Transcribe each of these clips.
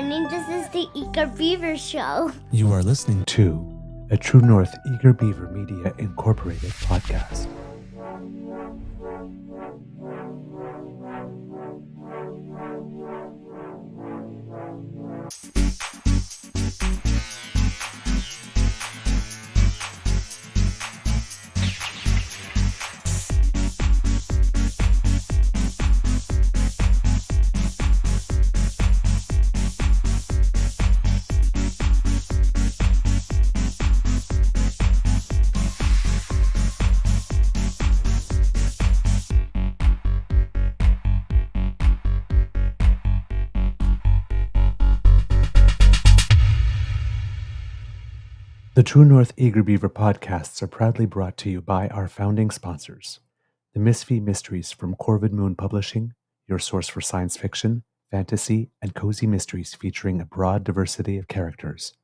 morning. This is the Eager Beaver Show. You are listening to a True North Eager Beaver Media Incorporated podcast. The True North Eager Beaver podcasts are proudly brought to you by our founding sponsors, the Misfit Mysteries from Corvid Moon Publishing, your source for science fiction, fantasy, and cozy mysteries featuring a broad diversity of characters,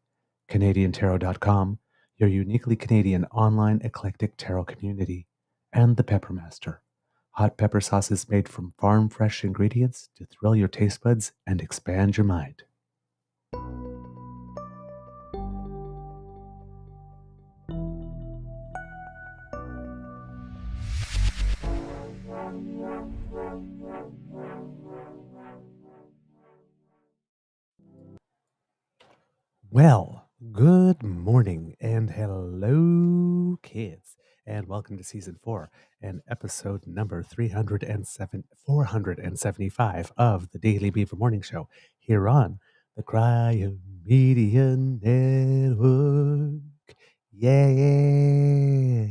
CanadianTarot.com, your uniquely Canadian online eclectic tarot community, and the Peppermaster, hot pepper sauces made from farm-fresh ingredients to thrill your taste buds and expand your mind. Well, good morning and hello, kids, and welcome to season 4 and episode number 475 of the Daily Beaver Morning Show here on the Cryo Media Network. Yeah.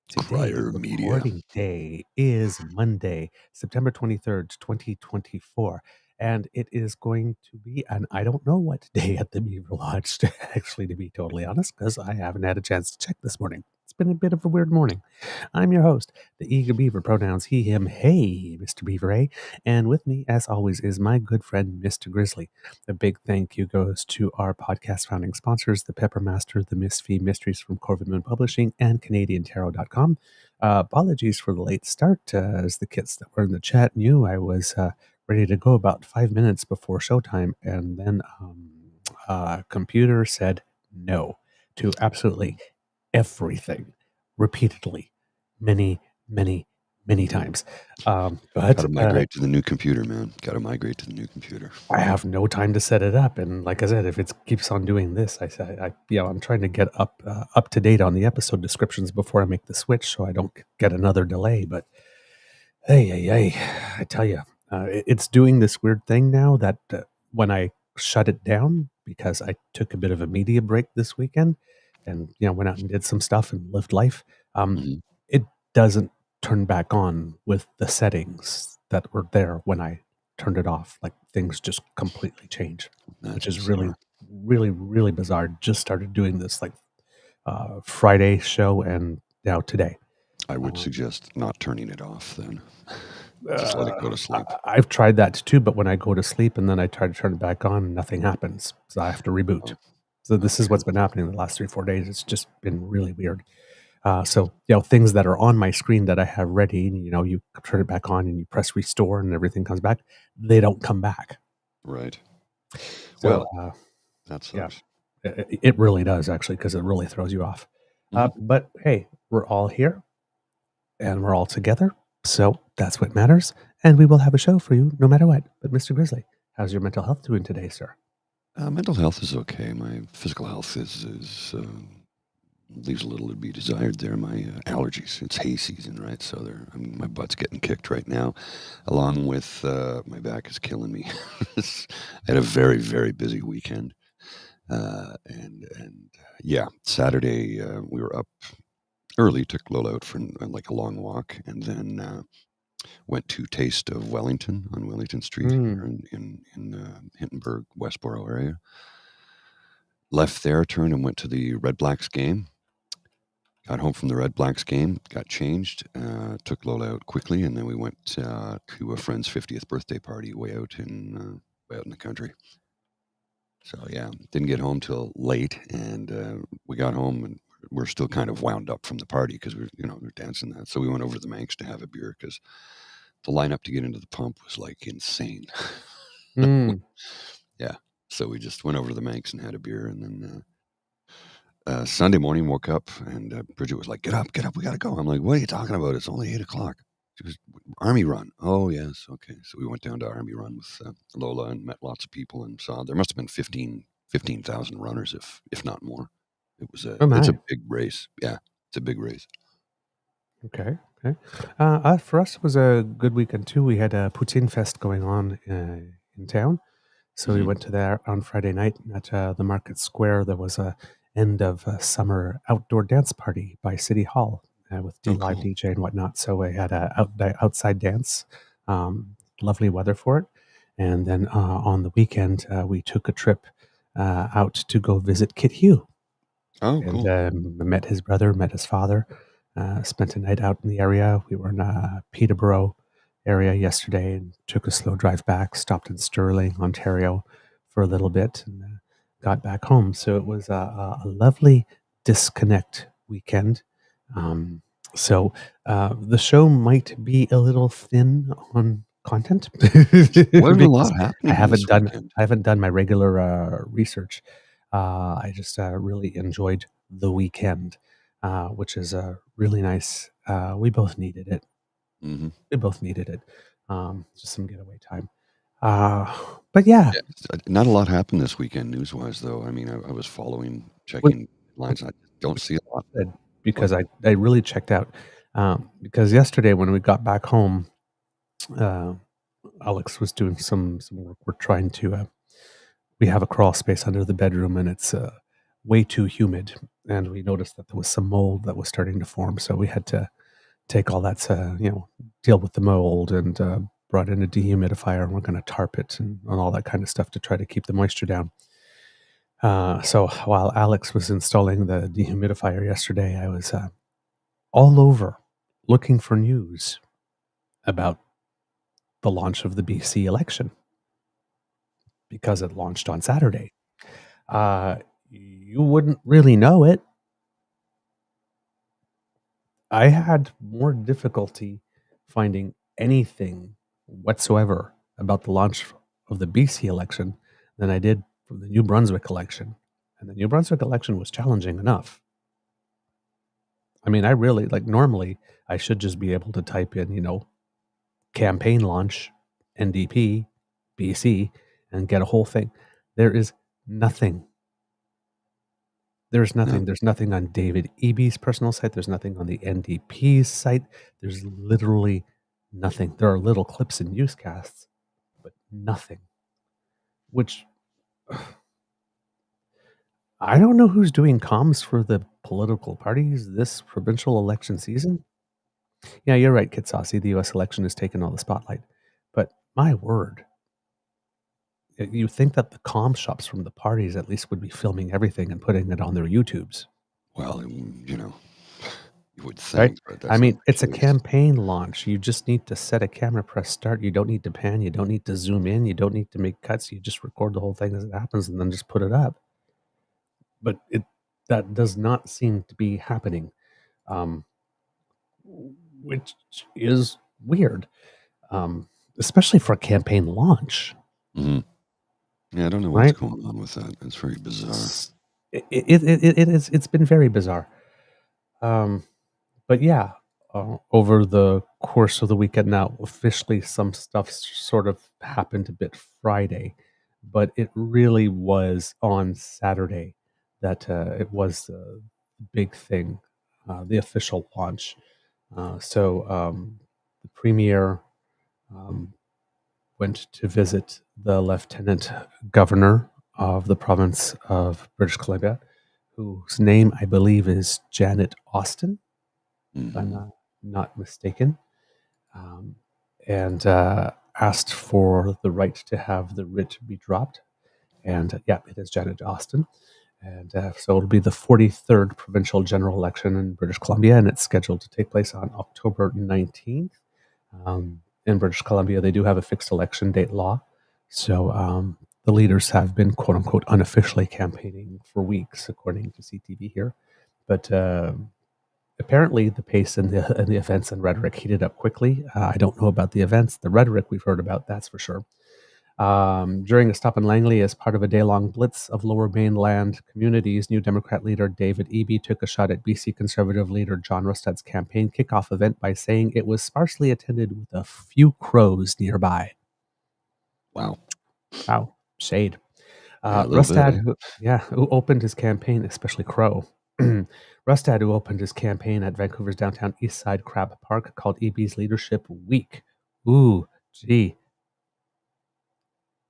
Today, Crier the Media. recording day is Monday, September 23rd, 2024. And it is going to be an I don't know what day at the Beaver Lodge, actually, to be totally honest, because I haven't had a chance to check this morning. It's been a bit of a weird morning. I'm your host, the Eager Beaver, pronouns he, him, hey, Mr. Beaver, eh? And with me, as always, is my good friend, Mr. Grizzly. A big thank you goes to our podcast founding sponsors, the Peppermaster, the Misfit Mysteries from Corvid Moon Publishing, and CanadianTarot.com. Apologies for the late start. As the kids that were in the chat knew, I was ready to go about 5 minutes before showtime, and then computer said no to absolutely everything repeatedly, many times. But Gotta migrate to the new computer, man. Gotta migrate to the new computer. I have no time to set it up, and like I said, if it keeps on doing this, I'm trying to get up to date on the episode descriptions before I make the switch, so I don't get another delay. But hey, I tell you, it's doing this weird thing now that when I shut it down, because I took a bit of a media break this weekend, and went out and did some stuff and lived life. It doesn't turn back on with the settings that were there when I turned it off. Like things just completely change, which is bizarre. really bizarre. Just started doing this like Friday show and now today. I would suggest not turning it off then. Just let it go to sleep. I've tried that too, but when I go to sleep and then I try to turn it back on, nothing happens. So I have to reboot. So this is what's been happening the last 3-4 days. It's just been really weird. So things that are on my screen that I have ready, you turn it back on and you press restore and everything comes back. They don't come back. Right. So, well, that sucks. Yeah, it really does actually, because it really throws you off. But hey, we're all here and we're all together. So that's what matters. And we will have a show for you no matter what. But Mr. Grizzly, how's your mental health doing today, sir? Mental health is okay. My physical health is leaves a little to be desired there. My allergies, it's hay season, right? So my butt's getting kicked right now, along with my back is killing me. I had a very, very busy weekend. Saturday we were up early, took Lola out for like a long walk, and then went to Taste of Wellington on Wellington Street here in Hintonburg, Westboro area. Left there, turned and went to the Red Blacks game. Got home from the Red Blacks game, got changed, took Lola out quickly, and then we went to a friend's 50th birthday party way out in the country. So yeah, didn't get home till late, and we got home and we're still kind of wound up from the party because we're dancing that. So we went over to the Manx to have a beer because the lineup to get into the pump was like insane. Yeah. So we just went over to the Manx and had a beer, and then Sunday morning woke up, and Bridget was like, get up, we got to go. I'm like, what are you talking about? It's only 8 o'clock. She was, Army Run. Oh, yes. Okay. So we went down to Army Run with Lola and met lots of people and saw there must have been 15,000 runners, if not more. Oh It's a my. big race. Yeah. It's a big race. Okay. Okay. For us, it was a good weekend too. We had a Poutine Fest going on in town. So we Mhm. went to there on Friday night at the Market Square. There was a end of summer outdoor dance party by City Hall with Oh, live cool. DJ and whatnot. So we had a outside dance, lovely weather for it. And then on the weekend, we took a trip out to go visit Kit Hugh Oh, and cool. met his brother, met his father, spent a night out in the area. We were in Peterborough area yesterday and took a slow drive back, stopped in Stirling, Ontario for a little bit and got back home. So it was a lovely disconnect weekend. Um, the show might be a little thin on content Wasn't a because lot happening this weekend. I haven't done my regular research. I just really enjoyed the weekend, which is really nice. We both needed it. Hmm. We both needed it. Just some getaway time. Uh, but yeah, Yeah. Not a lot happened this weekend news-wise, though. I mean, I was following, what, checking lines. I don't see a lot. good What? because I really checked out. Because yesterday when we got back home, uh, Alex was doing some work. We're trying to. We have a crawl space under the bedroom, and it's way too humid. And we noticed that there was some mold that was starting to form, so we had to take all that to deal with the mold and brought in a dehumidifier, and we're going to tarp it and all that kind of stuff to try to keep the moisture down. So while Alex was installing the dehumidifier yesterday, I was all over looking for news about the launch of the BC election because it launched on Saturday. You wouldn't really know it. I had more difficulty finding anything whatsoever about the launch of the BC election than I did for the New Brunswick election. And the New Brunswick election was challenging enough. I mean, I really normally I should just be able to type in, campaign launch, NDP, BC, and get a whole thing. There is nothing. There's No. nothing. There's nothing on David Eby's personal site. There's nothing on the NDP's site. There's literally nothing. There are little clips and newscasts, but nothing. Which I don't know who's doing comms for the political parties this provincial election season. Yeah, you're right, Kit Saucy. The U.S. election has taken all the spotlight. But my word, you think that the comm shops from the parties at least would be filming everything and putting it on their YouTubes. Well, you would Right? think, but I that's not mean, the it's a case. campaign launch. You just need to set a camera, press start. You don't need to pan. You don't need to zoom in. You don't need to make cuts. You just record the whole thing as it happens and then just put it up. But that does not seem to be happening, um, which is weird, especially for a campaign launch, Hmm. Yeah, I don't know what's right? going on with that. It's very bizarre. It's been very bizarre. Um, But yeah, over the course of the weekend now, officially some stuff sort of happened a bit Friday, but it really was on Saturday that it was the big thing, the official launch. The premier um, went to visit the lieutenant governor of the province of British Columbia, whose name I believe is Janet Austin, if I'm Hmm. not mistaken, um, and asked for the right to have the writ be dropped. And yeah, it is Janet Austin. And so it'll be the 43rd provincial general election in British Columbia, and it's scheduled to take place on October 19th. In British Columbia, they do have a fixed election date law. So the leaders have been, quote unquote, unofficially campaigning for weeks, according to CTV here. But apparently, the pace and the events and rhetoric heated up quickly. I don't know about the events. The rhetoric we've heard about, that's for sure. During a stop in Langley as part of a day-long blitz of Lower Mainland communities, New Democrat leader David Eby took a shot at BC Conservative leader John Rustad's campaign kickoff event by saying it was sparsely attended with a few crows nearby. Wow. Wow, shade. Yeah, a little bit, Rustad, who opened his campaign, especially Crow. Rustad, who opened his campaign at Vancouver's downtown Eastside Crab Park, called EB's leadership weak. Ooh, gee.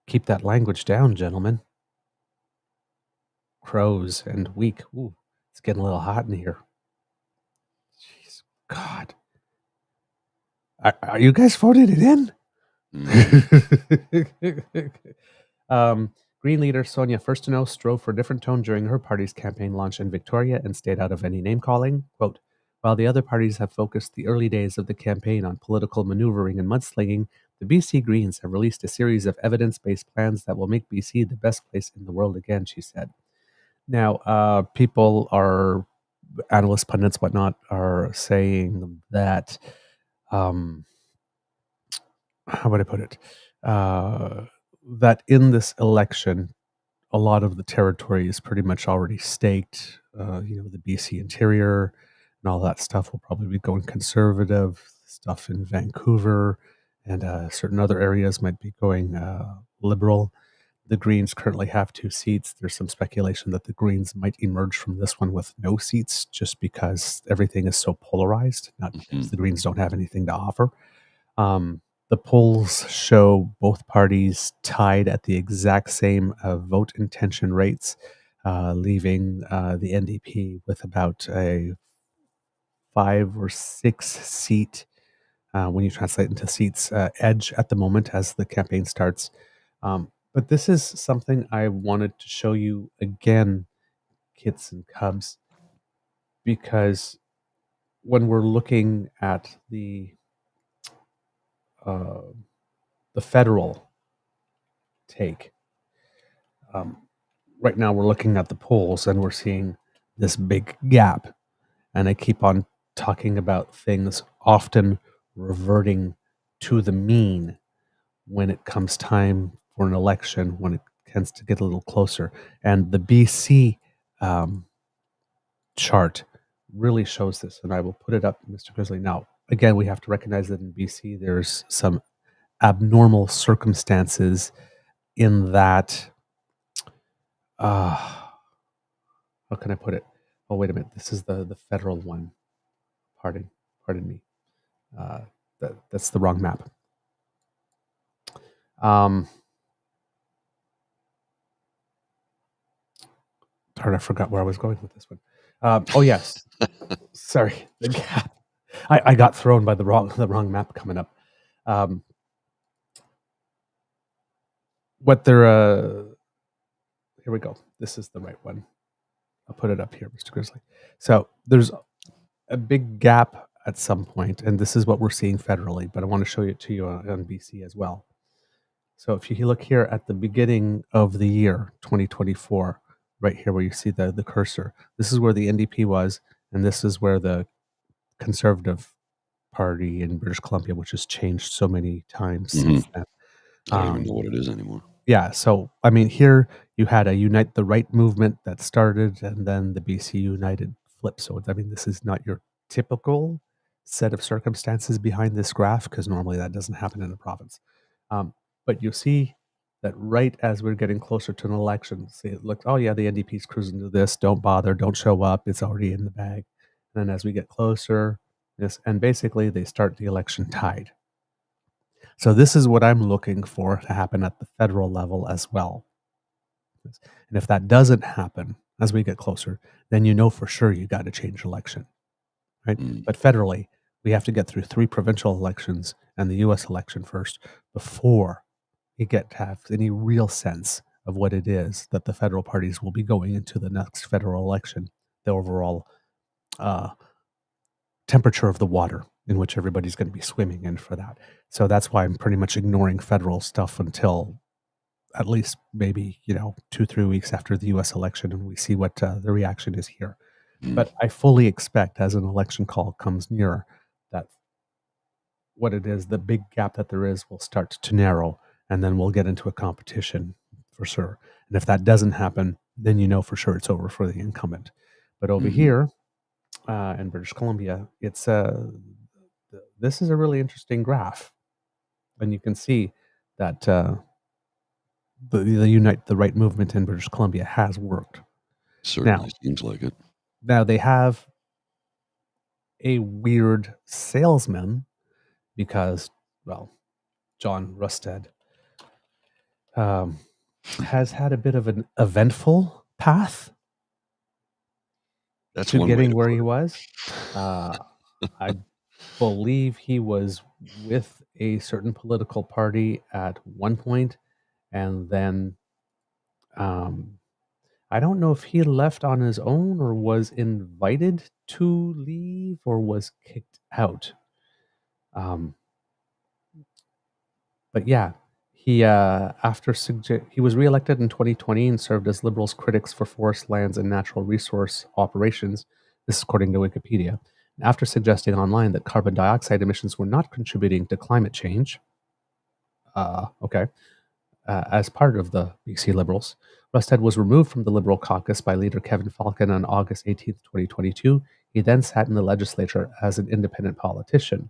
Keep that language down, gentlemen. Crows and weak. Ooh, it's getting a little hot in here. Jeez, God. Are you guys voted it in? Green leader Sonia Furstenau strove for a different tone during her party's campaign launch in Victoria and stayed out of any name-calling. Quote, while the other parties have focused the early days of the campaign on political maneuvering and mudslinging, the BC Greens have released a series of evidence-based plans that will make BC the best place in the world again, she said. Now, people are, analysts, pundits, whatnot, are saying that, how would I put it? That in this election, a lot of the territory is pretty much already staked. The BC interior and all that stuff will probably be going conservative. Stuff in Vancouver and certain other areas might be going liberal. The Greens currently have 2 seats. There's some speculation that the Greens might emerge from this one with no seats just because everything is so polarized, not because the Greens don't have anything to offer. The polls show both parties tied at the exact same vote intention rates, leaving the NDP with about a 5 or 6 seat, when you translate into seats, edge at the moment as the campaign starts. But this is something I wanted to show you again, kids and cubs, because when we're looking at the federal take, right now we're looking at the polls and we're seeing this big gap. And I keep on talking about things often reverting to the mean when it comes time for an election, when it tends to get a little closer. And the BC chart really shows this, and I will put it up, Mr. Grizzly. Now, again, we have to recognize that in BC, there's some abnormal circumstances in that, how can I put it? Oh, wait a minute. This is the federal one. Pardon me. That's the wrong map. Darn, I forgot where I was going with this one. Oh yes, sorry, the gap. I got thrown by the wrong map coming up. What they're here we go. This is the right one. I'll put it up here, Mr. Grizzly. So there's a big gap at some point, and this is what we're seeing federally, but I want to show it to you on BC as well. So if you look here at the beginning of the year, 2024, right here where you see the cursor, this is where the NDP was, and this is where the Conservative Party in British Columbia, which has changed so many times since then. I don't even know what it is anymore. Yeah, so I mean, here you had a Unite the Right movement that started, and then the BC United flip. So I mean, this is not your typical set of circumstances behind this graph, because normally that doesn't happen in a province. But you see that right as we're getting closer to an election, see it looks, oh yeah, the NDP's cruising to this. Don't bother, don't show up. It's already in the bag. And then as we get closer, and basically they start the election tied. So this is what I'm looking for to happen at the federal level as well. And if that doesn't happen as we get closer, then you know for sure you got to change election, right? But federally, we have to get through 3 provincial elections and the U.S. election first before you get to have any real sense of what it is that the federal parties will be going into the next federal election, the overall temperature of the water in which everybody's going to be swimming in for that. So that's why I'm pretty much ignoring federal stuff until at least maybe, 2-3 weeks after the U.S. election, and we see what the reaction is here. But I fully expect as an election call comes nearer that what it is, the big gap that there is will start to narrow, and then we'll get into a competition for sure. And if that doesn't happen, then you know for sure it's over for the incumbent. But over here in British Columbia, it's this is a really interesting graph, and you can see that the Unite the Right movement in British Columbia has worked. Certainly seems like it. Now they have a weird salesman because, well, John Rustad has had a bit of an eventful path That's to one way getting to where put he it. was. I believe he was with a certain political party at one point, and then I don't know if he left on his own or was invited to leave or was kicked out. But yeah, he he was reelected in 2020 and served as Liberals' critics for forest lands and natural resource operations. This is according to Wikipedia. After suggesting online that carbon dioxide emissions were not contributing to climate change, as part of the BC Liberals, Rustad was removed from the Liberal caucus by leader Kevin Falcon on August 18th, 2022. He then sat in the legislature as an independent politician.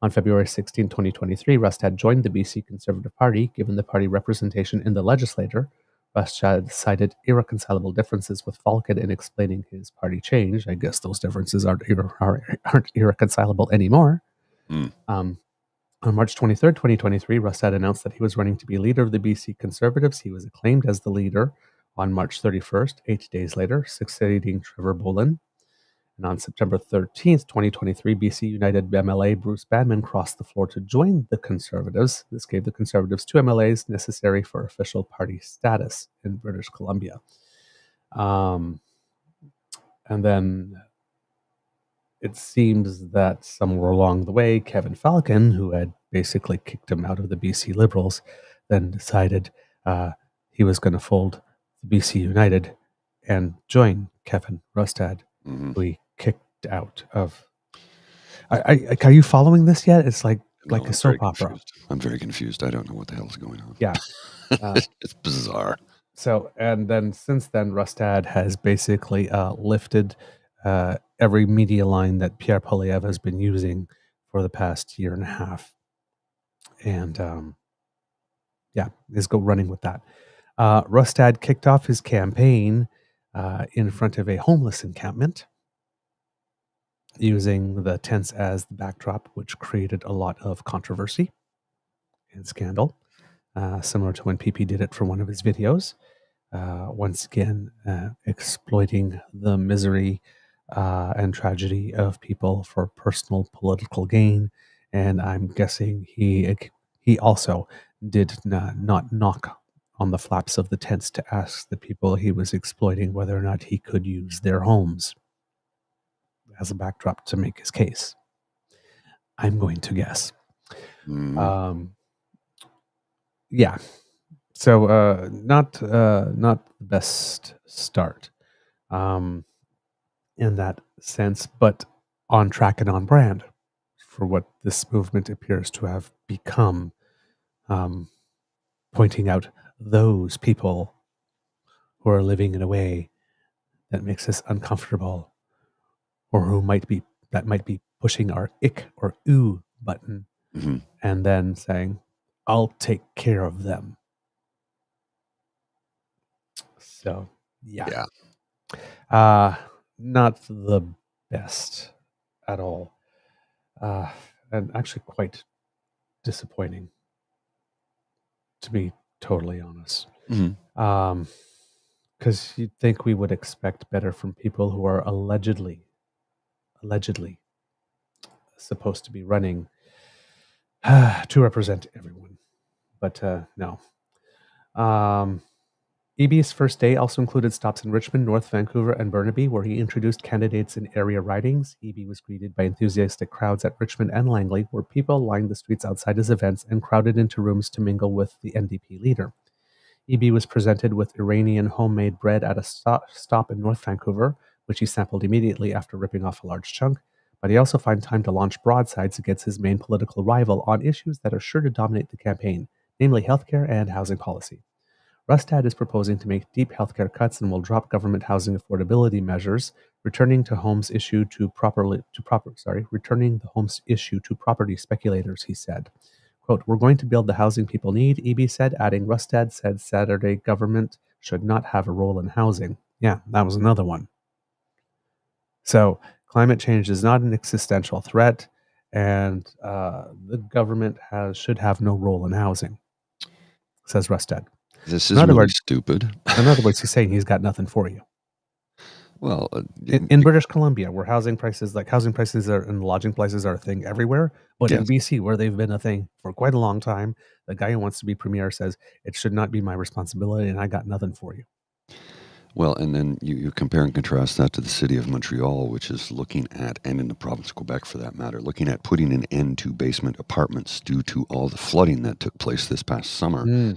On February 16, 2023, Rustad joined the BC Conservative Party. Given the party representation in the legislature, Rustad cited irreconcilable differences with Falcon in explaining his party change. I guess those differences aren't irreconcilable anymore. On March 23rd, 2023, Rustad announced that he was running to be leader of the BC Conservatives. He was acclaimed as the leader on March 31st, 8 days later, succeeding Trevor Bolin. And on September 13th, 2023, BC United MLA Bruce Badman crossed the floor to join the Conservatives. This gave the Conservatives 2 MLAs necessary for official party status in British Columbia. And then it seems that somewhere along the way, Kevin Falcon, who had basically kicked him out of the BC Liberals, then decided he was going to fold the BC United and join Kevin Rustad, who he kicked out of. Are you following this yet? It's like a soap opera. I'm very confused. I don't know what the hell is going on. Yeah. It's bizarre. So, and then since then, Rustad has basically lifted every media line that Pierre Poilievre has been using for the past year and a half. And is go running with that. Rustad kicked off his campaign in front of a homeless encampment, using the tents as the backdrop, which created a lot of controversy and scandal, similar to when PP did it for one of his videos. Once again, exploiting the misery and tragedy of people for personal political gain. And I'm guessing he also did not knock on the flaps of the tents to ask the people he was exploiting whether or not he could use their homes as a backdrop to make his case. I'm going to guess. Yeah. So not the best start in that sense, but on track and on brand for what this movement appears to have become, pointing out those people who are living in a way that makes us uncomfortable, or who might be pushing our ick or ooh button, and then saying, "I'll take care of them." So yeah. Not the best at all, and actually quite disappointing, to be totally honest. Because you'd think we would expect better from people who are allegedly supposed to be running to represent everyone, but no. EB's first day also included stops in Richmond, North Vancouver, and Burnaby, where he introduced candidates in area ridings. EB was greeted by enthusiastic crowds at Richmond and Langley, where people lined the streets outside his events and crowded into rooms to mingle with the NDP leader. EB was presented with Iranian homemade bread at a stop in North Vancouver, which he sampled immediately after ripping off a large chunk, but he also found time to launch broadsides against his main political rival on issues that are sure to dominate the campaign: namely healthcare and housing policy. Rustad is proposing to make deep healthcare cuts and will drop government housing affordability measures, returning the homes issue to property speculators, he said. Quote, "We're going to build the housing people need," EB said, adding Rustad said Saturday government should not have a role in housing. Yeah, that was another one. So climate change is not an existential threat, and the government should have no role in housing, says Rustad. This is really stupid. In other words, he's saying he's got nothing for you. Well, in British Columbia, where housing prices and lodging prices are a thing everywhere, but in BC, where they've been a thing for quite a long time, the guy who wants to be premier says it should not be my responsibility, and I got nothing for you. Well, and then you compare and contrast that to the city of Montreal, which is looking at, and in the province of Quebec for that matter, looking at putting an end to basement apartments due to all the flooding that took place this past summer.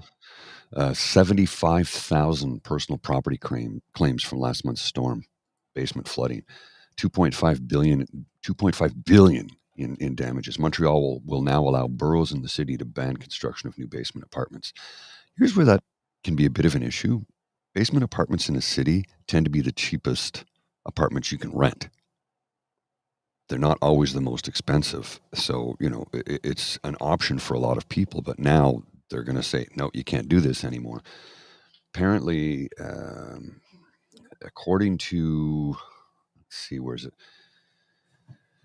75,000 personal property claims from last month's storm, basement flooding, 2.5 billion in damages. Montreal will now allow boroughs in the city to ban construction of new basement apartments. Here's where that can be a bit of an issue. Basement apartments in a city tend to be the cheapest apartments you can rent. They're not always the most expensive. So, it's an option for a lot of people, but now they're going to say, no, you can't do this anymore. Apparently, according to, let's see, where is it?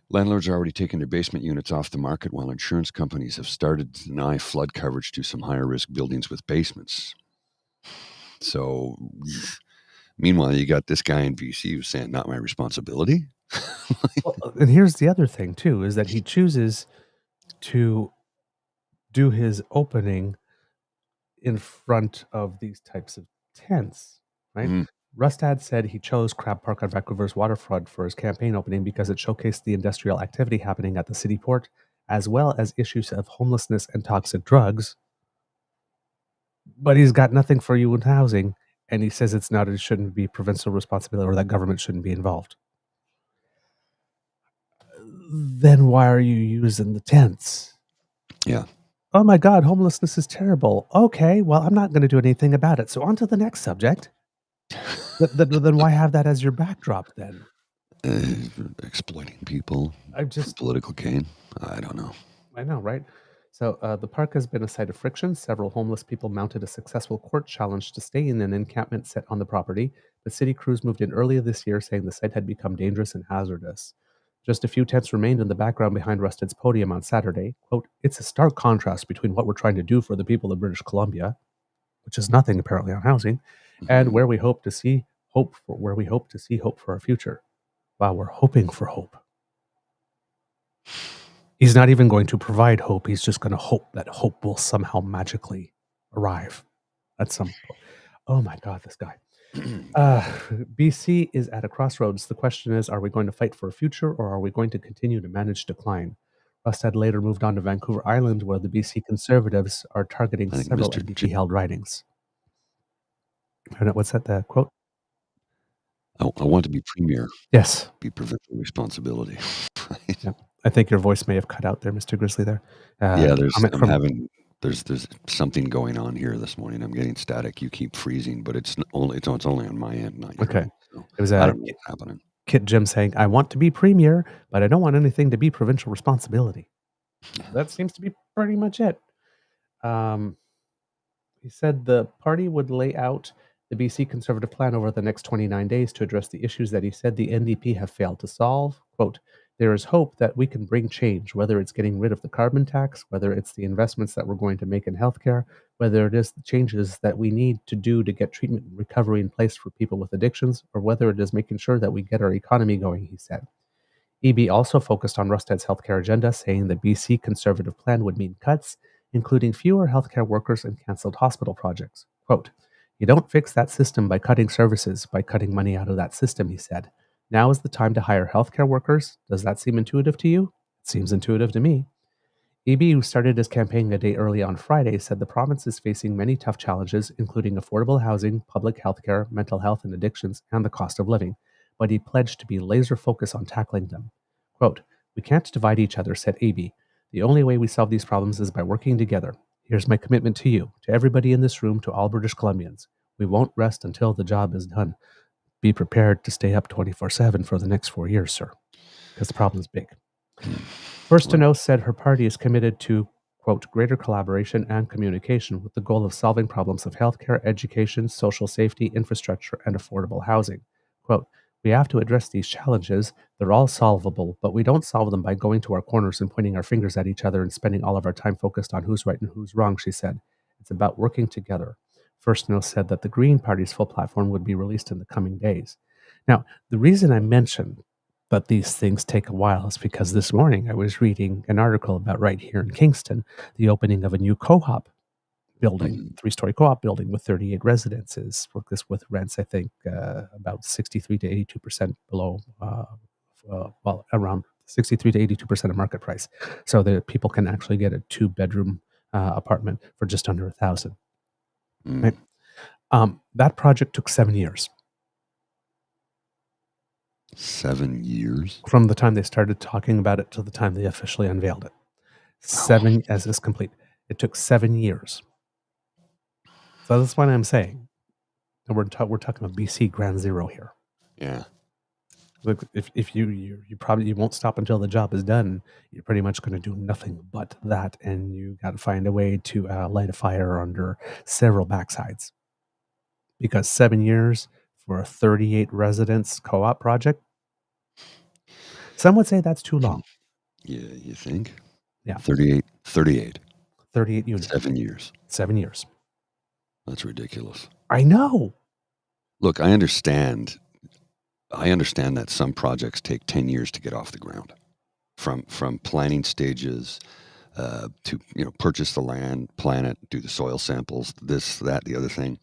Landlords are already taking their basement units off the market, while insurance companies have started to deny flood coverage to some higher risk buildings with basements. So, meanwhile, you got this guy in BC who's saying, not my responsibility. And here's the other thing, too, is that he chooses to do his opening in front of these types of tents, right? Rustad said he chose Crab Park on Vancouver's waterfront for his campaign opening because it showcased the industrial activity happening at the city port, as well as issues of homelessness and toxic drugs. But he's got nothing for you in housing, and he says it shouldn't be provincial responsibility, or that government shouldn't be involved. Then why are you using the tents? Yeah. Oh my God, homelessness is terrible. Okay, well, I'm not going to do anything about it. So on to the next subject. Then why have that as your backdrop then? Exploiting people for political gain. I don't know. I know, right? So the park has been a site of friction. Several homeless people mounted a successful court challenge to stay in an encampment set on the property. But city crews moved in earlier this year, saying the site had become dangerous and hazardous. Just a few tents remained in the background behind Rustad's podium on Saturday. Quote, "It's a stark contrast between what we're trying to do for the people of British Columbia, which is nothing apparently on housing, and where we hope to see hope for our future." Wow, we're hoping for hope. He's not even going to provide hope. He's just going to hope that hope will somehow magically arrive at some point. Oh my God, this guy. BC is at a crossroads. The question is, are we going to fight for a future, or are we going to continue to manage decline? Rustad later moved on to Vancouver Island, where the BC Conservatives are targeting several NDP-held ridings. What's that, the quote? I want to be premier. Yes. Be provincial responsibility. Yeah. I think your voice may have cut out there, Mr. Grizzly there. There's something going on here this morning. I'm getting static. You keep freezing, but it's only on my end, not yours. Okay. So It was I don't know what's happening. Kit Jim saying, "I want to be premier, but I don't want anything to be provincial responsibility." That seems to be pretty much it. He said the party would lay out the BC Conservative plan over the next 29 days to address the issues that he said the NDP have failed to solve. Quote, "There is hope that we can bring change, whether it's getting rid of the carbon tax, whether it's the investments that we're going to make in healthcare, whether it is the changes that we need to do to get treatment and recovery in place for people with addictions, or whether it is making sure that we get our economy going," he said. EB also focused on Rustad's healthcare agenda, saying the BC Conservative plan would mean cuts, including fewer healthcare workers and cancelled hospital projects. Quote, "You don't fix that system by cutting services, by cutting money out of that system," he said. "Now is the time to hire healthcare workers. Does that seem intuitive to you?" It seems intuitive to me. EB, who started his campaign a day early on Friday, said the province is facing many tough challenges, including affordable housing, public healthcare, mental health and addictions, and the cost of living. But he pledged to be laser focused on tackling them. Quote, "We can't divide each other," said EB. "The only way we solve these problems is by working together." Here's my commitment to you, to everybody in this room, to all British Columbians. We won't rest until the job is done. Be prepared to stay up 24/7 for the next 4 years, sir, because the problem's big. First to Know said her party is committed to, quote, greater collaboration and communication with the goal of solving problems of healthcare, education, social safety, infrastructure, and affordable housing. Quote, we have to address these challenges. They're all solvable, but we don't solve them by going to our corners and pointing our fingers at each other and spending all of our time focused on who's right and who's wrong, she said. It's about working together. First Know said that the Green Party's full platform would be released in the coming days. Now, the reason I mentioned that these things take a while is because this morning I was reading an article about right here in Kingston, the opening of a new co-op building, 3-story co-op building with 38 residences. This with rents, I think, about 63 to 82% below, well, around 63 to 82% of market price. So that people can actually get a 2-bedroom apartment for just under $1,000. Right? That project took 7 years. 7 years? From the time they started talking about it to the time they officially unveiled it. 7 as is complete. It took 7 years. So that's what I'm saying. And we're talking about BC Ground Zero here. Yeah. Look, if you probably won't stop until the job is done. You're pretty much going to do nothing but that, and you got to find a way to light a fire under several backsides. Because 7 years for a 38 residence co-op project, some would say that's too long. Yeah, you think? Yeah. 38 units. 7 years. 7 years. That's ridiculous. I know. Look, I understand that some projects take 10 years to get off the ground, from planning stages to purchase the land, plan it, do the soil samples, this, that, the other thing.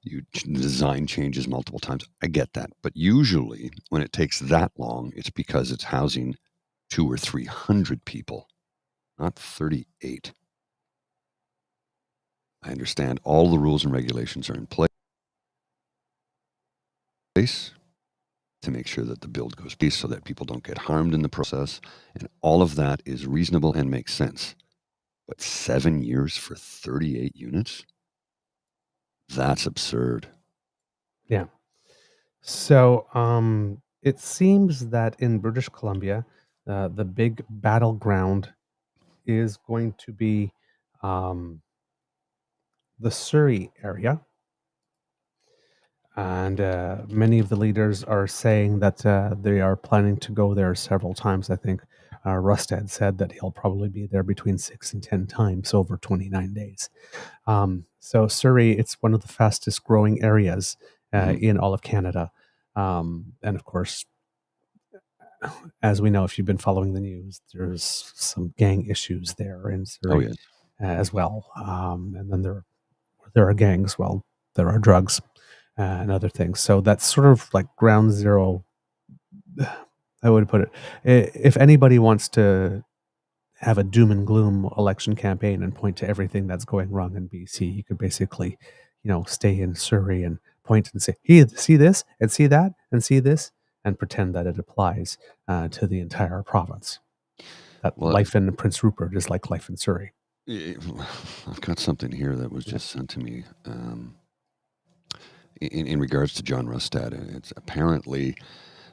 You design changes multiple times. I get that, but usually when it takes that long, it's because it's housing 200 or 300 people, not 38. I understand all the rules and regulations are in place to make sure that the build goes peace so that people don't get harmed in the process. And all of that is reasonable and makes sense. But 7 years for 38 units? That's absurd. Yeah. So it seems that in British Columbia, the big battleground is going to be the Surrey area. And many of the leaders are saying that they are planning to go there several times. I think Rustad said that he'll probably be there between 6 and 10 times over 29 days. So Surrey, it's one of the fastest growing areas in all of Canada. And of course, as we know, if you've been following the news, there's some gang issues there in Surrey as well. And then there are gangs. Well, there are drugs and other things. So that's sort of like ground zero. I would put it. If anybody wants to have a doom and gloom election campaign and point to everything that's going wrong in BC, you could basically, stay in Surrey and point and say, "Hey, see this and see that and see this," and pretend that it applies to the entire province. That life in Prince Rupert is like life in Surrey. I've got something here that was just sent to me in regards to John Rustad. It's apparently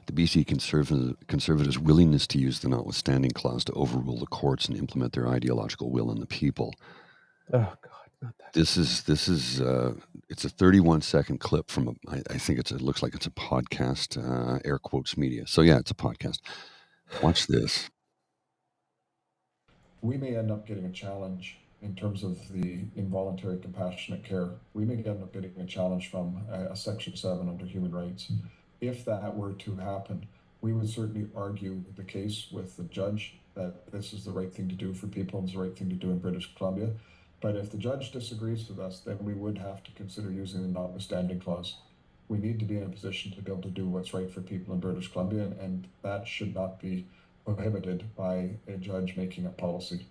the BC Conservatives' willingness to use the notwithstanding clause to overrule the courts and implement their ideological will on the people. Oh God, not that. This is it's a 31-second clip from I think it looks like it's a podcast, air quotes media. So yeah, it's a podcast. Watch this. We may end up getting a challenge in terms of the involuntary compassionate care. We may end up getting a challenge from a Section 7 under human rights. If that were to happen, we would certainly argue the case with the judge that this is the right thing to do for people and it's the right thing to do in British Columbia. But if the judge disagrees with us, then we would have to consider using the notwithstanding clause. We need to be in a position to be able to do what's right for people in British Columbia, and that should not be prohibited by a judge making a policy.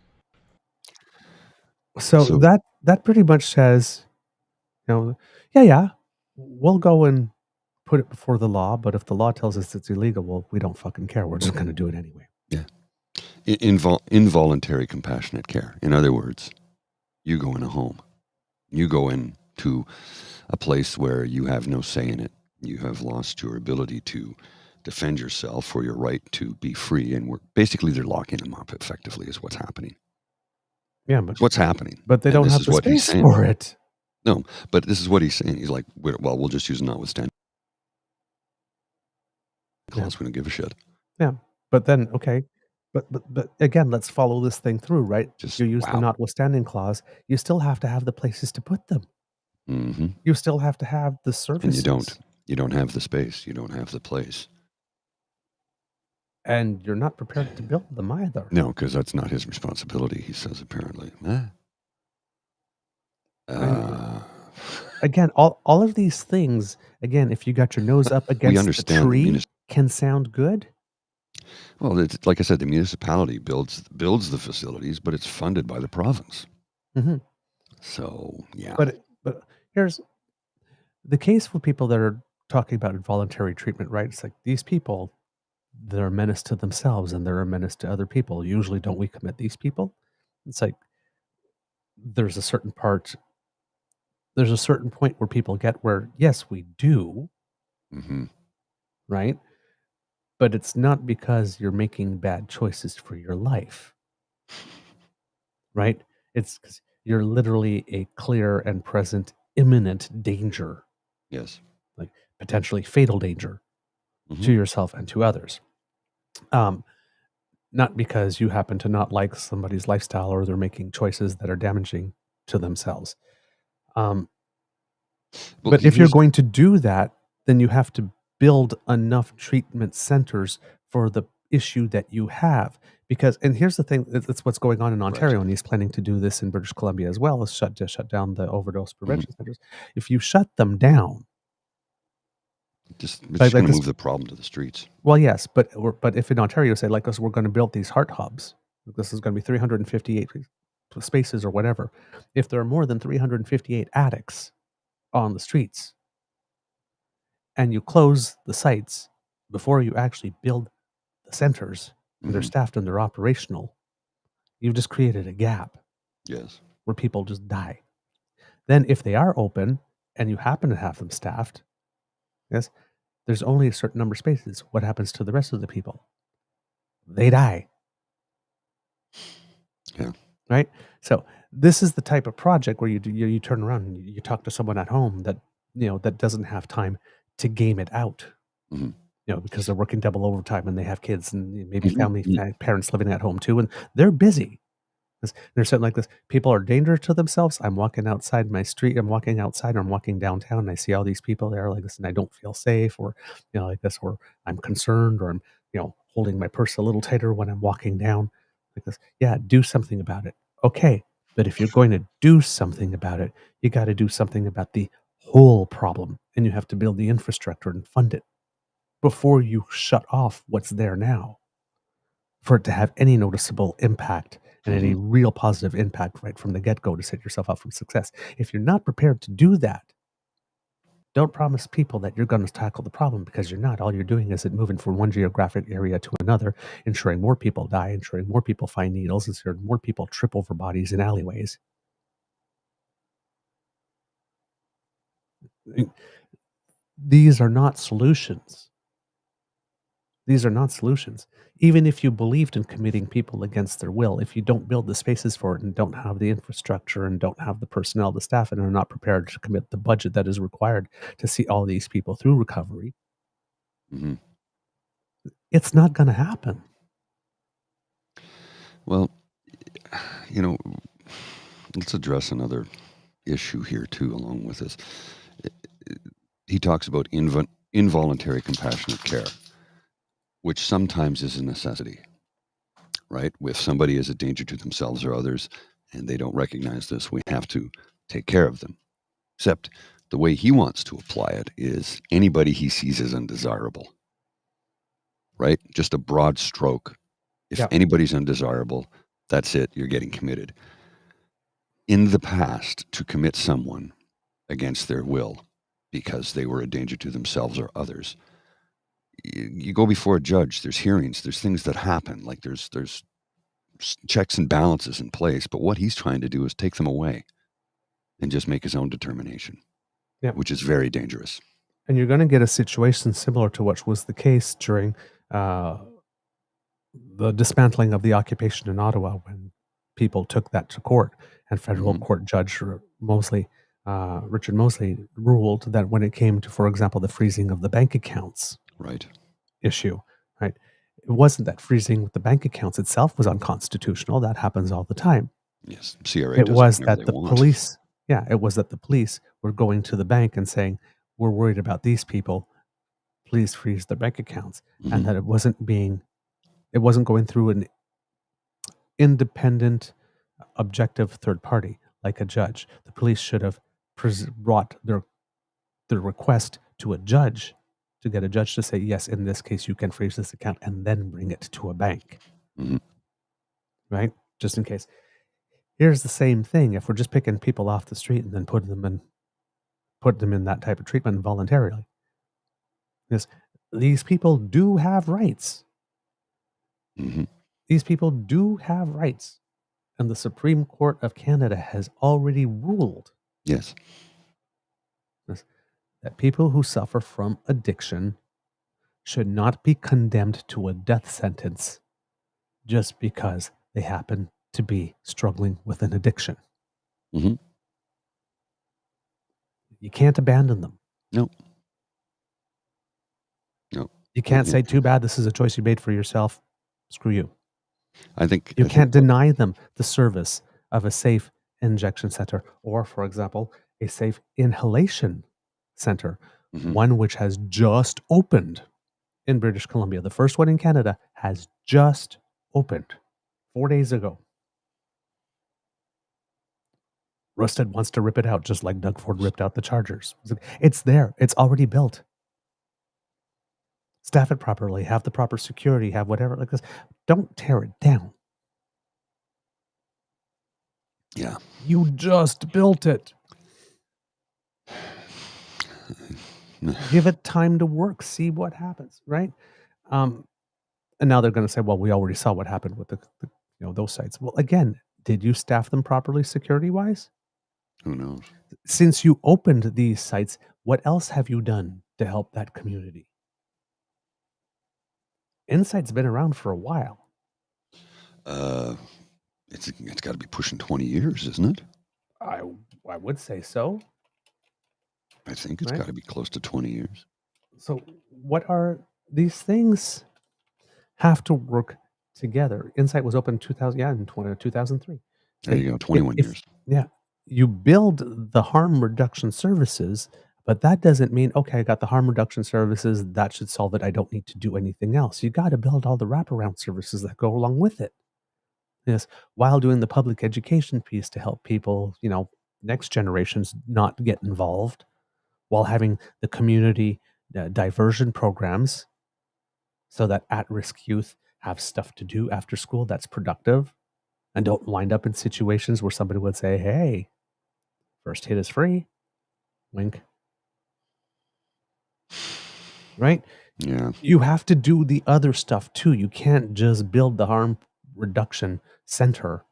So that pretty much says, we'll go and put it before the law, but if the law tells us it's illegal, well, we don't fucking care. We're just going to do it anyway. Yeah. Involuntary compassionate care. In other words, You go in a home. You go into a place where you have no say in it. You have lost your ability to defend yourself or your right to be free. And basically they're locking them up effectively is what's happening. Yeah, It's what's happening. but they And don't this have is the what he's space saying. for it. No, but this is what he's saying. He's like, well, we'll just use a notwithstanding clause. We don't give a shit. Yeah, but then okay, but again, let's follow this thing through, right? Just You use the wow. notwithstanding clause. You still have to have the places to put them. Mm-hmm. You still have to have the services. And you don't. You don't have the space. You don't have the place. And you're not prepared to build them either. No, because that's not his responsibility, he says, apparently. Again, all of these things, again, if you got your nose up against the understand the tree, can sound good. Well, it's, like I said, the municipality builds the facilities, but it's funded by the province. Mhm. So, yeah. But here's the case for people that are talking about involuntary treatment, right? It's like these people, they're a menace to themselves and they're a menace to other people. Usually, don't we commit these people? It's like there's a certain point where people get where, yes, we do, Mm-hmm. right? But it's not because you're making bad choices for your life, right? It's because you're literally a clear and present imminent danger. Yes. Like potentially fatal danger Mm-hmm. to yourself and to others. Not because you happen to not like somebody's lifestyle or they're making choices that are damaging to themselves. But if you're going to do that, then you have to build enough treatment centers for the issue that you have. Because, and here's the thing, it's what's going on in Ontario, and he's planning to do this in British Columbia as well, is shut down the overdose prevention centers. If you shut them down, it's just going to move the problem to the streets. Well, yes, but if in Ontario, say like us, we're going to build these heart hubs. This is going to be 358 spaces or whatever. If there are more than 358 addicts on the streets, and you close the sites before you actually build the centers, and they're staffed and they're operational, you've just created a gap. Yes. Where people just die. Then, if they are open and you happen to have them staffed, yes, there's only a certain number of spaces. What happens to the rest of the people? They die. Yeah. Right? So this is the type of project where you turn around and you talk to someone at home that, that doesn't have time to game it out. Mm-hmm. Because they're working double overtime and they have kids and maybe parents living at home too, and they're busy. They're something like this. People are dangerous to themselves. I'm walking outside my street. I'm walking outside or I'm walking downtown and I see all these people there like this and I don't feel safe or, like this, or I'm concerned or I'm, holding my purse a little tighter when I'm walking down like this. Yeah, do something about it. Okay. But if you're going to do something about it, you got to do something about the whole problem and you have to build the infrastructure and fund it before you shut off what's there now for it to have any noticeable impact and any real positive impact right from the get-go to set yourself up for success. If you're not prepared to do that, don't promise people that you're going to tackle the problem because you're not. All you're doing is moving from one geographic area to another, ensuring more people die, ensuring more people find needles, ensuring more people trip over bodies in alleyways. These are not solutions. These are not solutions. Even if you believed in committing people against their will, if you don't build the spaces for it and don't have the infrastructure and don't have the personnel, the staff, and are not prepared to commit the budget that is required to see all these people through recovery, it's not going to happen. Well, let's address another issue here too, along with this. He talks about involuntary compassionate care, which sometimes is a necessity, right? If somebody is a danger to themselves or others and they don't recognize this, we have to take care of them. Except the way he wants to apply it is anybody he sees as undesirable, right? Just a broad stroke. If anybody's undesirable, that's it. You're getting committed. In the past, to commit someone against their will because they were a danger to themselves or others, you go before a judge, there's hearings, there's things that happen. Like there's checks and balances in place. But what he's trying to do is take them away and just make his own determination, which is very dangerous. And you're going to get a situation similar to what was the case during the dismantling of the occupation in Ottawa, when people took that to court, and federal court judge Mosley, Richard Mosley, ruled that when it came to, for example, the freezing of the bank accounts issue, right? It wasn't that freezing with the bank accounts itself was unconstitutional. That happens all the time. Yes, CRA. It was that the police, it was that the police were going to the bank and saying, "We're worried about these people. Please freeze their bank accounts," and that it wasn't going through an independent, objective third party like a judge. The police should have brought their request to a judge, to get a judge to say, yes, in this case, you can freeze this account, and then bring it to a bank. Right? Just in case. Here's the same thing. If we're just picking people off the street and then putting them in that type of treatment voluntarily, because these people do have rights. These people do have rights. And the Supreme Court of Canada has already ruled that people who suffer from addiction should not be condemned to a death sentence just because they happen to be struggling with an addiction. You can't abandon them. No. You can't say, too bad, this is a choice you made for yourself. Screw you. I think you can't deny them the service of a safe injection center, or, for example, a safe inhalation center, one which has just opened in British Columbia. The first one in Canada has just opened 4 days ago. Rusted wants to rip it out, just like Doug Ford ripped out the Chargers. It's there. It's already built. Staff it properly, have the proper security, have whatever like this. Don't tear it down. Yeah. You just built it. Give it time to work. See what happens, right? And now they're going to say, well, we already saw what happened with the those sites. Well, again, did you staff them properly security-wise? Who knows? Since you opened these sites, what else have you done to help that community? Insight's been around for a while. It's got to be pushing 20 years, isn't it? I would say so. I think it's got to be close to 20 years. So what are these things? Have to work together. Insight was open in 2003. There you go, 21 years. Yeah. You build the harm reduction services, but that doesn't mean, okay, I got the harm reduction services, that should solve it. I don't need to do anything else. You got to build all the wraparound services that go along with it. Yes, while doing the public education piece to help people, next generations not get involved, while having the community diversion programs so that at-risk youth have stuff to do after school that's productive and don't wind up in situations where somebody would say, hey, first hit is free. Wink. Right? Yeah. You have to do the other stuff too. You can't just build the harm reduction center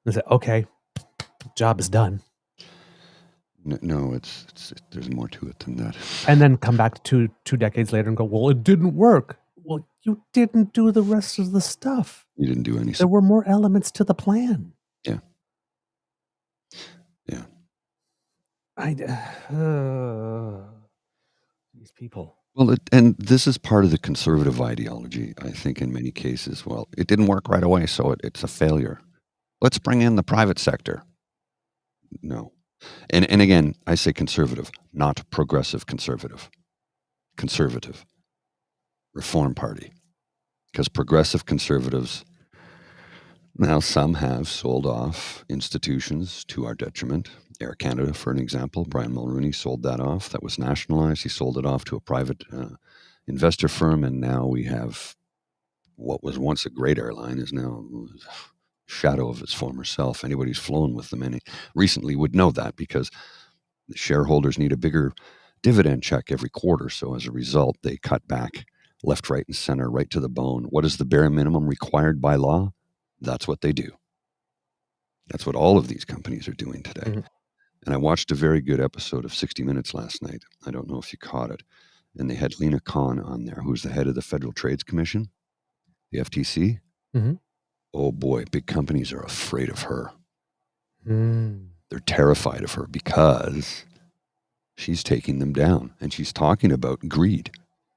and say, okay, job is done. No, there's more to it than that. And then come back to two decades later and go, well, it didn't work. Well, you didn't do the rest of the stuff. You didn't do anything. There were more elements to the plan. Yeah. These people. Well, and this is part of the conservative ideology, I think, in many cases. Well, it didn't work right away, so it's a failure. Let's bring in the private sector. No. And again, I say conservative, not progressive conservative. Conservative. Reform Party. Because progressive conservatives, now some have sold off institutions to our detriment. Air Canada, for an example, Brian Mulroney sold that off. That was nationalized. He sold it off to a private investor firm, and now we have what was once a great airline is now a shadow of its former self. Anybody who's flown with them recently would know that, because the shareholders need a bigger dividend check every quarter. So as a result, they cut back left, right, and center, right to the bone. What is the bare minimum required by law? That's what they do. That's what all of these companies are doing today. Mhm. And I watched a very good episode of 60 Minutes last night. I don't know if you caught it. And they had Lena Khan on there, who's the head of the Federal Trades Commission, the FTC. Mhm. Oh boy, big companies are afraid of her. Mm. They're terrified of her because she's taking them down. And she's talking about greed.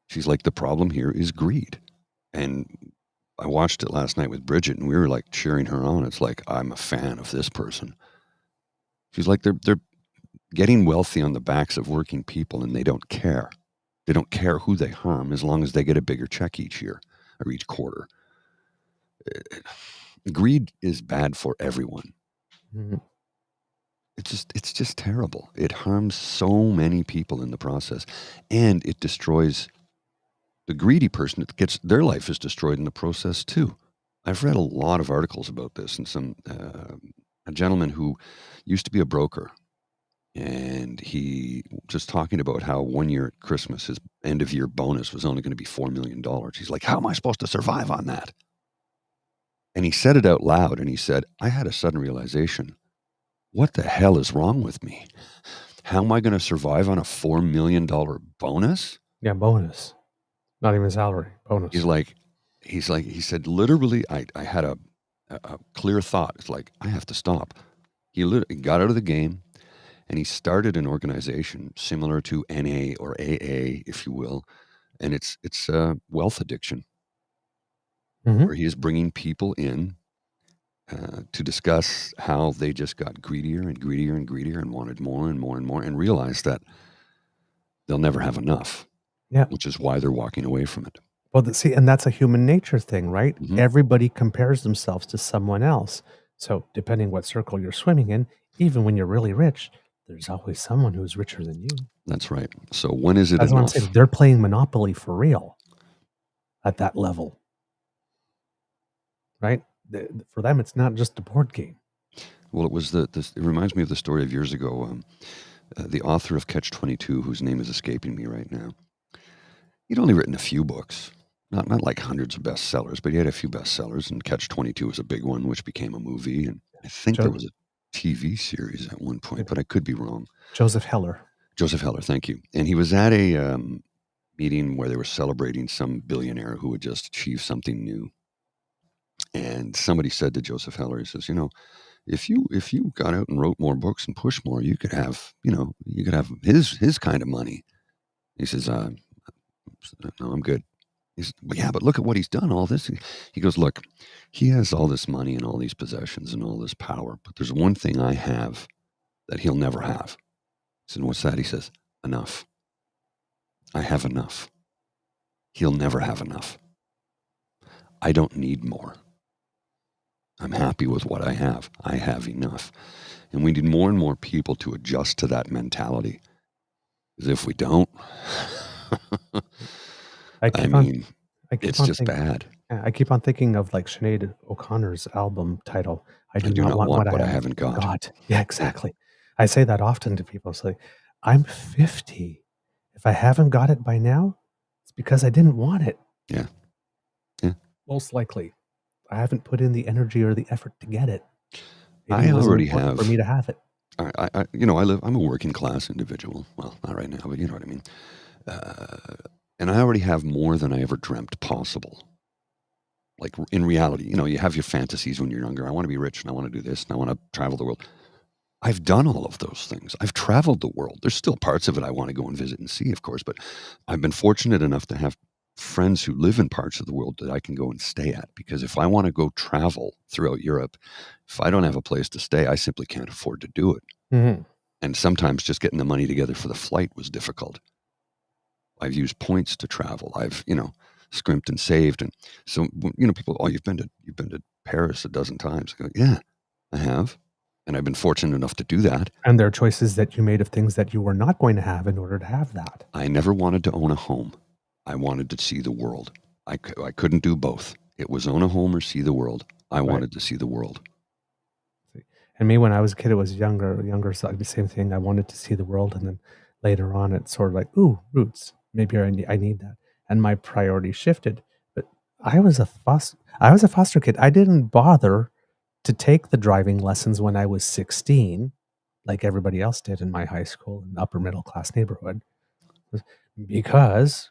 She's like, the problem here is greed. And I watched it last night with Bridget, and we were like cheering her on. It's like, I'm a fan of this person. She's like, they're getting wealthy on the backs of working people, and they don't care. They don't care who they harm as long as they get a bigger check each year or each quarter. Greed is bad for everyone. Mhm. It's just terrible. It harms so many people in the process, and it destroys the greedy person. It gets their life is destroyed in the process too. I've read a lot of articles about this, and some a gentleman who used to be a broker, and he just talking about how 1 year at Christmas his end of year bonus was only going to be $4 million. He's like, how am I supposed to survive on that? And he said it out loud, and he said, I had a sudden realization. What the hell is wrong with me? How am I going to survive on a $4 million bonus? Yeah, bonus. Not even salary, bonus. He said, literally, I had a clear thought. It's like, I have to stop. He got out of the game, and he started an organization similar to NA or AA, if you will. And it's wealth addiction, Mhm. where he is bringing people in to discuss how they just got greedier and greedier and greedier and wanted more and more and more, and realized that they'll never have enough. Yeah. Which is why they're walking away from it. Well, see, and that's a human nature thing, right? Mhm. Everybody compares themselves to someone else. So depending what circle you're swimming in, even when you're really rich, there's always someone who's richer than you. That's right. So when is it That's what I'm enough? saying. They're playing Monopoly for real at that level, right? For them, it's not just a board game. Well, it was it reminds me of the story of years ago. The author of Catch-22, whose name is escaping me right now, he'd only written a few books, not like hundreds of bestsellers, but he had a few bestsellers, and Catch-22 was a big one, which became a movie, and I think there was a TV series at one point, but I could be wrong. Joseph Heller. Joseph Heller, thank you. And he was at a meeting where they were celebrating some billionaire who had just achieved something new. And somebody said to Joseph Heller, he says, if you got out and wrote more books and pushed more, you could have his kind of money. He says, no, I'm good. He says, well, yeah, but look at what he's done, all this. He goes, look, he has all this money and all these possessions and all this power, but there's one thing I have that he'll never have. He said, what's that? He says, enough. I have enough. He'll never have enough. I don't need more. I'm happy with what I have. I have enough. And we need more and more people to adjust to that mentality. Because if we don't, it's just bad. I keep on thinking of like Sinead O'Connor's album title, I do not want what I haven't got. Yeah, exactly. I say that often to people. It's like, I'm 50. If I haven't got it by now, it's because I didn't want it. Yeah. Most likely. I haven't put in the energy or the effort to get it. I already have. For me to have it. I'm a working class individual. Well, not right now, but you know what I mean. And I already have more than I ever dreamt possible. Like in reality, you have your fantasies when you're younger. I want to be rich and I want to do this and I want to travel the world. I've done all of those things. I've traveled the world. There's still parts of it I want to go and visit and see, of course, but I've been fortunate enough to have friends who live in parts of the world that I can go and stay at, because if I want to go travel throughout Europe, if I don't have a place to stay, I simply can't afford to do it. Mm-hmm. And sometimes just getting the money together for the flight was difficult. I've used points to travel. I've, scrimped and saved. And so, people, you've been to Paris a dozen times. I go, yeah, I have. And I've been fortunate enough to do that. And there are choices that you made of things that you were not going to have in order to have that. I never wanted to own a home. I wanted to see the world. I couldn't do both. It was own a home or see the world. I wanted to see the world. And me, when I was a kid, it was younger, so the same thing. I wanted to see the world. And then later on, it's sort of like, ooh, roots. Maybe I need that. And my priorities shifted. But I was a foster kid. I didn't bother to take the driving lessons when I was 16, like everybody else did in my high school and upper middle class neighborhood, because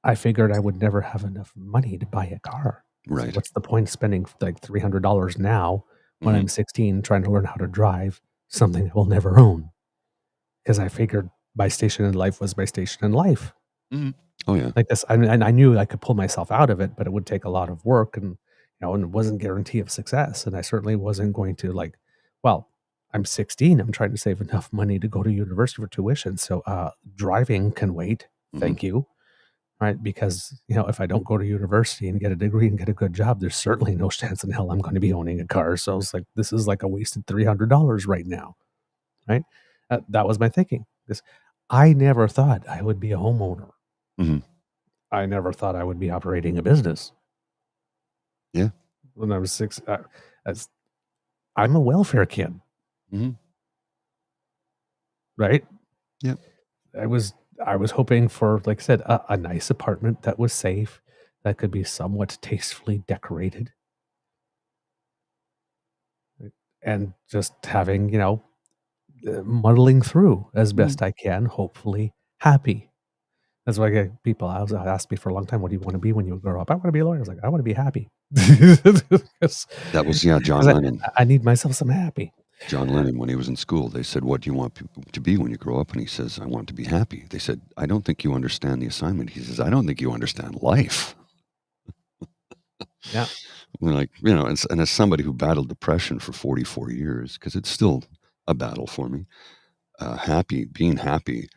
I figured I would never have enough money to buy a car. Right. So what's the point of spending like $300 now when I'm 16 trying to learn how to drive something I will never own? Because I figured my station in life was my station in life. Oh yeah. Like this, and I knew I could pull myself out of it, but it would take a lot of work, and and it wasn't guarantee of success. And I certainly wasn't going to I'm 16. I'm trying to save enough money to go to university for tuition. So driving can wait. Thank you. Right. Because, if I don't go to university and get a degree and get a good job, there's certainly no chance in hell I'm going to be owning a car. So it's like, this is like a wasted $300 right now. Right. That was my thinking. I never thought I would be a homeowner. I never thought I would be operating a business. Yeah. When I was 6, I'm a welfare kid. Right. Yeah. I was hoping for, like I said, a nice apartment that was safe, that could be somewhat tastefully decorated, and just having, muddling through as best I can, hopefully happy. That's why I get people ask me for a long time, what do you want to be when you grow up? I want to be a lawyer. I was like, I want to be happy. That was, John Lennon. I need myself some happy. John Lennon, when he was in school, they said, what do you want people to be when you grow up? And he says, I want to be happy. They said, I don't think you understand the assignment. He says, I don't think you understand life. Yeah. Like, and as somebody who battled depression for 44 years, because it's still a battle for me, being happy,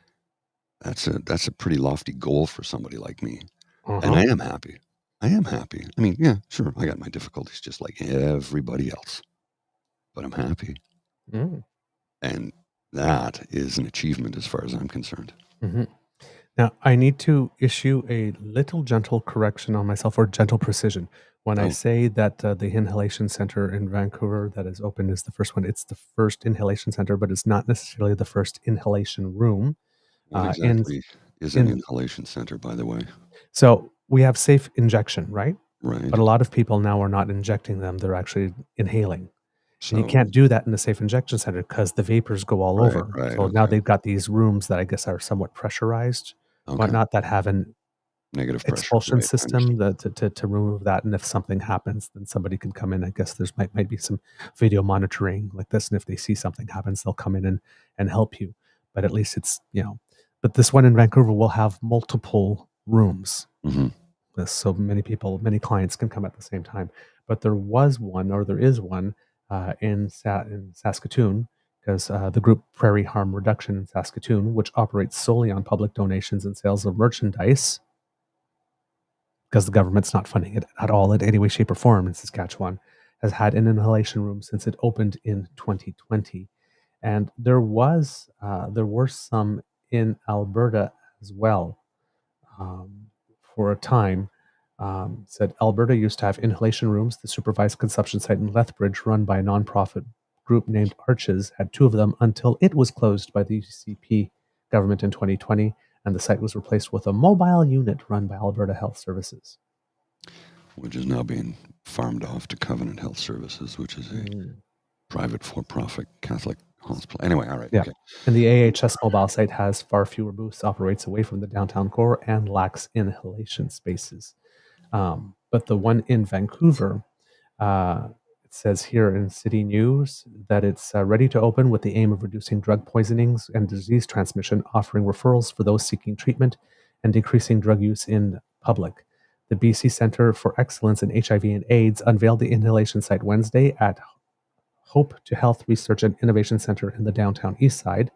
that's a pretty lofty goal for somebody like me. And I am happy. I mean, yeah, sure, I got my difficulties just like everybody else, but I'm happy. And that is an achievement as far as I'm concerned. Now, I need to issue a little gentle correction on myself, or gentle precision. When I say that the Inhalation Center in Vancouver that is open is the first one, it's the first inhalation center, but it's not necessarily the first inhalation room. What exactly is an inhalation center, by the way? So we have safe injection, right? Right. But a lot of people now are not injecting them. They're actually inhaling. So and you can't do that in the safe injection center because the vapors go all over. Right, so now they've got these rooms that I guess are somewhat pressurized, whatnot, that have an negative pressure expulsion system to remove that. And if something happens, then somebody can come in. I guess there's might be some video monitoring like this. And if they see something happens, they'll come in and help you. But at least it's, but this one in Vancouver will have multiple rooms. So many clients can come at the same time. But there is one in Saskatoon, because the group Prairie Harm Reduction in Saskatoon, which operates solely on public donations and sales of merchandise, because the government's not funding it at all in any way, shape, or form in Saskatchewan, has had an inhalation room since it opened in 2020. And there were some in Alberta as well for a time. Said Alberta used to have inhalation rooms. The supervised consumption site in Lethbridge, run by a nonprofit group named Arches, had 2 of them until it was closed by the UCP government in 2020, and the site was replaced with a mobile unit run by Alberta Health Services, which is now being farmed off to Covenant Health Services, which is a private for-profit Catholic hospital. Anyway, all right. Yeah. Okay. And the AHS mobile site has far fewer booths, operates away from the downtown core, and lacks inhalation spaces. But the one in Vancouver, it says here in City News that it's ready to open with the aim of reducing drug poisonings and disease transmission, offering referrals for those seeking treatment, and decreasing drug use in public. The BC Centre for Excellence in HIV and AIDS unveiled the inhalation site Wednesday at Hope to Health Research and Innovation Center in the downtown east side.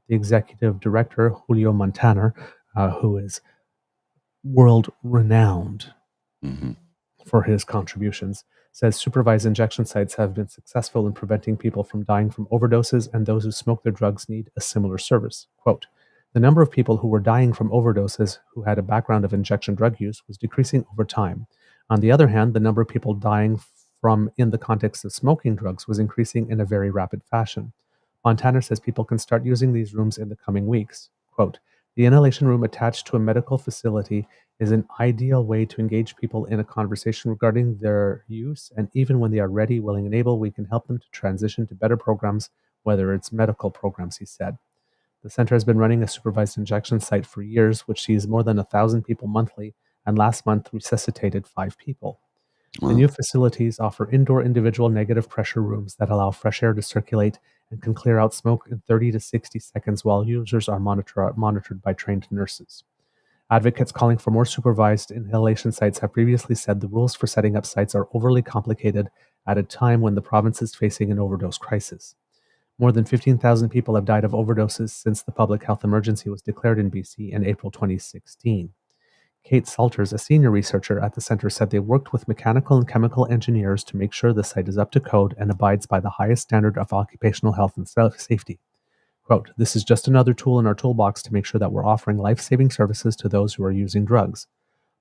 The executive director, Julio Montaner, who is world-renowned for his contributions, says supervised injection sites have been successful in preventing people from dying from overdoses, and those who smoke their drugs need a similar service. Quote, the number of people who were dying from overdoses who had a background of injection drug use was decreasing over time. On the other hand, the number of people dying from in the context of smoking drugs was increasing in a very rapid fashion. Montana says people can start using these rooms in the coming weeks. Quote, The inhalation room attached to a medical facility is an ideal way to engage people in a conversation regarding their use, and even when they are ready, willing, and able, we can help them to transition to better programs, whether it's medical programs, he said. The center has been running a supervised injection site for years, which sees more than 1,000 people monthly, and last month resuscitated 5 people. The Wow. new facilities offer indoor individual negative pressure rooms that allow fresh air to circulate and can clear out smoke in 30 to 60 seconds while users are monitored by trained nurses. Advocates calling for more supervised inhalation sites have previously said the rules for setting up sites are overly complicated at a time when the province is facing an overdose crisis. More than 15,000 people have died of overdoses since the public health emergency was declared in BC in April 2016. Kate Salters, a senior researcher at the center, said they worked with mechanical and chemical engineers to make sure the site is up to code and abides by the highest standard of occupational health and safety. Quote, "This is just another tool in our toolbox to make sure that we're offering life-saving services to those who are using drugs."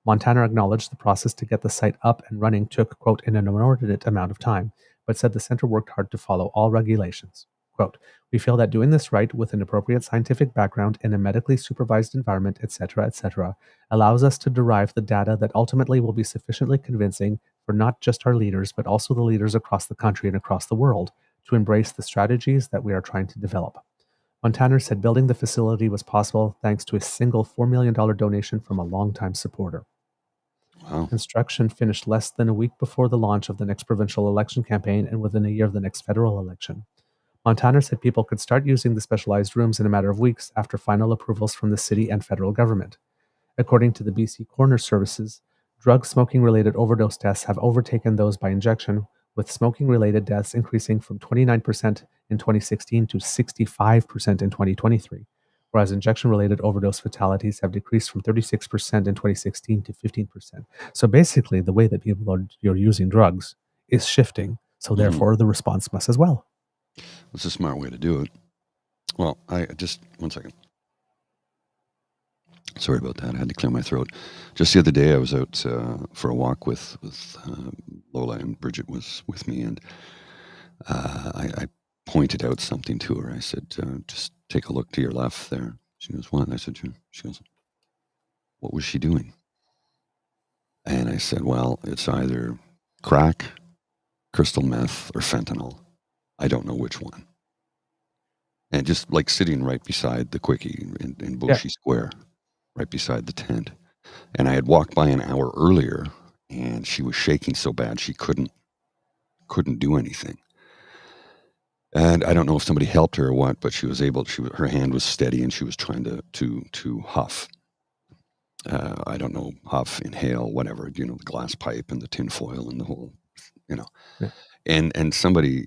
Montana acknowledged the process to get the site up and running took, quote, "an inordinate amount of time," but said the center worked hard to follow all regulations. Quote, "We feel that doing this right with an appropriate scientific background in a medically supervised environment, etc., allows us to derive the data that ultimately will be sufficiently convincing for not just our leaders, but also the leaders across the country and across the world to embrace the strategies that we are trying to develop." Montana said building the facility was possible thanks to a single $4 million donation from a longtime supporter. Wow. Construction finished less than a week before the launch of the next provincial election campaign and within a year of the next federal election. Montana said people could start using the specialized rooms in a matter of weeks after final approvals from the city and federal government. According to the BC Coroner Services, drug smoking-related overdose deaths have overtaken those by injection, with smoking-related deaths increasing from 29% in 2016 to 65% in 2023, whereas injection-related overdose fatalities have decreased from 36% in 2016 to 15%. So basically, the way that people are using drugs is shifting, so therefore the response must as well. It's a smart way to do it. Well, I just, one second. Sorry about that. I had to clear my throat. Just the other day, I was out for a walk with Lola, and Bridget was with me, and I pointed out something to her. I said, just take a look to your left there. She goes, what? And I said, she goes, what was she doing? And I said, well, it's either crack, crystal meth, or fentanyl. I don't know which one. And just like sitting right beside the quickie in Boshi Square, right beside the tent. And I had walked by an hour earlier, and she was shaking so bad she couldn't do anything. And I don't know if somebody helped her or what, but she was able. Her hand was steady, and she was trying to huff. I don't know, huff, inhale, whatever. The glass pipe and the tin foil and the whole, Yeah. And somebody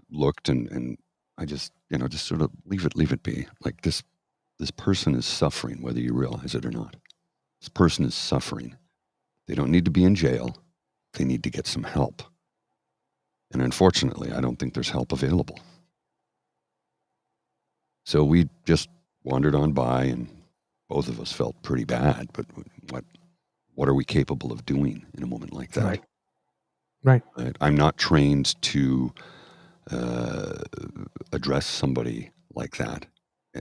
looked, and I just just sort of leave it be. Like this person is suffering, whether you realize it or not. This person is suffering. They don't need to be in jail. They need to get some help. And unfortunately, I don't think there's help available. So we just wandered on by, and both of us felt pretty bad. But what are we capable of doing in a moment like that? Right. I'm not trained to address somebody like that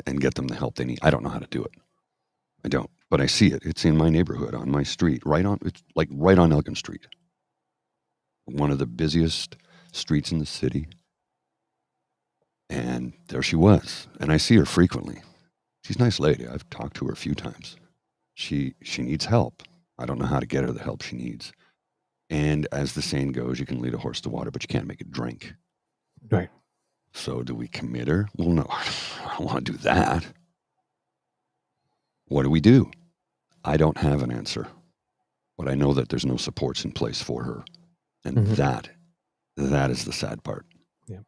and get them the help they need. I don't know how to do it. I don't. But I see it. It's in my neighborhood, on my street, it's like right on Elgin Street. One of the busiest streets in the city. And there she was. And I see her frequently. She's a nice lady. I've talked to her a few times. She needs help. I don't know how to get her the help she needs. And as the saying goes, you can lead a horse to water, but you can't make it drink. Right. So do we commit her? Well, no, I don't want to do that. What do? I don't have an answer. But I know that there's no supports in place for her. And that is the sad part. Yeah.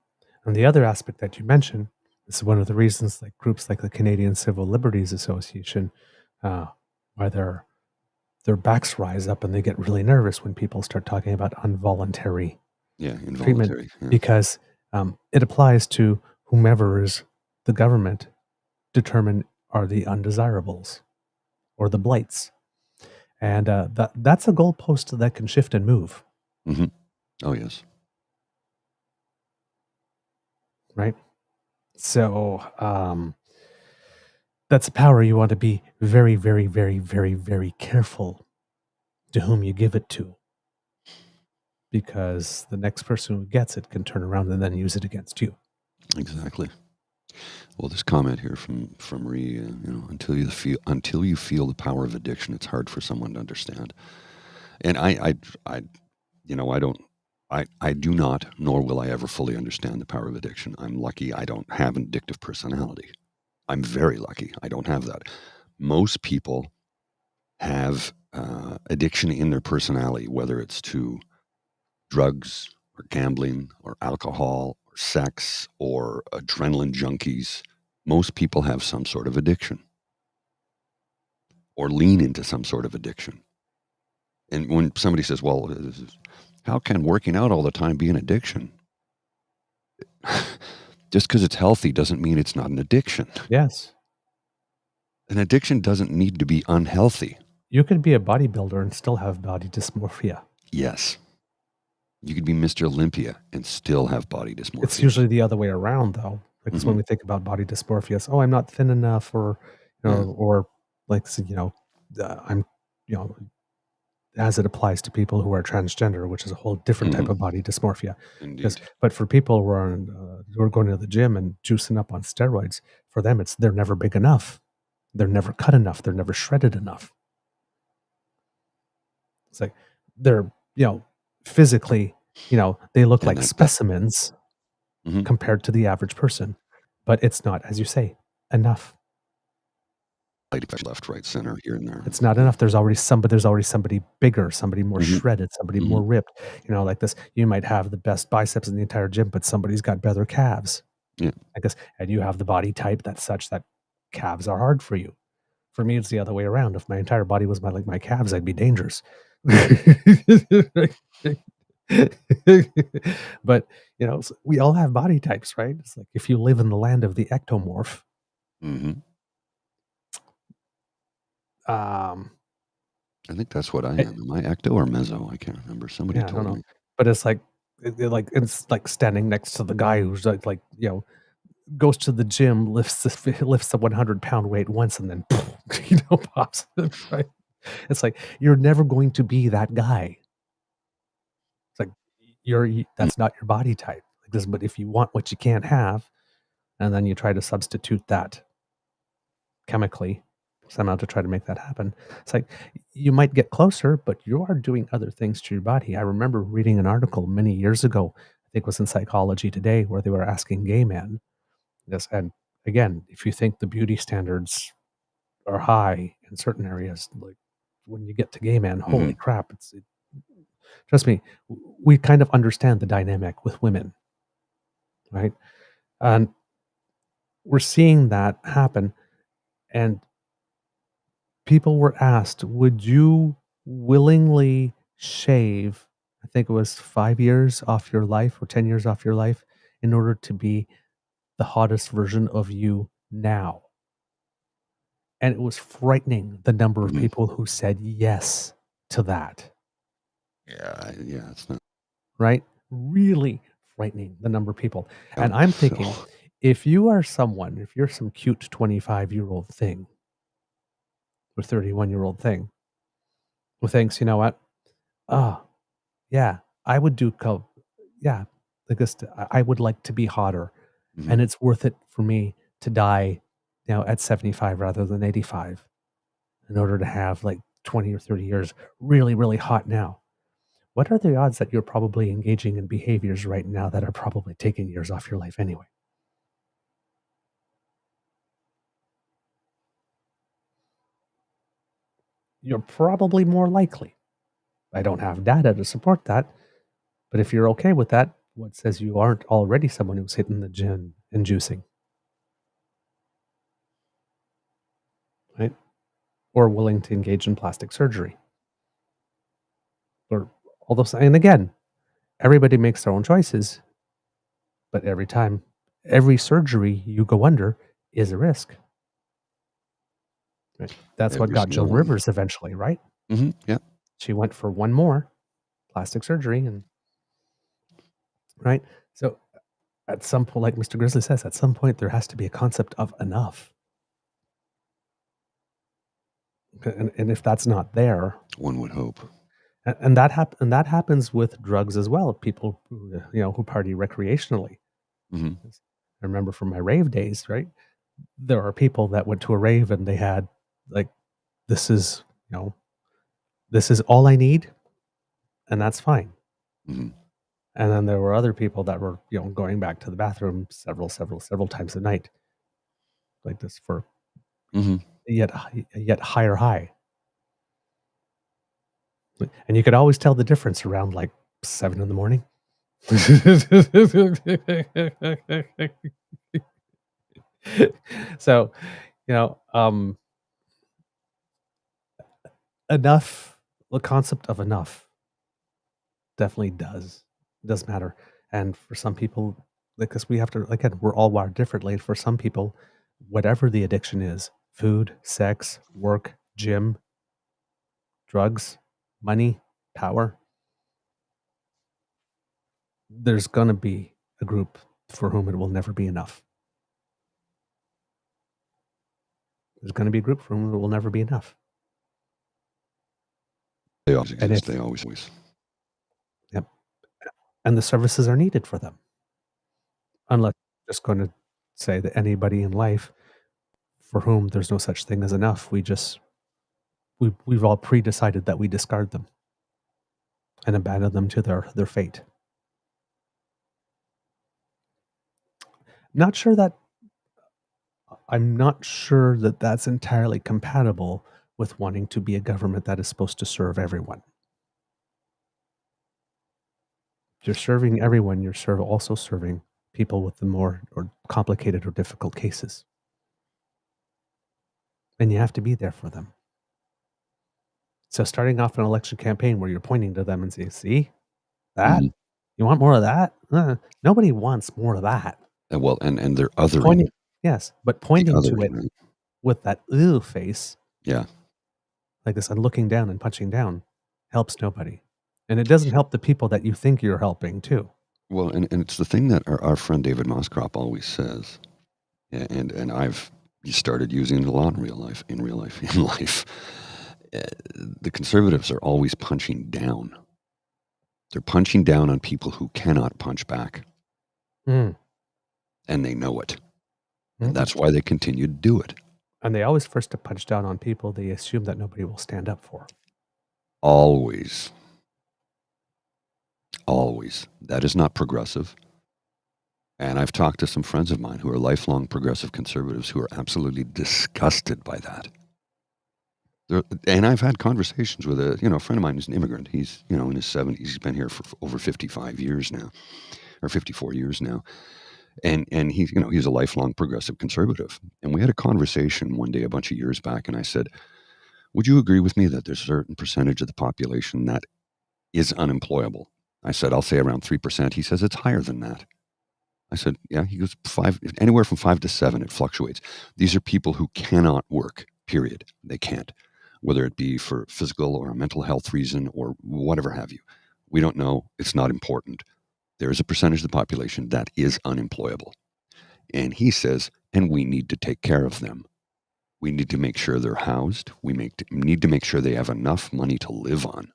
And the other aspect that you mentioned is one of the reasons like groups like the Canadian Civil Liberties Association, why their backs rise up and they get really nervous when people start talking about involuntary treatment, because it applies to whomever is the government determine are the undesirables or the blights. And that's a goalpost that can shift and move. Mm-hmm. Oh, yes. Right. So That's a power you want to be very, very, very, very, very careful to whom you give it to. Because the next person who gets it can turn around and then use it against you. Exactly. Well, this comment here from Ree, until you feel the power of addiction, it's hard for someone to understand. And I do not, nor will I ever fully understand the power of addiction. I'm lucky I don't have an addictive personality. I'm very lucky I don't have that. Most people have addiction in their personality, whether it's to drugs or gambling or alcohol or sex or adrenaline junkies. Most people have some sort of addiction or lean into some sort of addiction. And when somebody says, well, how can working out all the time be an addiction? Just because it's healthy doesn't mean it's not an addiction. Yes. An addiction doesn't need to be unhealthy. You could be a bodybuilder and still have body dysmorphia. Yes. You could be Mr. Olympia and still have body dysmorphia. It's usually the other way around, though. Because when we think about body dysmorphia, it's, I'm not thin enough, or or like, I'm, as it applies to people who are transgender, which is a whole different type of body dysmorphia. Indeed. But for people who are going to the gym and juicing up on steroids, for them, they're never big enough. They're never cut enough. They're never shredded enough. It's like they're, physically, they look like specimens compared to the average person, but it's not, as you say, enough. Left, right, center, here and there. It's not enough. There's already somebody bigger, somebody more shredded, somebody more ripped. Like this, you might have the best biceps in the entire gym, but somebody's got better calves. Yeah. I guess, and you have the body type that's such that calves are hard for you. For me, it's the other way around. If my entire body was like my calves, I'd be dangerous. But we all have body types, right? It's like if you live in the land of the ectomorph. I think that's what I am. Am I ecto or meso? I can't remember. Somebody told me. I don't know. But it's like it's like standing next to the guy who's like goes to the gym, lifts a 100-pound weight once, and then pops. Right? It's like you're never going to be that guy. It's like that's not your body type. Like this, but if you want what you can't have, and then you try to substitute that chemically somehow to try to make that happen, it's like you might get closer, but you are doing other things to your body. I remember reading an article many years ago, I think it was in Psychology Today, where they were asking gay men this. And again, if you think the beauty standards are high in certain areas, like when you get to gay men, holy crap, trust me, we kind of understand the dynamic with women, right? And we're seeing that happen. And people were asked, would you willingly shave, I think it was 5 years off your life or 10 years off your life in order to be the hottest version of you now? And it was frightening, the number of people who said yes to that. Yeah, it's not right. Really frightening, the number of people. And I'm thinking, if you're some cute 25-year-old thing or 31-year-old thing who thinks, you know what? I would do I would like to be hotter, and it's worth it for me to die at 75 rather than 85 in order to have like 20 or 30 years really, really hot now. What are the odds that you're probably engaging in behaviors right now that are probably taking years off your life anyway? You're probably more likely. I don't have data to support that, but if you're okay with that, what says you aren't already someone who's hitting the gym and juicing? Right? Or willing to engage in plastic surgery. Or all those, and again, everybody makes their own choices, but every surgery you go under is a risk. Right? That's what got Joan Rivers eventually, right? Yeah. She went for one more plastic surgery, and right. So at some point, like Mr. Grizzly says, at some point there has to be a concept of enough. And if that's not there, One would hope. and that happens with drugs as well. People who party recreationally. Hmm. I remember from my rave days, right? There are people that went to a rave and they had like, this is all I need, and that's fine. Hmm. And then there were other people that were going back to the bathroom several times a night, like this for Hmm. yet higher high. And you could always tell the difference around like 7 a.m. So, enough, the concept of enough definitely does matter. And for some people, because we have to, again, we're all wired differently. For some people, whatever the addiction is, food, sex, work, gym, drugs, money, power, there's going to be a group for whom it will never be enough. There's going to be a group for whom it will never be enough. They always And exist. They always. Yep. And the services are needed for them. Unless you're just going to say that anybody in life for whom there's no such thing as enough, we've all pre-decided that we discard them and abandon them to their fate. I'm not sure that that's entirely compatible with wanting to be a government that is supposed to serve everyone. If you're serving everyone, you're also serving people with the more or complicated or difficult cases. And you have to be there for them. So starting off an election campaign where you're pointing to them and saying, see, that? Mhm. You want more of that? Nobody wants more of that. Well, and they're othering. Pointing, yes, but pointing to othering, it right? with that ooh face, Yeah. like this, and looking down and punching down, helps nobody. And it doesn't help the people that you think you're helping, too. Well, and it's the thing that our friend David Moskrop always says, and I've started using it a lot in real life. The conservatives are always punching down. They're punching down on people who cannot punch back. Mm. And they know it. Mm. And that's why they continue to do it. And they always first to punch down on people they assume that nobody will stand up for. Always. Always. That is not progressive. And I've talked to some friends of mine who are lifelong progressive conservatives who are absolutely disgusted by that. And I've had conversations with a friend of mine who's an immigrant. He's in his 70s. He's been here for over 55 years now, or 54 years now. And he's he's a lifelong progressive conservative. And we had a conversation one day a bunch of years back, and I said, would you agree with me that there's a certain percentage of the population that is unemployable? I said, I'll say around 3%. He says it's higher than that. I said, yeah. He goes, anywhere from 5 to 7. It fluctuates. These are people who cannot work, period. They can't, whether it be for physical or a mental health reason or whatever have you. We don't know. It's not important. There is a percentage of the population that is unemployable. And he says, and we need to take care of them. We need to make sure they're housed. We need to make sure they have enough money to live on.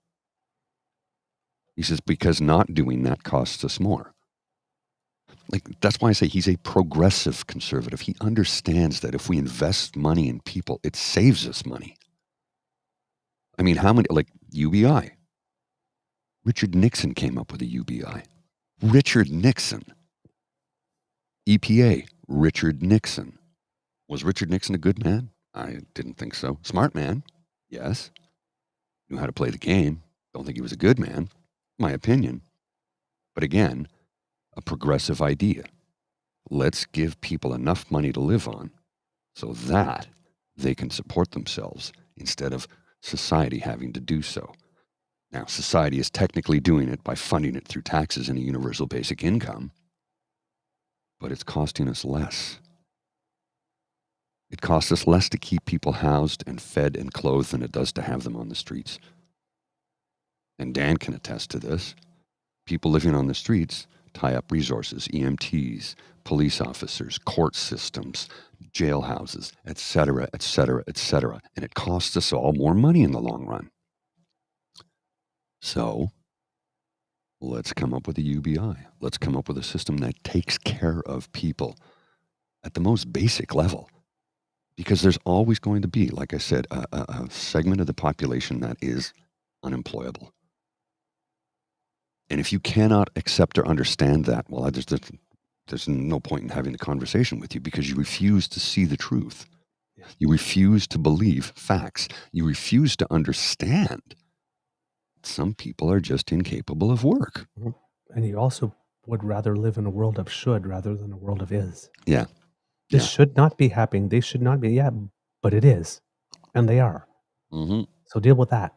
He says, because not doing that costs us more. That's why I say he's a progressive conservative. He understands that if we invest money in people, it saves us money. I mean, how many, UBI? Richard Nixon came up with a UBI. Richard Nixon. EPA, Richard Nixon. Was Richard Nixon a good man? I didn't think so. Smart man? Yes. Knew how to play the game. Don't think he was a good man, my opinion. But again, a progressive idea. Let's give people enough money to live on so that they can support themselves instead of society having to do so. Now, society is technically doing it by funding it through taxes and a universal basic income, but it's costing us less. It costs us less to keep people housed and fed and clothed than it does to have them on the streets. And Dan can attest to this. People living on the streets tie up resources, EMTs, police officers, court systems, jailhouses, et cetera, et cetera, et cetera. And it costs us all more money in the long run. So let's come up with a UBI. Let's come up with a system that takes care of people at the most basic level. Because there's always going to be, like I said, a segment of the population that is unemployable. And if you cannot accept or understand that, well, there's no point in having the conversation with you, because you refuse to see the truth. You refuse to believe facts. You refuse to understand. Some people are just incapable of work. And you also would rather live in a world of should rather than a world of is. Yeah. This should not be happening. They should not be. Yeah, but it is. And they are. Mm-hmm. So deal with that.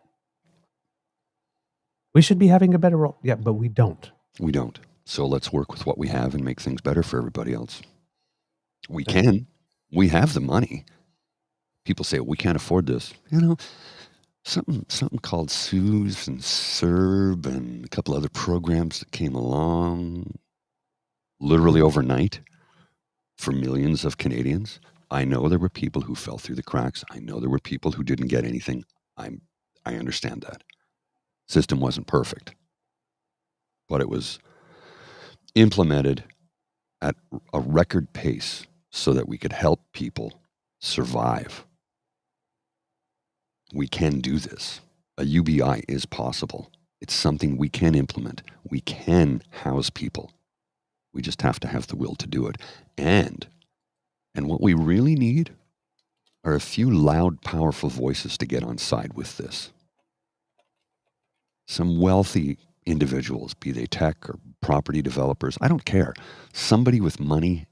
We should be having a better world. Yeah, but we don't. We don't. So let's work with what we have and make things better for everybody else. We can. We have the money. People say, we can't afford this. You know, something called SUSE and CERB and a couple other programs that came along literally overnight for millions of Canadians. I know there were people who fell through the cracks. I know there were people who didn't get anything. I understand that. System wasn't perfect, but it was implemented at a record pace so that we could help people survive. We can do this. A UBI is possible. It's something we can implement. We can house people. We just have to have the will to do it. And what we really need are a few loud, powerful voices to get on side with this. Some wealthy individuals, be they tech or property developers, I don't care. Somebody with money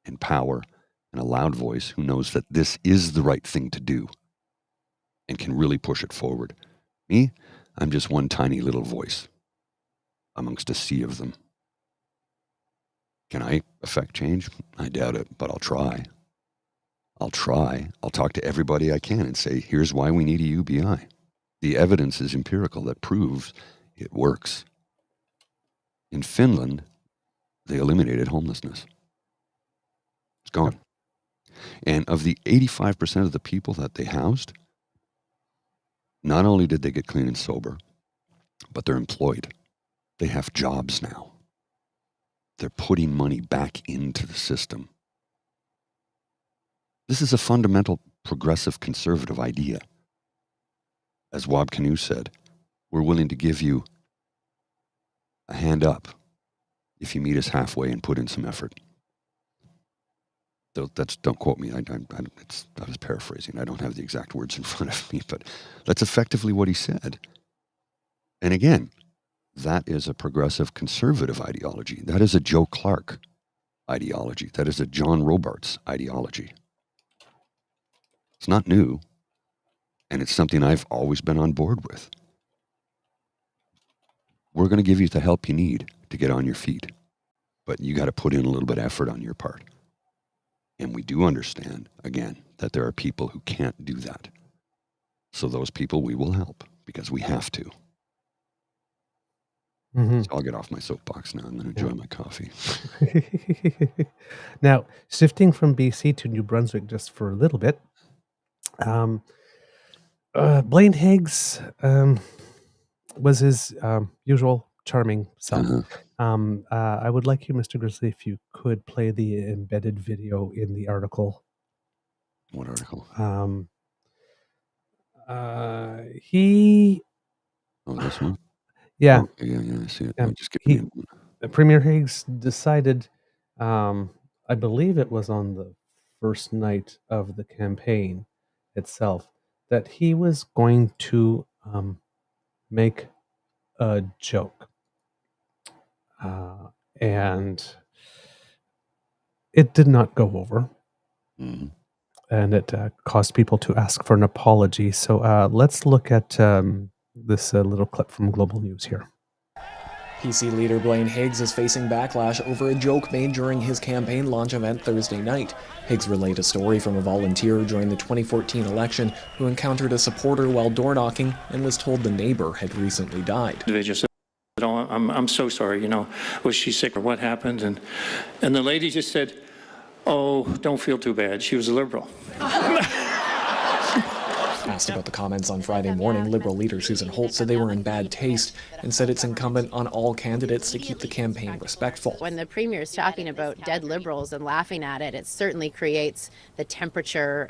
and power and a loud voice who knows that this is the right thing to do and can really push it forward. Me, I'm just one tiny little voice amongst a sea of them. Can I affect change? I doubt it, but I'll try. I'll talk to everybody I can and say, here's why we need a UBI. The evidence is empirical that proves it works. In Finland, they eliminated homelessness. It's gone. And of the 85% of the people that they housed, not only did they get clean and sober, but they're employed. They have jobs now. They're putting money back into the system. This is a fundamental progressive conservative idea. As Wab Kinew said, we're willing to give you a hand up if you meet us halfway and put in some effort. Don't quote me. I was paraphrasing. I don't have the exact words in front of me, but that's effectively what he said. And again, that is a progressive conservative ideology. That is a Joe Clark ideology. That is a John Robarts ideology. It's not new, and it's something I've always been on board with. We're going to give you the help you need to get on your feet, but you got to put in a little bit of effort on your part. And we do understand, again, that there are people who can't do that. So those people we will help because we have to. Mm-hmm. So I'll get off my soapbox now. I'm going to enjoy my coffee. Now, shifting from BC to New Brunswick just for a little bit, Blaine Higgs was his usual charming self. I would like you, Mr. Grizzly, if you could play the embedded video in the article. What article? He... Oh, this one? Yeah. Oh, yeah, I see it. Just give me Premier Higgs decided, I believe it was on the first night of the campaign itself, that he was going to make a joke. And it did not go over. Mm-hmm. And it caused people to ask for an apology. So let's look at this little clip from Global News here. PC leader Blaine Higgs is facing backlash over a joke made during his campaign launch event Thursday night. Higgs relayed a story from a volunteer during the 2014 election who encountered a supporter while door knocking and was told the neighbor had recently died. They just said, "Oh, I'm so sorry, was she sick or what happened?" And the lady just said, Oh, don't feel too bad. She was a Liberal. Asked about the comments on Friday morning, Liberal leader Susan Holt said they were in bad taste and said it's incumbent on all candidates to keep the campaign respectful. When the Premier is talking about dead Liberals and laughing at it, it certainly creates the temperature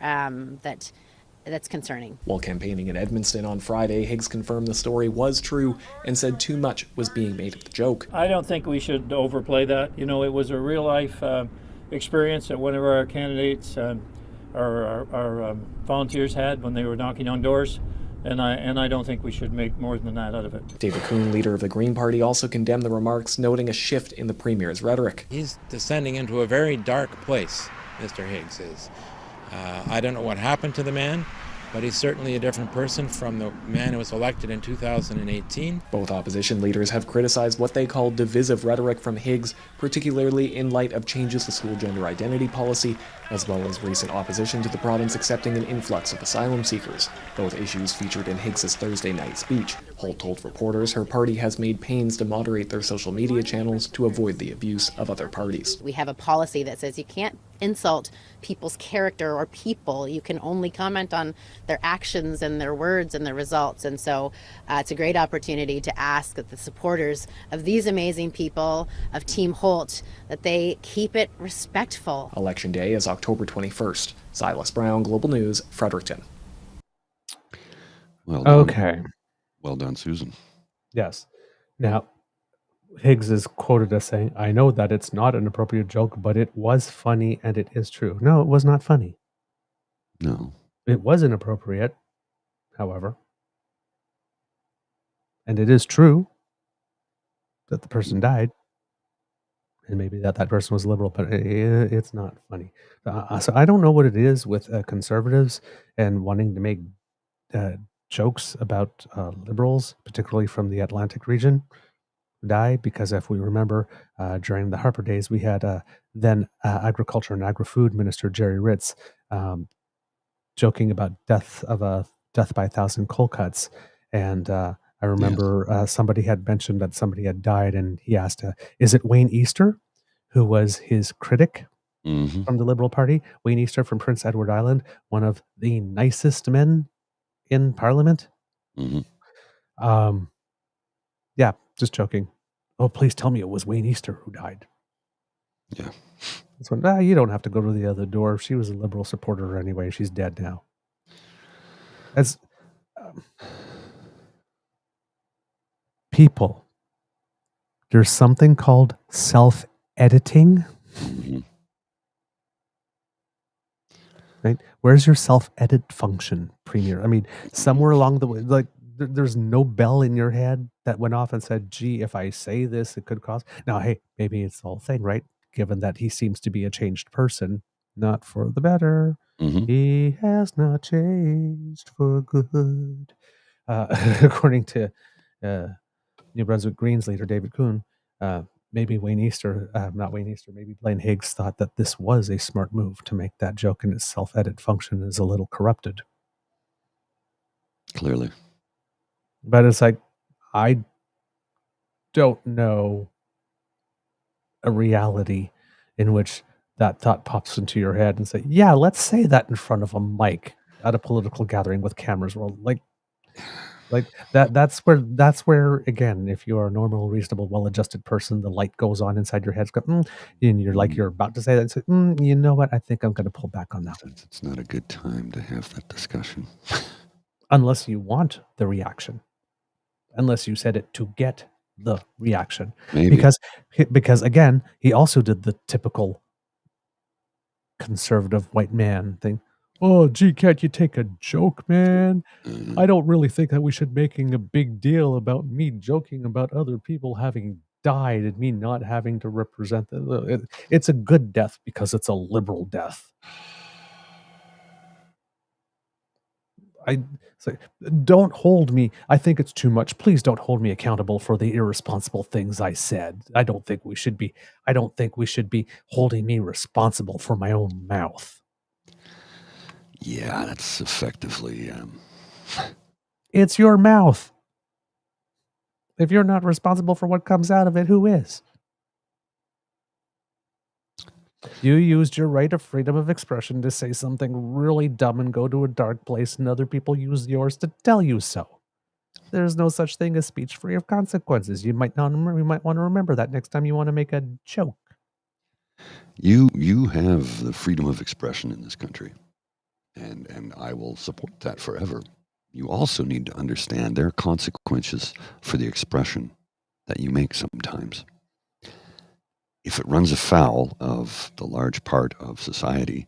that's concerning. While campaigning in Edmundston on Friday, Higgs confirmed the story was true and said too much was being made of the joke. I don't think we should overplay that. You know, it was a real-life experience that one of our candidates, our volunteers had when they were knocking on doors, and I don't think we should make more than that out of it. David Coon, leader of the Green Party, also condemned the remarks, noting a shift in the Premier's rhetoric. He's descending into a very dark place, Mr. Higgs is. I don't know what happened to the man, but he's certainly a different person from the man who was elected in 2018. Both opposition leaders have criticized what they call divisive rhetoric from Higgs, particularly in light of changes to school gender identity policy, as well as recent opposition to the province accepting an influx of asylum seekers, both issues featured in Higgs's Thursday night speech. Holt told reporters her party has made pains to moderate their social media channels to avoid the abuse of other parties. We have a policy that says you can't insult people's character or people. You can only comment on their actions and their words and their results. And so it's a great opportunity to ask that the supporters of these amazing people, of Team Holt, that they keep it respectful. Election Day is October 21st. Silas Brown, Global News, Fredericton. Well done. Okay. Well done, Susan. Yes. Now, Higgs is quoted as saying, "I know that it's not an appropriate joke, but it was funny and it is true." No, it was not funny. No. It was inappropriate, however. And it is true that the person died. And maybe that person was liberal, but it's not funny. So I don't know what it is with conservatives and wanting to make jokes about liberals, particularly from the Atlantic region, die, because if we remember during the Harper days, we had then Agriculture and Agri-Food Minister Jerry Ritz joking about death by 1,000 coal cuts. And I remember somebody had mentioned that somebody had died, and he asked, is it Wayne Easter, who was his critic from the Liberal Party? Wayne Easter from Prince Edward Island, one of the nicest men in Parliament. Yeah, just joking. Oh, please tell me it was Wayne Easter who died. Yeah. This one, you don't have to go to the other door. She was a Liberal supporter anyway. She's dead now. As people, there's something called self-editing. Right? Where's your self-edit function, Premier? I mean, somewhere along the way, like, there's no bell in your head that went off and said, gee, if I say this, it could cause... Now, hey, maybe it's the whole thing, right? Given that he seems to be a changed person, not for the better. He has not changed for good. According to New Brunswick Greens leader David Coon, maybe maybe Blaine Higgs thought that this was a smart move to make that joke, and its self-edit function is a little corrupted. Clearly. But it's like, I don't know a reality in which that thought pops into your head and say, yeah, let's say that in front of a mic at a political gathering with cameras. Well, like that's where again, if you are a normal, reasonable, well-adjusted person, the light goes on inside your head, and you're like, you're about to say that, and say, you know what, I think I'm going to pull back on that. It's not a good time to have that discussion. Unless you want the reaction. Unless you said it to get the reaction. Maybe. Because again, he also did the typical conservative white man thing. Oh, gee, can't you take a joke, man? I don't really think that we should making a big deal about me joking about other people having died and me not having to represent them. It's a good death because it's a liberal death. Don't hold me. I think it's too much. Please don't hold me accountable for the irresponsible things I said. I don't think we should be holding me responsible for my own mouth. Yeah, that's effectively... It's your mouth. If you're not responsible for what comes out of it, who is? You used your right of freedom of expression to say something really dumb and go to a dark place, and other people use yours to tell you so. There's no such thing as speech free of consequences. You might not remember, you might want to remember that next time you want to make a joke. You have the freedom of expression in this country, and I will support that forever. You also need to understand there are consequences for the expression that you make sometimes. If it runs afoul of the large part of society,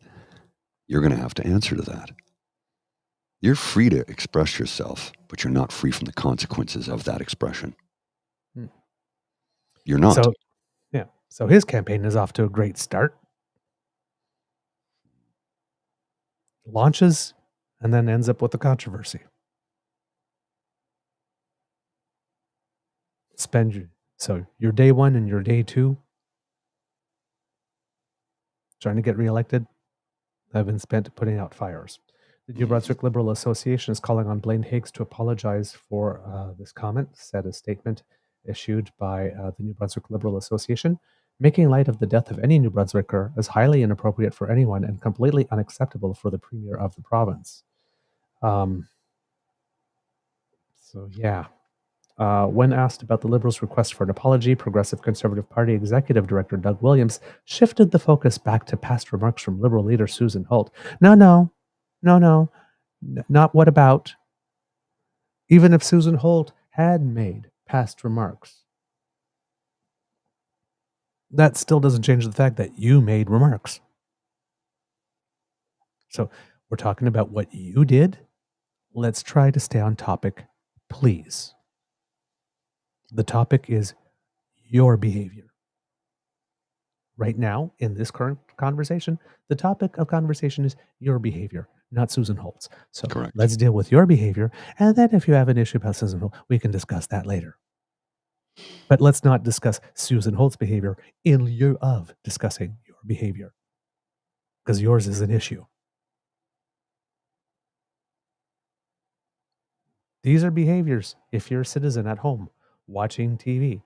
you're going to have to answer to that. You're free to express yourself, but you're not free from the consequences of that expression. You're not. So his campaign is off to a great start. Launches and then ends up with a controversy. So your day one and your day two trying to get reelected have been spent putting out fires. The New Brunswick Liberal Association is calling on Blaine Higgs to apologize for this comment, said a statement issued by the New Brunswick Liberal Association. Making light of the death of any New Brunswicker is highly inappropriate for anyone and completely unacceptable for the Premier of the province. When asked about the Liberals' request for an apology, Progressive Conservative Party Executive Director Doug Williams shifted the focus back to past remarks from Liberal leader Susan Holt. No, not what about. Even if Susan Holt had made past remarks, that still doesn't change the fact that you made remarks. So we're talking about what you did. Let's try to stay on topic, please. The topic is your behavior. Right now, in this current conversation, the topic of conversation is your behavior, not Susan Holt's. So Correct. Let's deal with your behavior, and then if you have an issue about Susan Holt, we can discuss that later. But let's not discuss Susan Holt's behavior in lieu of discussing your behavior, because yours is an issue. These are behaviors. If you're a citizen at home watching TV,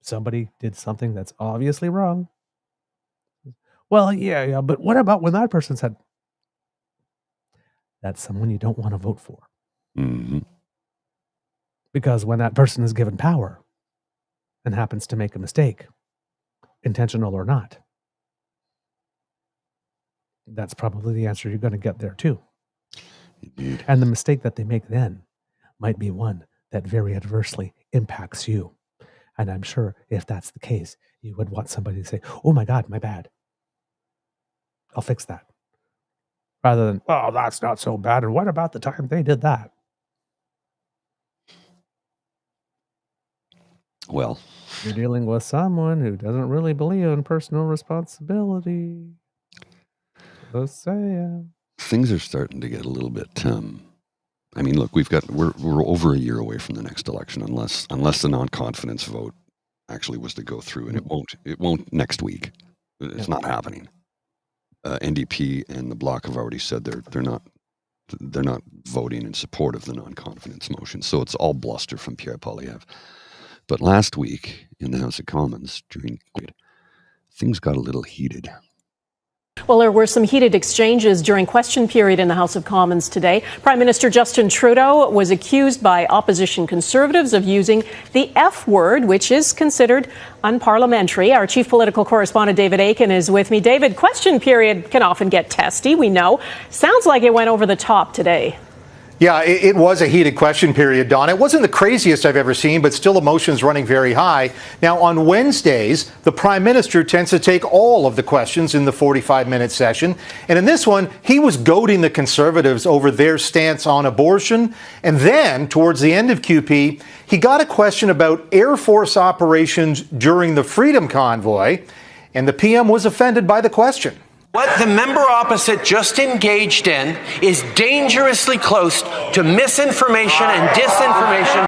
somebody did something that's obviously wrong. Well, yeah, but what about when that person said, that's someone you don't want to vote for? Mm-hmm. Because when that person is given power and happens to make a mistake, intentional or not, that's probably the answer you're going to get there too. Indeed. And the mistake that they make then might be one that very adversely impacts you. And I'm sure if that's the case, you would want somebody to say, oh my God, my bad. I'll fix that. Rather than, oh, that's not so bad. And what about the time they did that? Well, you're dealing with someone who doesn't really believe in personal responsibility. Just saying. Things are starting to get a little bit. I mean, look, we're over a year away from the next election, unless the non-confidence vote actually was to go through, and it won't next week. It's not happening. NDP and the Bloc have already said they're not voting in support of the non-confidence motion. So it's all bluster from Pierre Poilievre. But last week in the House of Commons, things got a little heated. Well, there were some heated exchanges during question period in the House of Commons today. Prime Minister Justin Trudeau was accused by opposition Conservatives of using the F word, which is considered unparliamentary. Our chief political correspondent, David Aiken, is with me. David, question period can often get testy, we know. Sounds like it went over the top today. Yeah, it was a heated question period, Don. It wasn't the craziest I've ever seen, but still emotions running very high. Now, on Wednesdays, the Prime Minister tends to take all of the questions in the 45-minute session. And in this one, he was goading the Conservatives over their stance on abortion. And then, towards the end of QP, he got a question about Air Force operations during the Freedom Convoy. And the PM was offended by the question. What the member opposite just engaged in is dangerously close to misinformation and disinformation.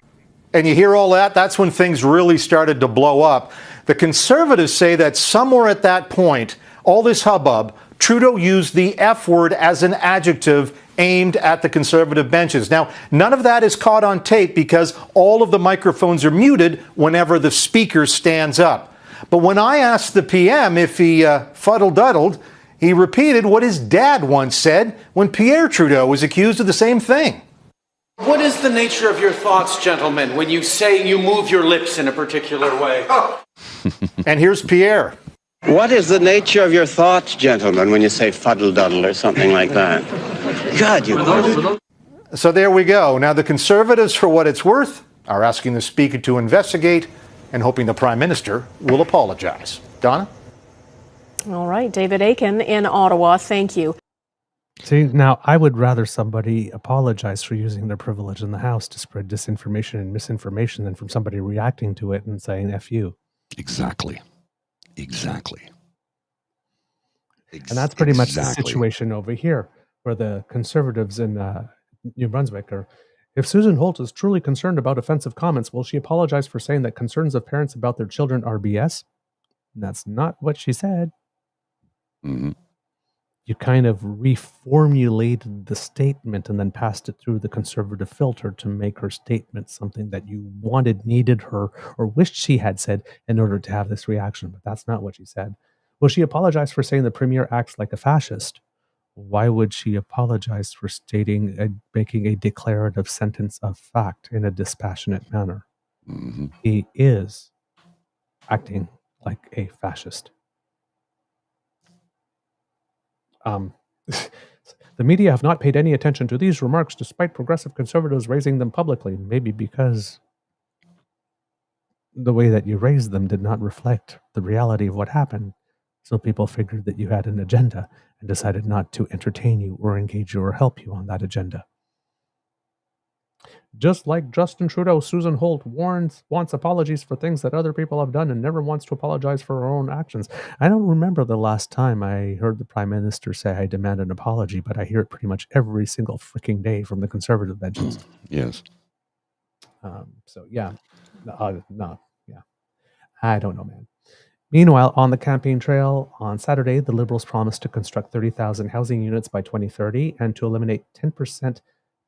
And you hear all that? That's when things really started to blow up. The Conservatives say that somewhere at that point, all this hubbub, Trudeau used the F word as an adjective aimed at the Conservative benches. Now, none of that is caught on tape because all of the microphones are muted whenever the speaker stands up. But when I asked the PM if he fuddle-duddled, he repeated what his dad once said when Pierre Trudeau was accused of the same thing. What is the nature of your thoughts, gentlemen, when you say you move your lips in a particular way? And here's Pierre. What is the nature of your thoughts, gentlemen, when you say fuddle-duddle or something like that? God, you... So there we go. Now, the Conservatives, for what it's worth, are asking the Speaker to investigate and hoping the Prime Minister will apologize. Donna? All right, David Aiken in Ottawa, thank you. See, now I would rather somebody apologize for using their privilege in the House to spread disinformation and misinformation than from somebody reacting to it and saying F you. Exactly. And that's pretty much the Exactly. situation over here, where the Conservatives in New Brunswick are, if Susan Holt is truly concerned about offensive comments, will she apologize for saying that concerns of parents about their children are BS? And that's not what she said. Mm-hmm. You kind of reformulated the statement and then passed it through the Conservative filter to make her statement something that you wanted, needed her, or wished she had said in order to have this reaction. But that's not what she said. Will she apologize for saying the Premier acts like a fascist? Why would she apologize for making a declarative sentence of fact in a dispassionate manner? Mm-hmm. He is acting like a fascist. The media have not paid any attention to these remarks despite progressive Conservatives raising them publicly, maybe because the way that you raised them did not reflect the reality of what happened. So people figured that you had an agenda and decided not to entertain you or engage you or help you on that agenda. Just like Justin Trudeau, Susan Holt wants apologies for things that other people have done and never wants to apologize for her own actions. I don't remember the last time I heard the Prime Minister say, I demand an apology, but I hear it pretty much every single freaking day from the Conservative benches. Yes. So, yeah. I don't know, man. Meanwhile, on the campaign trail, on Saturday, the Liberals promised to construct 30,000 housing units by 2030 and to eliminate 10%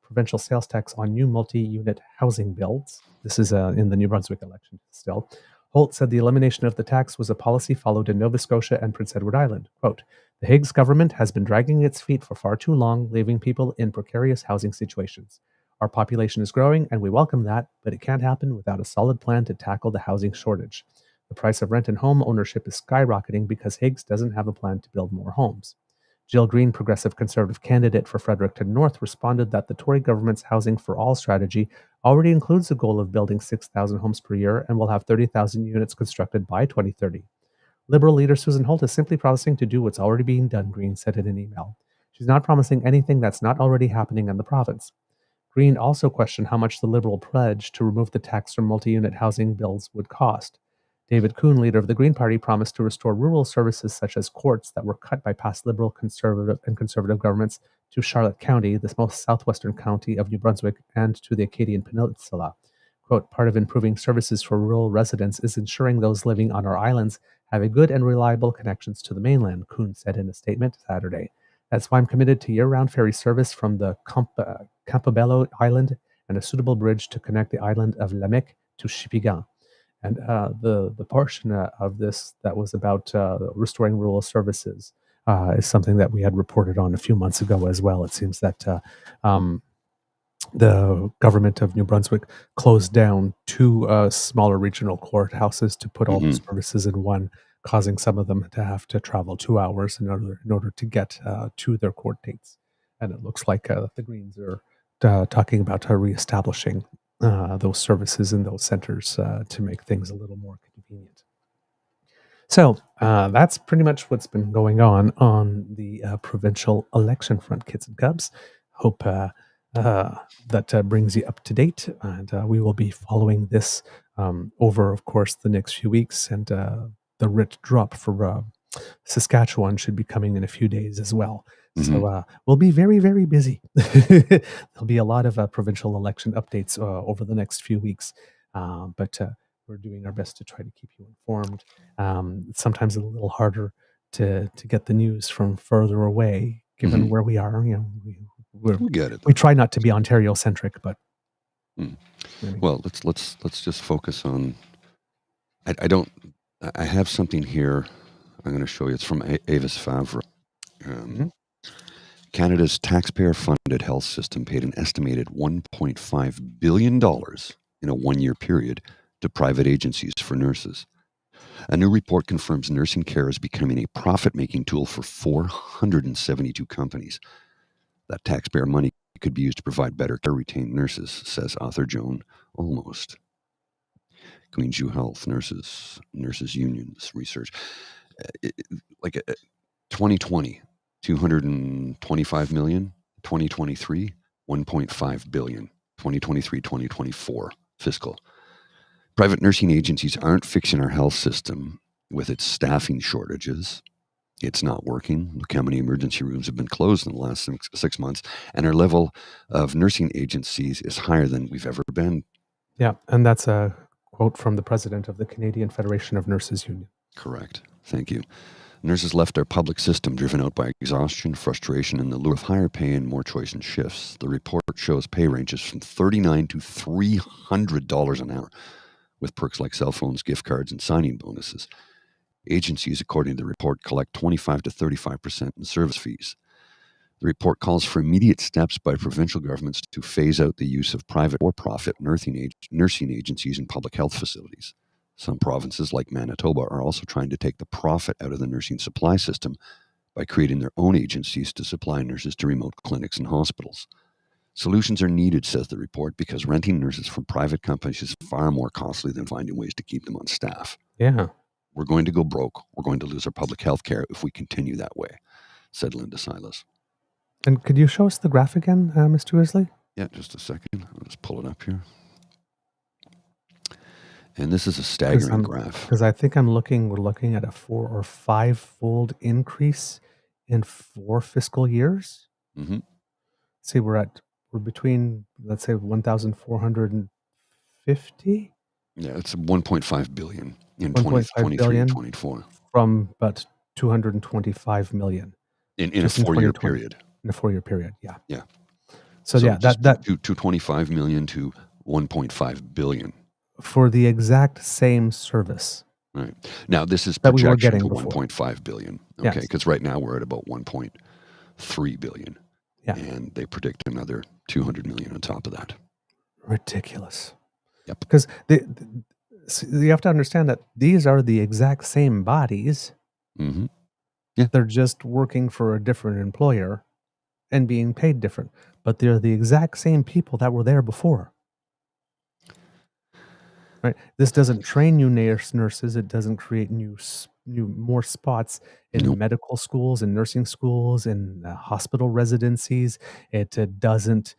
provincial sales tax on new multi-unit housing builds. This is in the New Brunswick election still. Holt said the elimination of the tax was a policy followed in Nova Scotia and Prince Edward Island. Quote, the Higgs government has been dragging its feet for far too long, leaving people in precarious housing situations. Our population is growing and we welcome that, but it can't happen without a solid plan to tackle the housing shortage. The price of rent and home ownership is skyrocketing because Higgs doesn't have a plan to build more homes. Jill Green, Progressive Conservative candidate for Fredericton North, responded that the Tory government's Housing for All strategy already includes the goal of building 6,000 homes per year and will have 30,000 units constructed by 2030. Liberal leader Susan Holt is simply promising to do what's already being done, Green said in an email. She's not promising anything that's not already happening in the province. Green also questioned how much the Liberal pledge to remove the tax from multi-unit housing builds would cost. David Kuhn, leader of the Green Party, promised to restore rural services such as courts that were cut by past Liberal, Conservative governments to Charlotte County, the most southwestern county of New Brunswick, and to the Acadian Peninsula. Quote, part of improving services for rural residents is ensuring those living on our islands have a good and reliable connections to the mainland, Kuhn said in a statement Saturday. That's why I'm committed to year-round ferry service from the Campobello Island and a suitable bridge to connect the island of Lamec to Shippigan. And the portion of this that was about restoring rural services is something that we had reported on a few months ago as well. It seems that the government of New Brunswick closed down 2 smaller regional courthouses to put all the services in one, causing some of them to have to travel 2 hours in order to get to their court dates. And it looks like the Greens are talking about reestablishing those services in those centers to make things a little more convenient. So that's pretty much what's been going on the provincial election front, kids and cubs. Hope that brings you up to date, and we will be following this over, of course, the next few weeks, and the writ drop for Saskatchewan should be coming in a few days as well. So we'll be very, very busy. There'll be a lot of provincial election updates over the next few weeks, but we're doing our best to try to keep you informed. It's sometimes a little harder to get the news from further away, given where we are. You know, we get it. We try not to be Ontario centric, but well, let's just focus on. I don't I have something here I'm going to show you. It's from Avis Favre. Canada's taxpayer-funded health system paid an estimated $1.5 billion in a one-year period to private agencies for nurses. A new report confirms nursing care is becoming a profit-making tool for 472 companies. That taxpayer money could be used to provide better care, retain nurses, says author Joan Almost. Queensview Health Nurses Unions research. 2020, 225 million. 2023, 1.5 billion. 2023, 2024 fiscal. Private nursing agencies aren't fixing our health system with its staffing shortages. It's not working. Look how many emergency rooms have been closed in the last 6 months, and our level of nursing agencies is higher than we've ever been. Yeah, and that's a quote from the president of the Canadian Federation of Nurses Union. Correct. Thank you. Nurses left our public system driven out by exhaustion, frustration, and the lure of higher pay and more choice in shifts. The report shows pay ranges from $39 to $300 an hour, with perks like cell phones, gift cards, and signing bonuses. Agencies, according to the report, collect 25 to 35% in service fees. The report calls for immediate steps by provincial governments to phase out the use of private or profit nursing agencies in public health facilities. Some provinces, like Manitoba, are also trying to take the profit out of the nursing supply system by creating their own agencies to supply nurses to remote clinics and hospitals. Solutions are needed, says the report, because renting nurses from private companies is far more costly than finding ways to keep them on staff. Yeah. We're going to go broke. We're going to lose our public health care if we continue that way, said Linda Silas. And could you show us the graph again, Mr. Wesley? Yeah, just a second. I'll just pull it up here. And this is a staggering graph. Because I think we're looking at a 4 or 5-fold increase in 4 fiscal years. Mm-hmm. See, we're between, let's say, 1,450. Yeah, it's 1.5 billion in 2023 and 24. From about 225 million. In a 4-year period. In a 4-year period, yeah. Yeah. So yeah, that 225 million to 1.5 billion. For the exact same service. Right. Now, this is that we were projection getting to before. 1.5 billion. Okay, because right now we're at about 1.3 billion. Yeah. And they predict another 200 million on top of that. Ridiculous. Yep. Because you have to understand that these are the exact same bodies. Mm-hmm. Yeah. They're just working for a different employer and being paid different. But they're the exact same people that were there before. Right. This doesn't train new nurses. It doesn't create more spots in medical schools, in nursing schools, in hospital residencies. It doesn't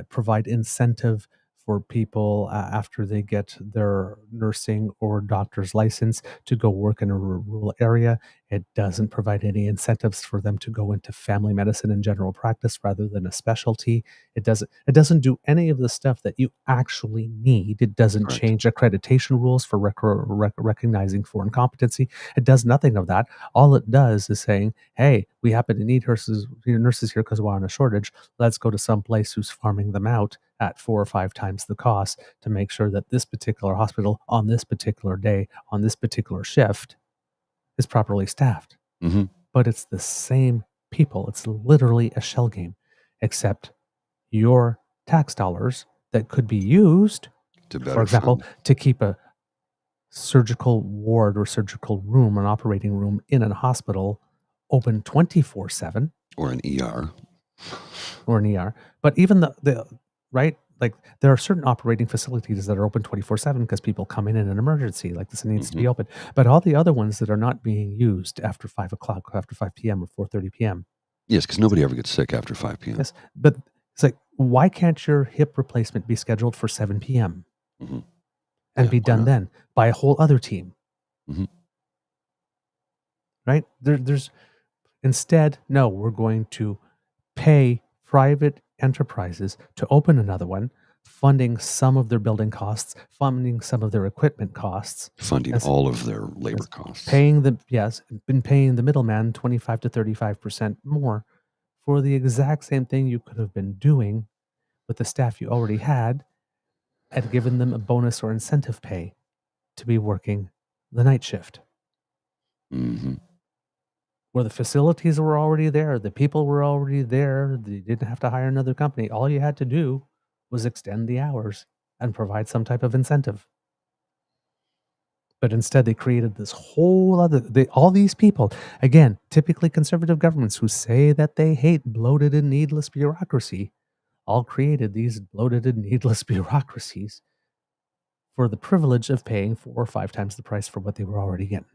provide incentive for people after they get their nursing or doctor's license to go work in a rural area. It doesn't provide any incentives for them to go into family medicine and general practice rather than a specialty. It doesn't do any of the stuff that you actually need. It doesn't change accreditation rules for recognizing foreign competency. It does nothing of that. All it does is saying, hey, we happen to need nurses here because we're on a shortage. Let's go to some place who's farming them out at 4 or 5 times the cost to make sure that this particular hospital on this particular day, on this particular shift, is properly staffed. Mm-hmm. But it's the same people. It's literally a shell game, except your tax dollars that could be used, for example, to keep a surgical ward or surgical room, an operating room in a hospital open 24/7. Or an ER. Or an ER. But even the right? Like there are certain operating facilities that are open 24/7 because people come in an emergency, like this needs to be open. But all the other ones that are not being used after 5 o'clock, after 5 p.m. or 4:30 p.m. Yes, because nobody ever gets sick after 5 p.m. Yes, but it's like, why can't your hip replacement be scheduled for 7 p.m. and be done then by a whole other team? Right? There's instead, no, we're going to pay private enterprises to open another one, funding some of their building costs, funding some of their equipment costs, funding all of their labor costs, paying the middleman 25 to 35% more for the exact same thing you could have been doing with the staff you already had, and given them a bonus or incentive pay to be working the night shift, Mm-hmm. where the facilities were already there, the people were already there. You didn't have to hire another company. All you had to do was extend the hours and provide some type of incentive. But instead, they created this whole other, all these people, again, typically conservative governments who say that they hate bloated and needless bureaucracy, all created these bloated and needless bureaucracies for the privilege of paying 4 or 5 times the price for what they were already getting.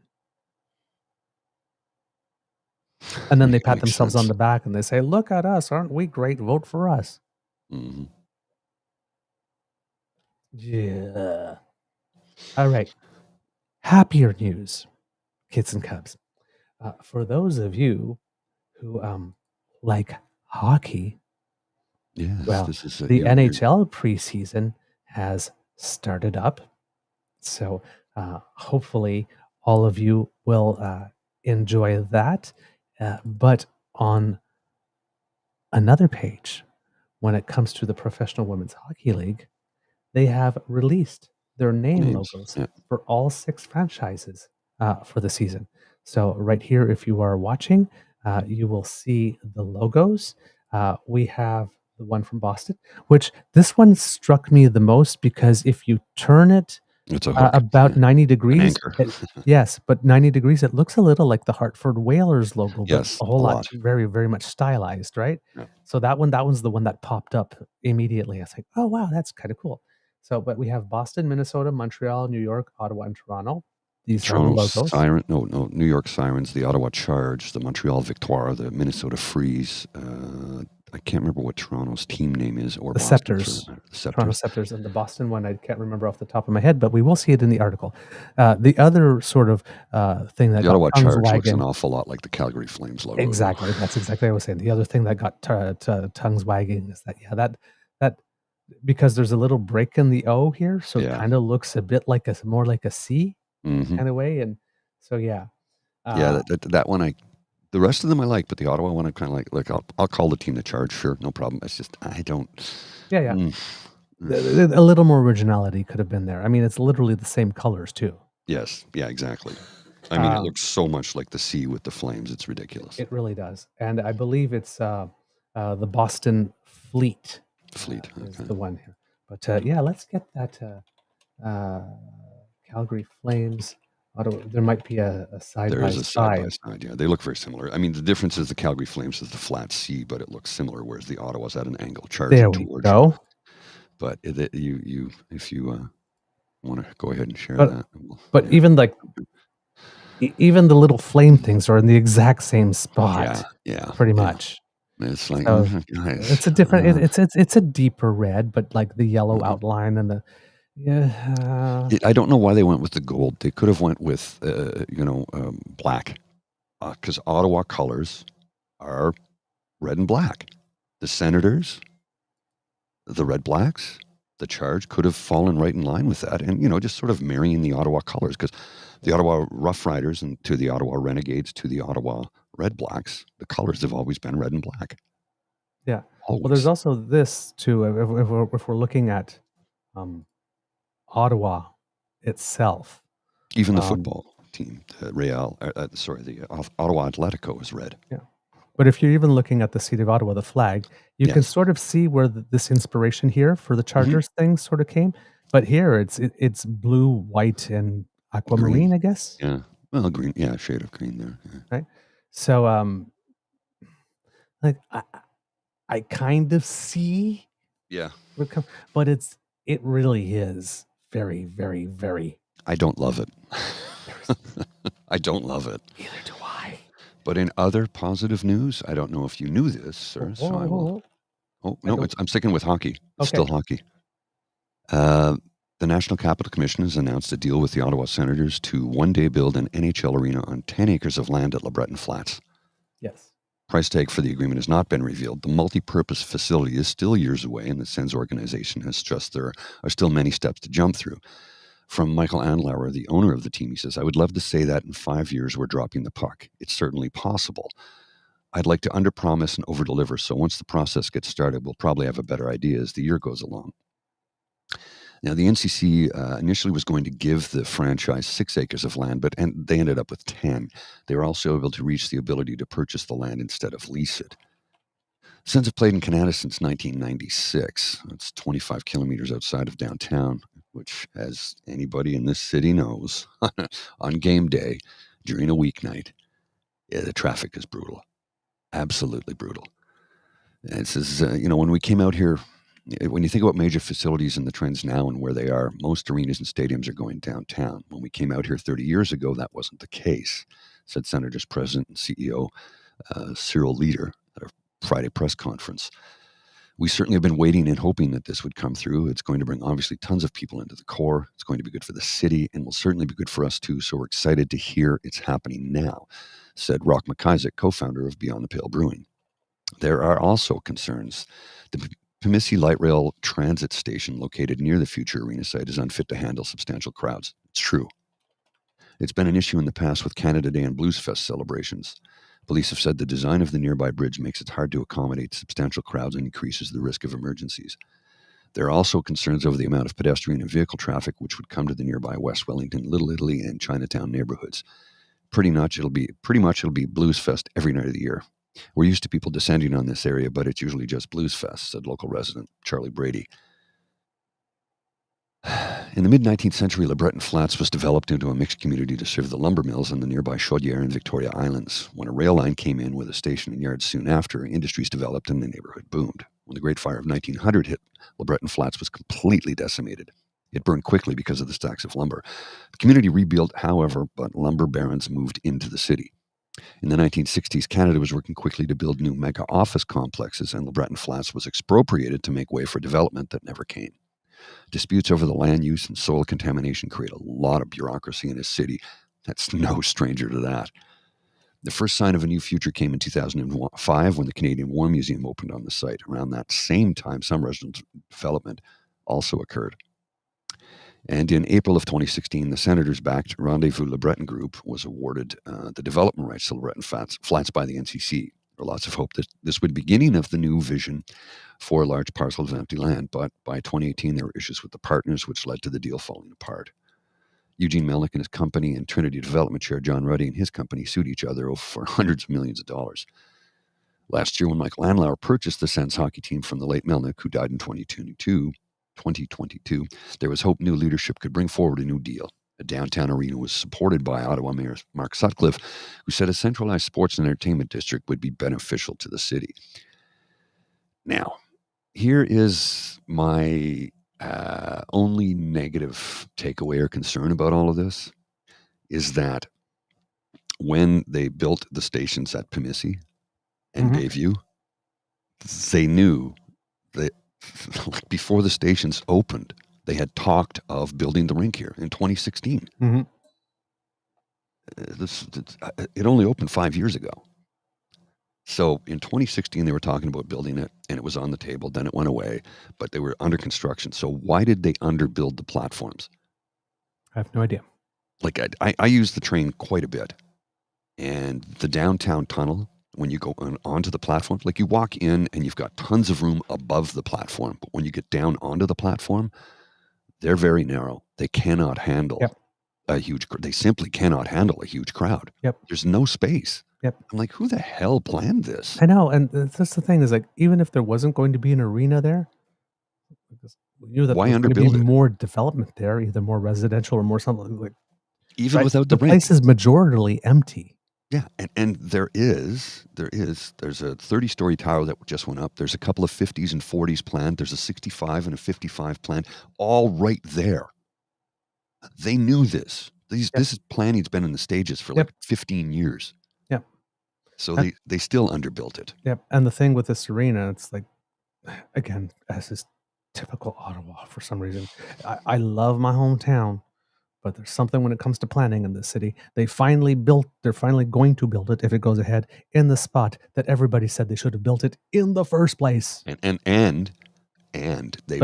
And then they pat themselves on the back and they say, look at us, aren't we great? Vote for us. Mm-hmm. Yeah. All right. Happier news, kids and cubs. For those of you who like hockey, Yes, well, this is the you're- NHL preseason has started up. So hopefully all of you will enjoy that. But on another page, when it comes to the Professional Women's Hockey League, they have released their name Names, logos yeah. for all 6 franchises for the season. So right here, if you are watching, you will see the logos. We have the one from Boston, which this one struck me the most because if you turn it It's a hook. about 90 An degrees, anchor. yes, but 90 degrees, it looks a little like the Hartford Whalers logo, but Yes, a whole a lot, lot. very, very much stylized, right? Yeah. So that one's the one that popped up immediately. I was like, oh, wow, that's kind of cool. So, but we have Boston, Minnesota, Montreal, New York, Ottawa, and Toronto. These are the Toronto logos. Siren, no, New York Sirens, the Ottawa Charge, the Montreal Victoire, the Minnesota Freeze. I can't remember what Toronto's team name is, or The Boston Scepters. for that matter. The Toronto Scepters. Scepters, and the Boston one I can't remember off the top of my head, but we will see it in the article. The other sort of thing that The got Ottawa tongues Charge looks wagging, an awful lot like the Calgary Flames logo. though. exactly. That's exactly what I was saying. The other thing that got tongues wagging is that that because there's a little break in the O here, so it Yeah. kind of looks a bit like more like a C Mhm. kind of way, and so yeah. Yeah, that one the rest of them I like, but the Ottawa one I kind of like. Look, I'll call the team the Charge, sure, no problem. It's just I don't. Yeah. Mm, A little more originality could have been there. I mean, it's literally the same colors too. yes, yeah, exactly. I mean, it looks so much like the sea with the flames. It's ridiculous. It really does, and I believe it's the Boston Fleet. Fleet Is okay. the one here. But yeah, let's get that Calgary Flames. There might be a side There by is a side by side. side. Yeah, they look very similar. I mean, the difference is the Calgary Flames is the flat C, but it looks similar, whereas the Ottawa's at an angle, There charging we towards go. you. But if you want to go ahead and share But- that, But yeah. even like even the little flame things are in the exact same spot, yeah, pretty yeah. much. It's like So, guys, It's a different. It's a deeper red, but like the yellow Mhm. outline and the I don't know why they went with the gold. They could have went with black, because Ottawa colors are red and black. The Senators, the Red Blacks, the Charge could have fallen right in line with that, and just sort of marrying the Ottawa colors, because the Ottawa Rough Riders and to the Ottawa Renegades to the Ottawa Red Blacks, the colors have always been red and black. Yeah. Always. Well, there's also this too. If we're looking at Ottawa itself, Even the football team, the Ottawa Atletico is red. yeah. But if you're even looking at the City of Ottawa, the flag, you can Yes. sort of see where this inspiration here for the Chargers thing sort of came. But here it's blue, white, and aquamarine, Green. I guess. Yeah. Well, green. Yeah, a shade of green there. Yeah. Right. So like I kind of see Yeah. but it really is very, very, very. I don't love it. I don't love it. Neither do I. But in other positive news, I don't know if you knew this, sir. So I will. Oh no, I'm sticking with hockey. It's still hockey. The National Capital Commission has announced a deal with the Ottawa Senators to one day build an NHL arena on 10 acres of land at LeBreton Flats. Yes. Price tag for the agreement has not been revealed. The multi-purpose facility is still years away, and the Sens organization has stressed there are still many steps to jump through. From Michael Andlauer, the owner of the team, he says, "I would love to say that in 5 years we're dropping the puck. It's certainly possible. I'd like to underpromise and overdeliver, so once the process gets started, we'll probably have a better idea as the year goes along." Now, the NCC initially was going to give the franchise 6 acres of land, and they ended up with 10. They were also able to reach the ability to purchase the land instead of lease it. Sens have played in Canada since 1996. It's 25 kilometers outside of downtown, which, as anybody in this city knows, on game day, during a weeknight, the traffic is brutal. Absolutely brutal. And it says, when we came out here, when you think about major facilities and the trends now and where they are, most arenas and stadiums are going downtown. When we came out here 30 years ago, that wasn't the case, said Senators President and CEO Cyril Leader at a Friday press conference. We certainly have been waiting and hoping that this would come through. It's going to bring obviously tons of people into the core. It's going to be good for the city and will certainly be good for us too. So we're excited to hear it's happening now, said Rock McIsaac, co-founder of Beyond the Pale Brewing. There are also concerns. The Pimisi Light Rail Transit Station located near the future arena site is unfit to handle substantial crowds. It's true. It's been an issue in the past with Canada Day and Blues Fest celebrations. Police have said the design of the nearby bridge makes it hard to accommodate substantial crowds and increases the risk of emergencies. There are also concerns over the amount of pedestrian and vehicle traffic which would come to the nearby West Wellington, Little Italy, and Chinatown neighborhoods. Pretty much it'll be Blues Fest every night of the year. We're used to people descending on this area, but it's usually just Blues Fest, said local resident Charlie Brady. In the mid-19th century, LeBreton Flats was developed into a mixed community to serve the lumber mills on the nearby Chaudière and Victoria Islands. When a rail line came in with a station and yards soon after, industries developed and the neighborhood boomed. When the Great Fire of 1900 hit, LeBreton Flats was completely decimated. It burned quickly because of the stacks of lumber. The community rebuilt, however, but lumber barons moved into the city. In the 1960s, Canada was working quickly to build new mega office complexes, and LeBreton Flats was expropriated to make way for development that never came. Disputes over the land use and soil contamination create a lot of bureaucracy in a city. That's no stranger to that. The first sign of a new future came in 2005 when the Canadian War Museum opened on the site. Around that same time, some residential development also occurred. And in April of 2016, the Senators-backed Rendezvous LeBreton Group was awarded the development rights to LeBreton Flats by the NCC. There are lots of hope that this would be the beginning of the new vision for a large parcel of empty land, but by 2018 there were issues with the partners which led to the deal falling apart. Eugene Melnick and his company and Trinity Development Chair John Ruddy and his company sued each other for hundreds of millions of dollars. Last year, when Michael Andlauer purchased the Sens hockey team from the late Melnick, who died in 2022, there was hope new leadership could bring forward a new deal. A downtown arena was supported by Ottawa Mayor Mark Sutcliffe, who said a centralized sports and entertainment district would be beneficial to the city. Now, here is my only negative takeaway or concern about all of this, is that when they built the stations at Pimisi and Bayview, they knew that before the stations opened, they had talked of building the rink here in 2016. It only opened 5 years ago. So in 2016, they were talking about building it, and it was on the table. Then it went away, but they were under construction. So why did they underbuild the platforms? I have no idea. Like I use the train quite a bit, and the downtown tunnel, when you go onto the platform, like you walk in and you've got tons of room above the platform, but when you get down onto the platform, they're very narrow. They cannot handle they simply cannot handle a huge crowd. There's no space. I'm like, who the hell planned this? I know, and that's the thing is, like, even if there wasn't going to be an arena there, we knew that why there was going underbuild to be it? more development there, either more residential or more something like. Even without the rink, place is majorly empty. Yeah, and there's a 30-story tower that just went up. There's a couple of 50s and 40s planned. There's a 65 and a 55 planned, all right there. They knew this. This is planning's been in the stages for like 15 years. So they still underbuilt it. And the thing with this arena, it's like, again, as is typical Ottawa for some reason. I love my hometown, but there's something when it comes to planning in this city. They're finally going to build it, if it goes ahead, in the spot that everybody said they should have built it in the first place. But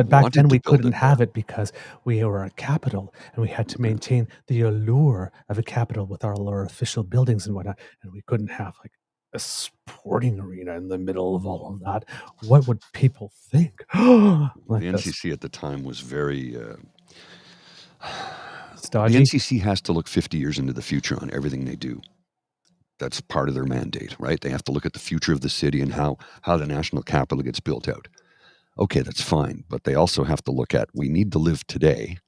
back then we couldn't have it because we were a capital and we had to maintain the allure of a capital with our official buildings and whatnot. And we couldn't have like a sporting arena in the middle of all of that. What would people think? Like The this. NCC at the time was very the Stodgy. NCC has to look 50 years into the future on everything they do. That's part of their mandate, right? They have to look at the future of the city and how the national capital gets built out. Okay, that's fine, but they also have to look at, we need to live today.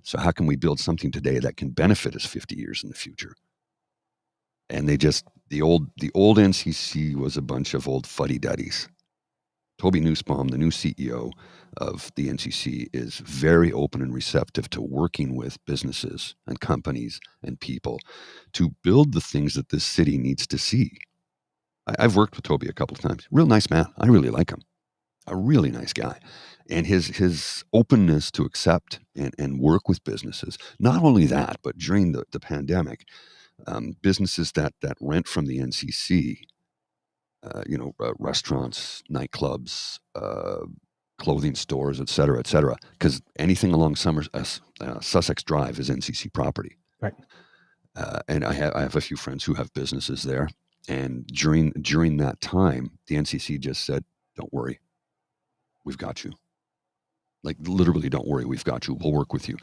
So how can we build something today that can benefit us 50 years in the future? And they just, the old NCC was a bunch of old fuddy-duddies. Toby Nussbaum, the new CEO of the NCC, is very open and receptive to working with businesses and companies and people to build the things that this city needs to see. I've worked with Toby a couple of times. Real nice man. I really like him. A really nice guy. And his openness to accept and work with businesses. Not only that, but during the pandemic, businesses that rent from the NCC, restaurants, nightclubs, clothing stores, et cetera, because anything along Sussex Drive is NCC property. Right. And I have a few friends who have businesses there. And during that time, the NCC just said, don't worry, we've got you. Like, literally, don't worry, we've got you. We'll work with you.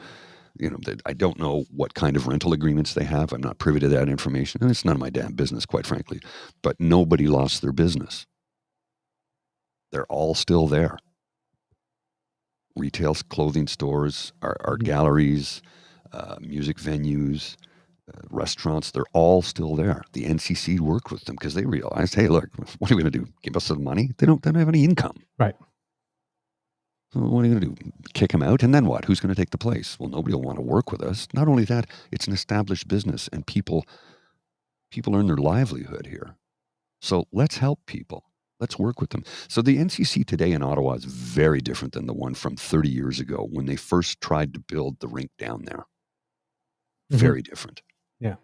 I don't know what kind of rental agreements they have. I'm not privy to that information, and it's none of my damn business, quite frankly. But nobody lost their business. They're all still there. Retail, clothing stores, art galleries, music venues, restaurants, they're all still there. The NCC worked with them because they realized, hey, look, what are we going to do? Give us some money? They don't have any income. Right. So what are you going to do? Kick them out? And then what? Who's going to take the place? Well, nobody will want to work with us. Not only that, it's an established business and people earn their livelihood here. So let's help people. Let's work with them. So the NCC today in Ottawa is very different than the one from 30 years ago when they first tried to build the rink down there. Mm-hmm. Very different. Yeah.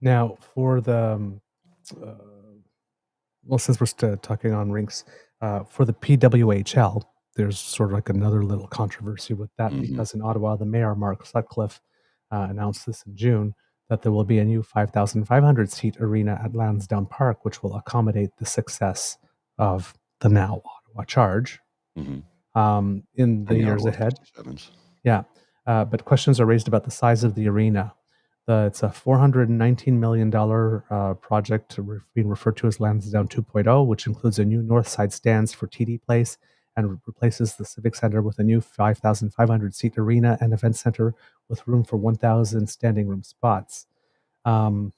Now, for the, since we're still talking on rinks, for the PWHL, there's sort of like another little controversy with that because in Ottawa, the mayor, Mark Sutcliffe, announced this in June, that there will be a new 5,500-seat arena at Lansdowne Park, which will accommodate the success of the now Ottawa Charge in the years ahead. Yeah, but questions are raised about the size of the arena. It's a $419 million project being referred to as Lansdowne 2.0, which includes a new north side stands for TD Place and replaces the Civic Center with a new 5,500-seat arena and event center with room for 1,000 standing room spots. And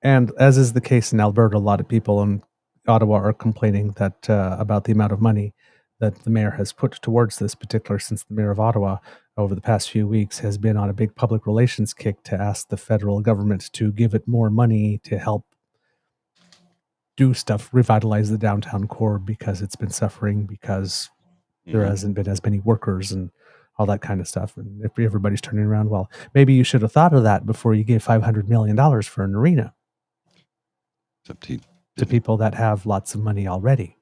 as is the case in Alberta, a lot of people in Ottawa are complaining that about the amount of money that the mayor has put towards this, particular since the mayor of Ottawa over the past few weeks has been on a big public relations kick to ask the federal government to give it more money to help do stuff, revitalize the downtown core because it's been suffering because there hasn't been as many workers and all that kind of stuff. And if everybody's turning around, well, maybe you should have thought of that before you gave $500 million for an arena to people that have lots of money already.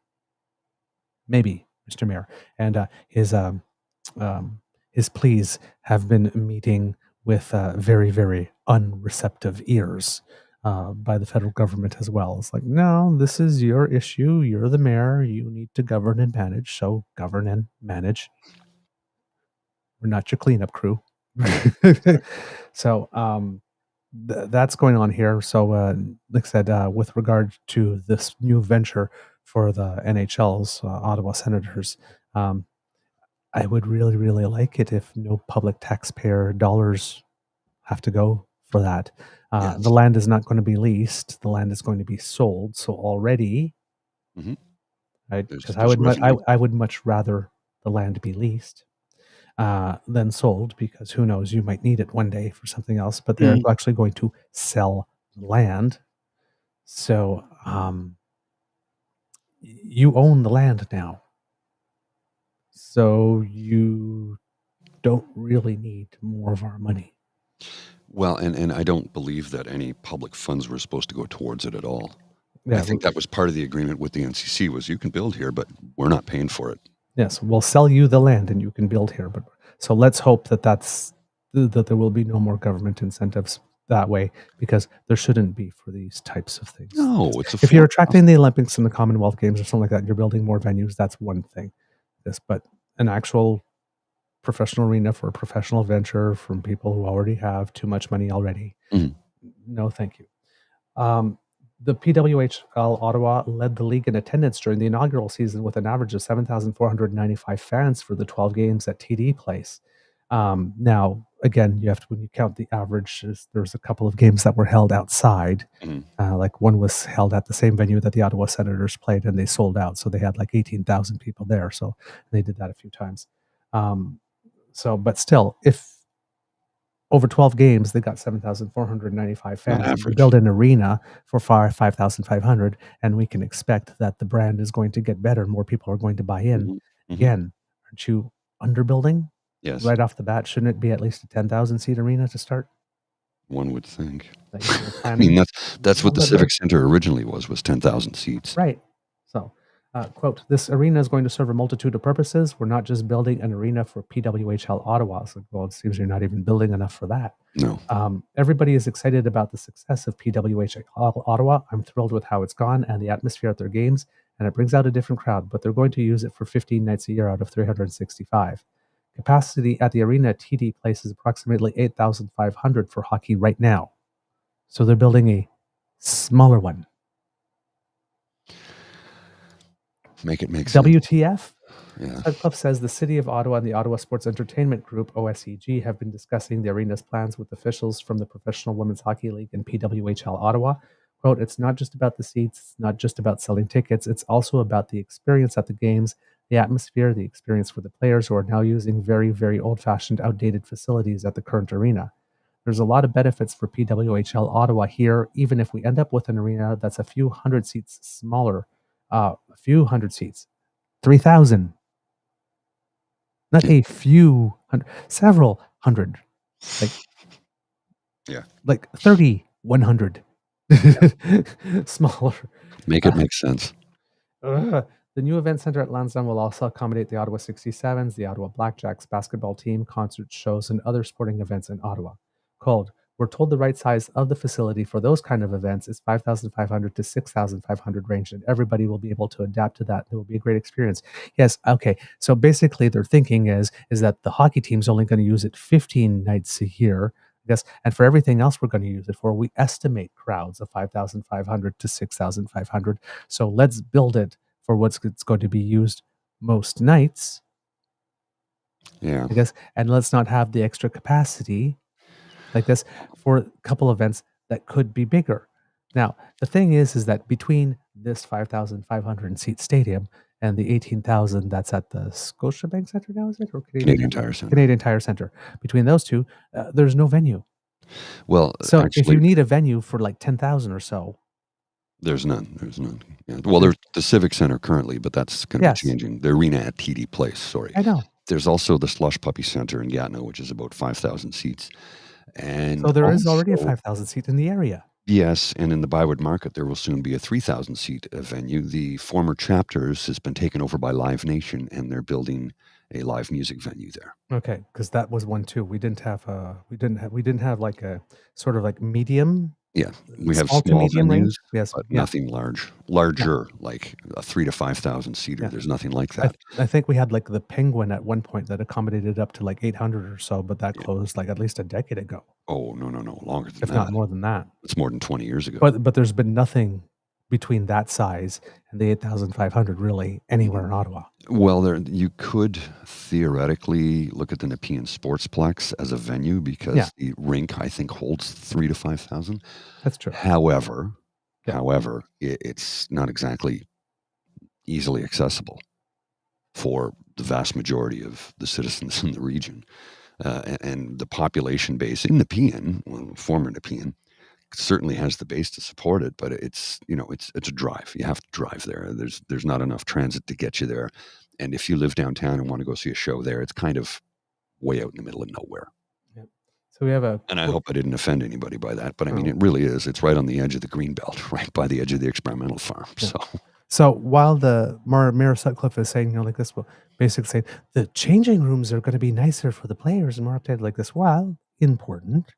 Maybe, Mr. Mayor. And his pleas have been meeting with very, very unreceptive ears by the federal government as well. It's like, no, this is your issue. You're the mayor. You need to govern and manage. So govern and manage. We're not your cleanup crew. So that's going on here. So like I said, with regard to this new venture for the NHL's Ottawa Senators, I would really, really like it if no public taxpayer dollars have to go for that. Yes. The land is not going to be leased. The land is going to be sold. So already, because I would much rather the land be leased than sold, because who knows, you might need it one day for something else. But they're actually going to sell land. So you own the land now. So you don't really need more of our money. Well, and I don't believe that any public funds were supposed to go towards it at all. Yeah, I think that was part of the agreement with the NCC was you can build here, but we're not paying for it. Yes, we'll sell you the land and you can build here. But so let's hope that there will be no more government incentives that way because there shouldn't be for these types of things. No, it's a if you're attracting the Olympics and the Commonwealth Games or something like that, you're building more venues. That's one thing. But an actual professional arena for a professional venture from people who already have too much money already. No, thank you. The PWHL Ottawa led the league in attendance during the inaugural season with an average of 7,495 fans for the 12 games at TD Place. Now, again, you have to, when you count the averages, there's a couple of games that were held outside. Like one was held at the same venue that the Ottawa Senators played, and they sold out. So they had like 18,000 people there. So they did that a few times. But still, if over 12 games, they got 7,495 fans. We build an arena for 5,500, and we can expect that the brand is going to get better. More people are going to buy in. Again, aren't you underbuilding? Yes. Right off the bat, shouldn't it be at least a 10,000 seat arena to start? One would think. I mean, that's what the Civic Center originally was 10,000 seats. Right. So, quote, this arena is going to serve a multitude of purposes. We're not just building an arena for PWHL Ottawa. So, well, it seems you're not even building enough for that. No. Everybody is excited about the success of PWHL Ottawa. I'm thrilled with how it's gone and the atmosphere at their games, and it brings out a different crowd, but they're going to use it for 15 nights a year out of 365. Capacity at the arena at TD Place is approximately 8,500 for hockey right now. So they're building a smaller one. Make it make sense. WTF? Yeah. Sudcliffe says the City of Ottawa and the Ottawa Sports Entertainment Group, OSEG, have been discussing the arena's plans with officials from the Professional Women's Hockey League and PWHL Ottawa. Quote, it's not just about the seats, it's not just about selling tickets, it's also about the experience at the games, the atmosphere, the experience for the players who are now using very, very old-fashioned, outdated facilities at the current arena. There's a lot of benefits for PWHL Ottawa here, even if we end up with an arena that's a few hundred seats smaller. A few hundred seats. 3,000. Not a few hundred. Several hundred. Like 3,100. Smaller. Make it make sense. The new event center at Lansdowne will also accommodate the Ottawa 67s, the Ottawa Blackjacks basketball team, concerts, shows, and other sporting events in Ottawa. Called, we're told the right size of the facility for those kind of events is 5,500 to 6,500 range, and everybody will be able to adapt to that. It will be a great experience. Yes, okay. So basically, their thinking is that the hockey team's only going to use it 15 nights a year. Yes, and for everything else we're going to use it for, we estimate crowds of 5,500 to 6,500. So let's build it for what's going to be used most nights. Yeah. I guess, and let's not have the extra capacity like this for a couple events that could be bigger. Now, the thing is that between this 5,500 seat stadium and the 18,000 that's at the Scotiabank Center now, is it? Or Canadian Tire Center. Canadian Tire Center. Between those two, there's no venue. Well, so actually, if you need a venue for like 10,000 or so, there's none. There's none. Yeah. Well, there's the Civic Center currently, but that's going to be changing. The arena at TD Place, sorry. I know. There's also the Slush Puppy Center in Gatineau, which is about 5,000 seats. And so there is already a 5,000 seat in the area. Yes, and in the Byward Market, there will soon be a 3,000 seat venue. The former Chapters has been taken over by Live Nation, and they're building a live music venue there. Okay, because that was one too. We didn't have like a sort of like medium. Yeah, we have small small medium venues, range. Yes, but nothing larger, like a 3,000 to 5,000 seater. Yeah. There's nothing like that. I think we had like the Penguin at one point that accommodated up to like 800 or so, but that closed like at least a decade ago. Oh, no, longer than if not more than that. It's more than 20 years ago. But there's been nothing between that size and the 8,500 really anywhere in Ottawa. Well, you could theoretically look at the Nepean Sportsplex as a venue because the rink, I think, holds 3,000 to 5,000. That's true. However, it's not exactly easily accessible for the vast majority of the citizens in the region. And the population base in Nepean, former Nepean, certainly has the base to support it, but it's a drive. You have to drive there. There's not enough transit to get you there. And if you live downtown and want to go see a show there, it's kind of way out in the middle of nowhere. Yeah. So we have and I hope I didn't offend anybody by that, but I mean, it really is. It's right on the edge of the Greenbelt, right by the edge of the experimental farm. Yeah. So while the Mayor Sutcliffe is saying, like this, well, basically saying the changing rooms are going to be nicer for the players and more updated like this, while important.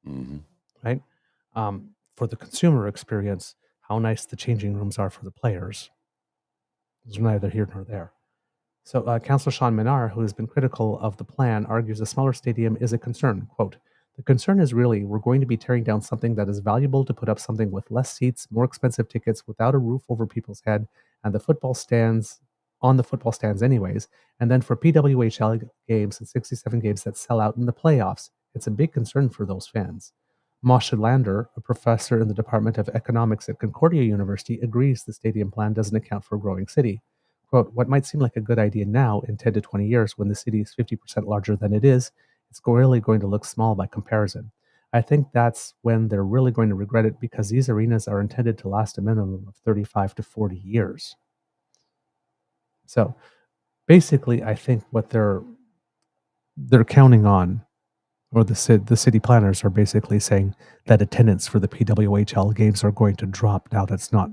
Mm-hmm. right? For the consumer experience, how nice the changing rooms are for the players is neither here nor there. So Councillor Sean Minar, who has been critical of the plan, argues a smaller stadium is a concern. Quote, the concern is really we're going to be tearing down something that is valuable to put up something with less seats, more expensive tickets, without a roof over people's head, and the football stands on the football stands anyways, and then for PWHL games and 67 games that sell out in the playoffs. It's a big concern for those fans. Moshe Lander, a professor in the Department of Economics at Concordia University, agrees the stadium plan doesn't account for a growing city. Quote, what might seem like a good idea now in 10 to 20 years when the city is 50% larger than it is, it's really going to look small by comparison. I think that's when they're really going to regret it because these arenas are intended to last a minimum of 35 to 40 years. So basically, I think what they're counting on, or the city planners are basically saying that attendance for the PWHL games are going to drop now that's not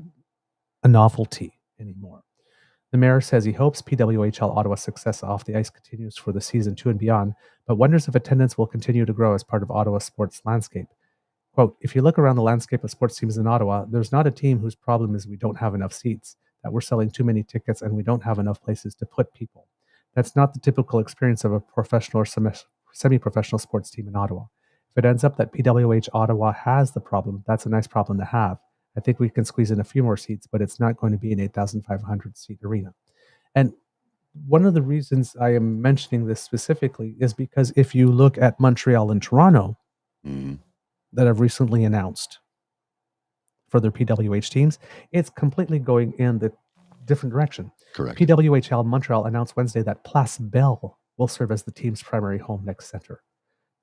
a novelty anymore. The mayor says he hopes PWHL Ottawa's success off the ice continues for the season 2 and beyond, but wonders if attendance will continue to grow as part of Ottawa's sports landscape. Quote, if you look around the landscape of sports teams in Ottawa, there's not a team whose problem is we don't have enough seats, that we're selling too many tickets and we don't have enough places to put people. That's not the typical experience of a professional or semi-professional sports team in Ottawa. If it ends up that PWH Ottawa has the problem, that's a nice problem to have. I think we can squeeze in a few more seats, but it's not going to be an 8,500 seat arena. And one of the reasons I am mentioning this specifically is because if you look at Montreal and Toronto that have recently announced for their PWH teams, it's completely going in the different direction. Correct. PWHL Montreal announced Wednesday that Place Belle will serve as the team's primary home next center.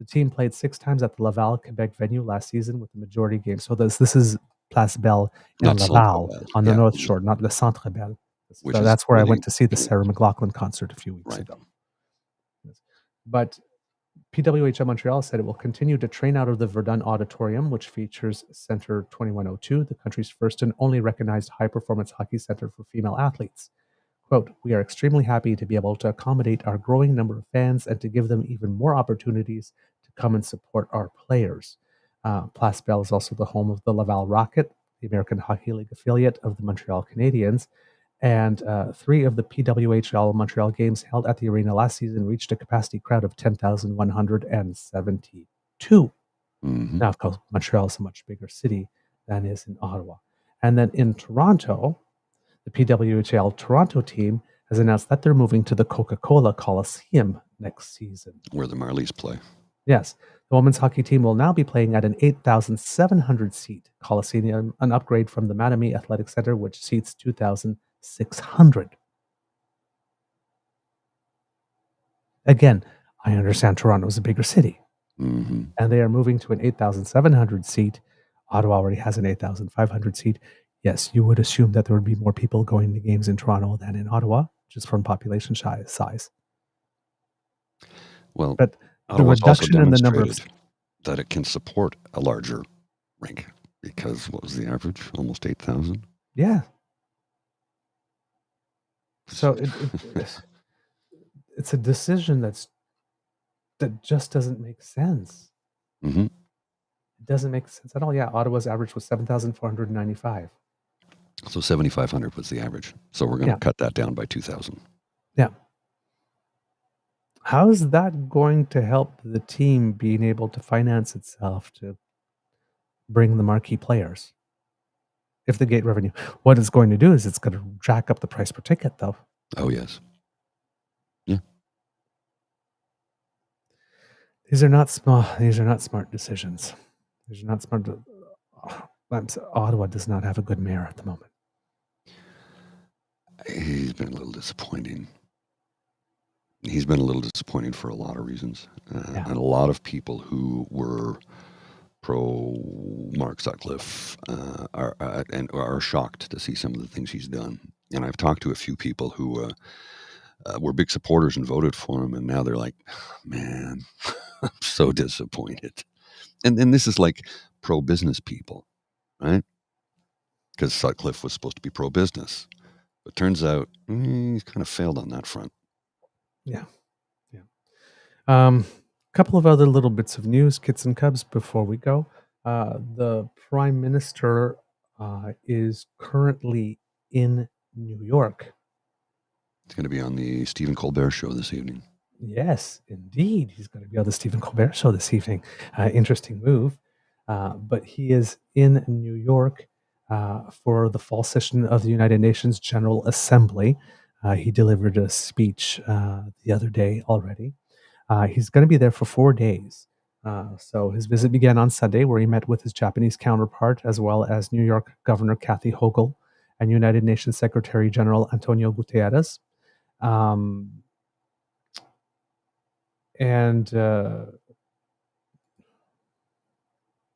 The team played 6 times at the Laval, Quebec venue last season with the majority game. So this is Place Belle in Not Laval Centre Belle. on the Yeah. North Shore, not the Centre Belle. Which So is that's where I really went to see the cool. Sarah McLachlan concert a few weeks Right. ago. Yes. But PWHL Montreal said it will continue to train out of the Verdun Auditorium, which features Center 2102, the country's first and only recognized high-performance hockey center for female athletes. Quote, we are extremely happy to be able to accommodate our growing number of fans and to give them even more opportunities to come and support our players. Place Belle is also the home of the Laval Rocket, the American Hockey League affiliate of the Montreal Canadiens, and 3 of the PWHL Montreal games held at the arena last season reached a capacity crowd of 10,172. Now, of course, Montreal is a much bigger city than is in Ottawa. And then in Toronto, the PWHL Toronto team has announced that they're moving to the Coca-Cola Coliseum next season. Where the Marlies play. Yes. The women's hockey team will now be playing at an 8,700-seat Coliseum, an upgrade from the Mattamy Athletic Center, which seats 2,600. Again, I understand Toronto is a bigger city, and they are moving to an 8,700-seat. Ottawa already has an 8,500-seat. Yes, you would assume that there would be more people going to games in Toronto than in Ottawa, just from population size. Well, but the Ottawa's also reduction in the number of demonstrated that it can support a larger rink because what was the average? Almost 8,000. Yeah. So it's a decision that just doesn't make sense. It doesn't make sense at all. Yeah, Ottawa's average was 7,495. So 7,500 was the average. So we're going to cut that down by 2,000. Yeah. How is that going to help the team being able to finance itself to bring the marquee players? If the gate revenue, what it's going to do is it's going to jack up the price per ticket, though. Oh, yes. Yeah. These are not smart decisions. These are not smart. Ottawa does not have a good mayor at the moment. He's been a little disappointing. He's been a little disappointing for a lot of reasons. And a lot of people who were pro Mark Sutcliffe are shocked to see some of the things he's done. And I've talked to a few people who were big supporters and voted for him, and now they're like, man, I'm so disappointed. And this is like pro-business people, right? Because Sutcliffe was supposed to be pro-business. But turns out he's kind of failed on that front. Yeah. Couple of other little bits of news, Kits and Cubs, before we go. The Prime Minister is currently in New York. It's going to be on the Stephen Colbert Show this evening. Yes, indeed. He's going to be on the Stephen Colbert Show this evening. Interesting move. But he is in New York for the fall session of the United Nations General Assembly. He delivered a speech the other day already. He's going to be there for 4 days. So his visit began on Sunday, where he met with his Japanese counterpart, as well as New York Governor Kathy Hochul and United Nations Secretary General Antonio Guterres. And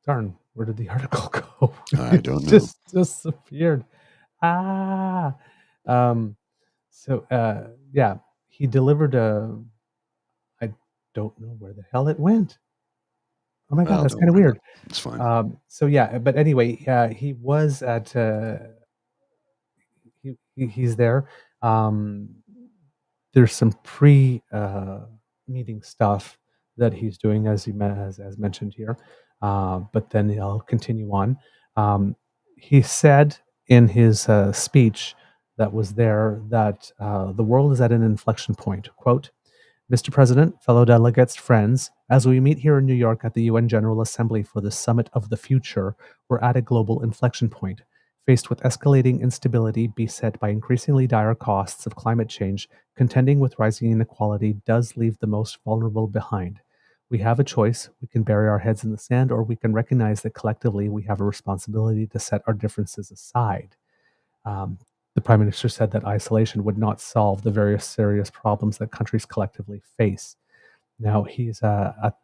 darn, where did the article go? I don't know. Just disappeared. Yeah, he delivered I don't know where the hell it went. Oh my God, that's kind of weird. It's fine. So yeah, but anyway, he was at he's there. There's some meeting stuff that he's doing as mentioned here, but then he'll continue on. He said in his speech that was there that the world is at an inflection point. Quote, Mr. President, fellow delegates, friends, as we meet here in New York at the UN General Assembly for the Summit of the Future, we're at a global inflection point. Faced with escalating instability beset by increasingly dire costs of climate change, contending with rising inequality does leave the most vulnerable behind. We have a choice. We can bury our heads in the sand, or we can recognize that collectively we have a responsibility to set our differences aside. The Prime Minister said that isolation would not solve the various serious problems that countries collectively face. Now, he's at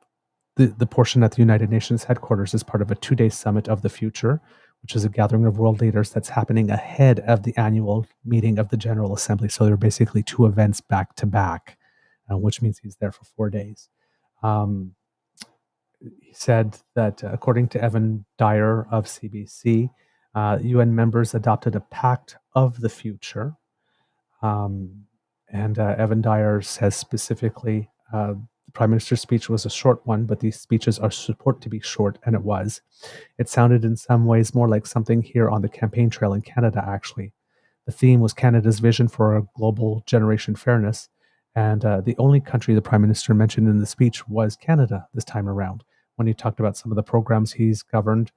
the portion at the United Nations headquarters is part of a 2-day Summit of the Future, which is a gathering of world leaders that's happening ahead of the annual meeting of the General Assembly. So they're basically 2 events back to back, which means he's there for 4 days. He said that according to Evan Dyer of CBC, UN members adopted a pact of the future. And Evan Dyer says specifically, the Prime Minister's speech was a short one, but these speeches are supposed to be short, and it was. It sounded in some ways more like something here on the campaign trail in Canada, actually. The theme was Canada's vision for a global generation fairness, and the only country the Prime Minister mentioned in the speech was Canada this time around, when he talked about some of the programs he's governed,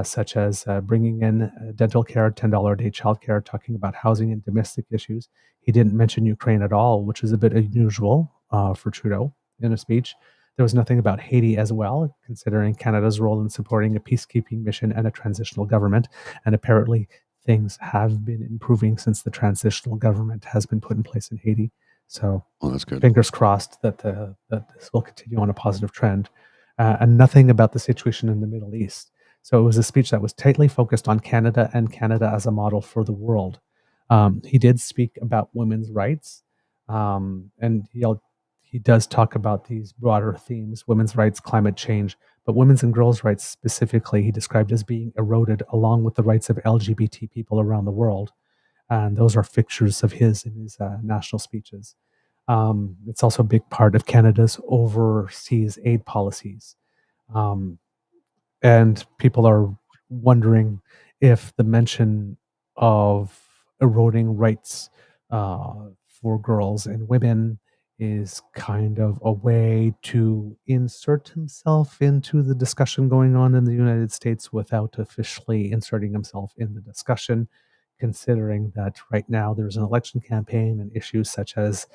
such as bringing in dental care, $10 a day childcare, talking about housing and domestic issues. He didn't mention Ukraine at all, which is a bit unusual for Trudeau in a speech. There was nothing about Haiti as well, considering Canada's role in supporting a peacekeeping mission and a transitional government. And apparently things have been improving since the transitional government has been put in place in Haiti. So that's good. Fingers crossed that this will continue on a positive trend. And nothing about the situation in the Middle East. So it was a speech that was tightly focused on Canada and Canada as a model for the world. He did speak about women's rights, and he does talk about these broader themes, women's rights, climate change, but women's and girls' rights specifically, he described as being eroded along with the rights of LGBT people around the world. And those are fixtures of his in his national speeches. It's also a big part of Canada's overseas aid policies. And people are wondering if the mention of eroding rights for girls and women is kind of a way to insert himself into the discussion going on in the United States without officially inserting himself in the discussion, considering that right now there's an election campaign and issues such as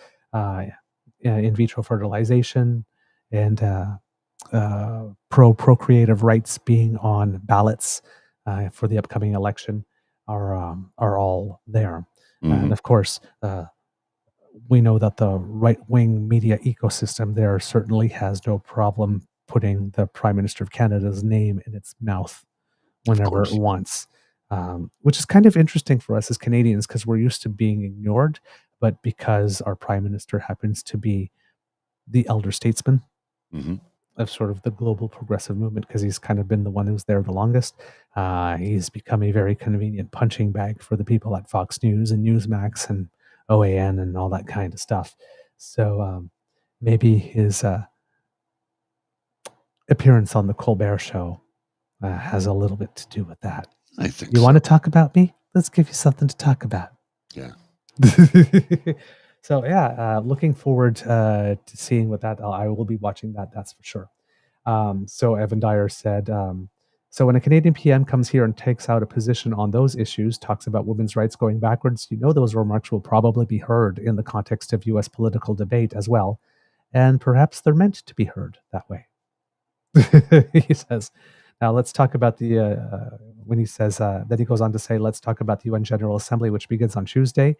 in vitro fertilization and procreative rights being on ballots for the upcoming election are all there. And of course, we know that the right-wing media ecosystem there certainly has no problem putting the Prime Minister of Canada's name in its mouth whenever it wants, which is kind of interesting for us as Canadians because we're used to being ignored, but because our Prime Minister happens to be the elder statesman of sort of the global progressive movement, because he's kind of been the one who's there the longest. He's become a very convenient punching bag for the people at Fox News and Newsmax and OAN and all that kind of stuff. So maybe his appearance on the Colbert Show has a little bit to do with that. I think You so. want to talk about me? Let's give you something to talk about. Yeah. So yeah, looking forward to seeing what that. I will be watching that. That's for sure. So Evan Dyer said, so when a Canadian PM comes here and takes out a position on those issues, talks about women's rights going backwards, those remarks will probably be heard in the context of U.S. political debate as well, and perhaps they're meant to be heard that way. He says. Now let's talk about when he says that, he goes on to say, let's talk about the UN General Assembly, which begins on Tuesday.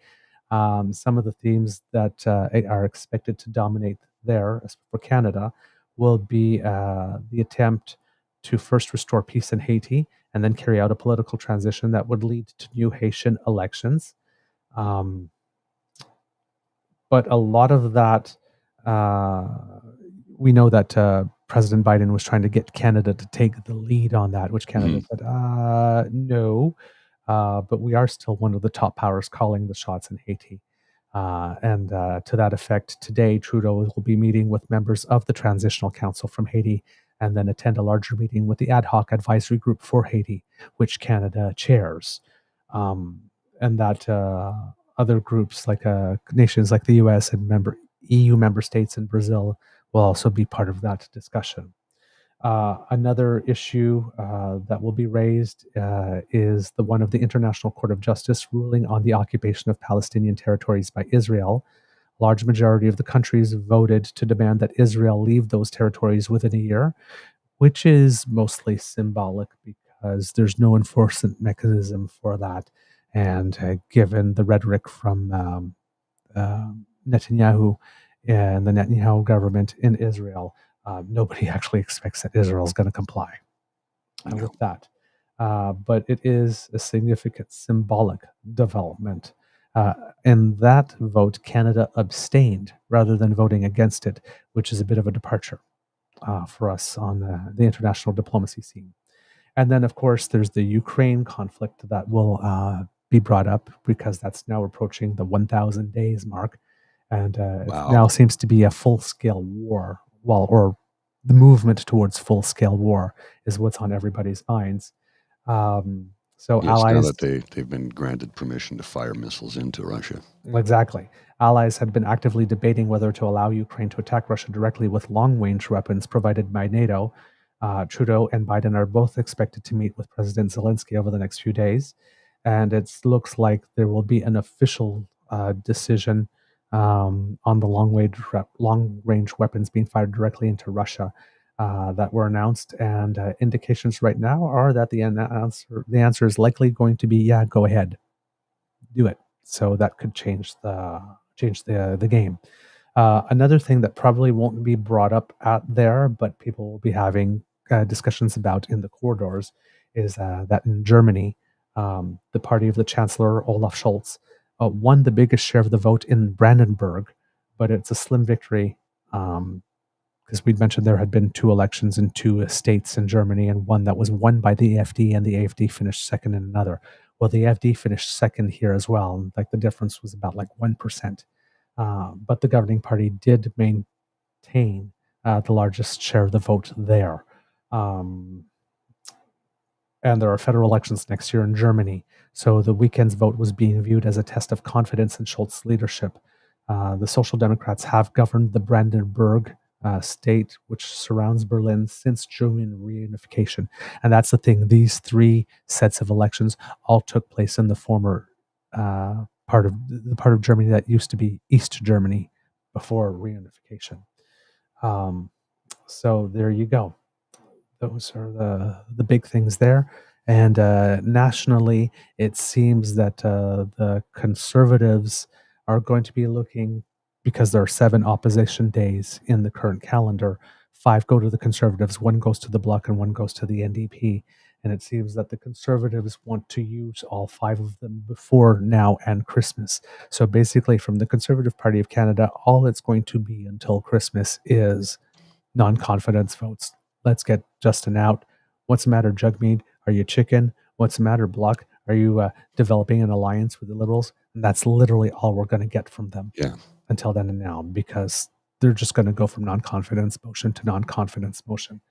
Some of the themes that are expected to dominate there for Canada will be the attempt to first restore peace in Haiti and then carry out a political transition that would lead to new Haitian elections. But a lot of that, we know that President Biden was trying to get Canada to take the lead on that, which Canada said, no. But we are still one of the top powers calling the shots in Haiti. And to that effect, today, Trudeau will be meeting with members of the Transitional Council from Haiti and then attend a larger meeting with the Ad Hoc Advisory Group for Haiti, which Canada chairs. And that other groups, like nations like the US and EU member states and Brazil, will also be part of that discussion. Another issue that will be raised is the one of the International Court of Justice ruling on the occupation of Palestinian territories by Israel. A large majority of the countries voted to demand that Israel leave those territories within a year, which is mostly symbolic because there's no enforcement mechanism for that. And given the rhetoric from Netanyahu and the Netanyahu government in Israel, nobody actually expects that Israel is going to comply with that. But it is a significant symbolic development. In that vote, Canada abstained rather than voting against it, which is a bit of a departure for us on the international diplomacy scene. And then, of course, there's the Ukraine conflict that will be brought up because that's now approaching the 1,000 days mark. And it now seems to be a full-scale war, or the movement towards full-scale war is what's on everybody's minds. So yes, allies, now that they've been granted permission to fire missiles into Russia. Exactly. Allies had been actively debating whether to allow Ukraine to attack Russia directly with long-range weapons provided by NATO. Trudeau and Biden are both expected to meet with President Zelensky over the next few days. And it looks like there will be an official decision on the long-range weapons being fired directly into Russia that were announced. And indications right now are that the answer is likely going to be, yeah, go ahead, do it. So that could change the game. Another thing that probably won't be brought up out there, but people will be having discussions about in the corridors, is that in Germany, the party of the Chancellor, Olaf Scholz, won the biggest share of the vote in Brandenburg, but it's a slim victory because we'd mentioned there had been 2 elections in 2 states in Germany, and one that was won by the AfD, and the AfD finished second in another. Well, the AfD finished second here as well, and like the difference was about like 1%. But the governing party did maintain the largest share of the vote there. And there are federal elections next year in Germany. So the weekend's vote was being viewed as a test of confidence in Scholz's leadership. The Social Democrats have governed the Brandenburg state, which surrounds Berlin, since German reunification. And that's the thing. These 3 sets of elections all took place in the former part of Germany that used to be East Germany before reunification. So there you go. Those are the big things there. And nationally, it seems that the Conservatives are going to be looking, because there are 7 opposition days in the current calendar. 5 go to the Conservatives, 1 goes to the Bloc, and 1 goes to the NDP. And it seems that the Conservatives want to use all 5 of them before now and Christmas. So basically, from the Conservative Party of Canada, all it's going to be until Christmas is non-confidence votes. Let's get Justin out. What's the matter, Jugmead? Are you chicken? What's the matter, Bloc? Are you developing an alliance with the Liberals? And that's literally all we're going to get from them until then and now, because they're just going to go from non-confidence motion to non-confidence motion.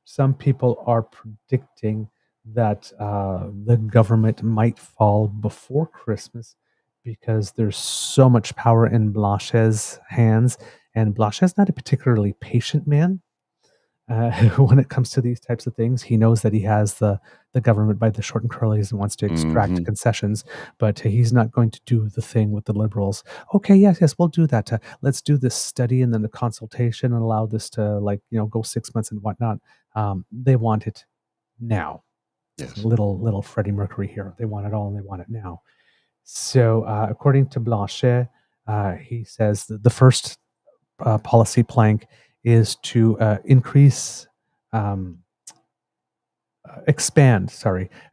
some people are predicting that the government might fall before Christmas because there's so much power in Blanchet's hands, and Blanchet's not a particularly patient man. When it comes to these types of things, he knows that he has the government by the short and curlies and wants to extract concessions, but he's not going to do the thing with the Liberals. Okay, yes, we'll do that. Let's do this study and then the consultation and allow this to go 6 months and whatnot. They want it now. Yes. Little Freddie Mercury here. They want it all and they want it now. So according to Blanchet, he says that the first policy plank is to expand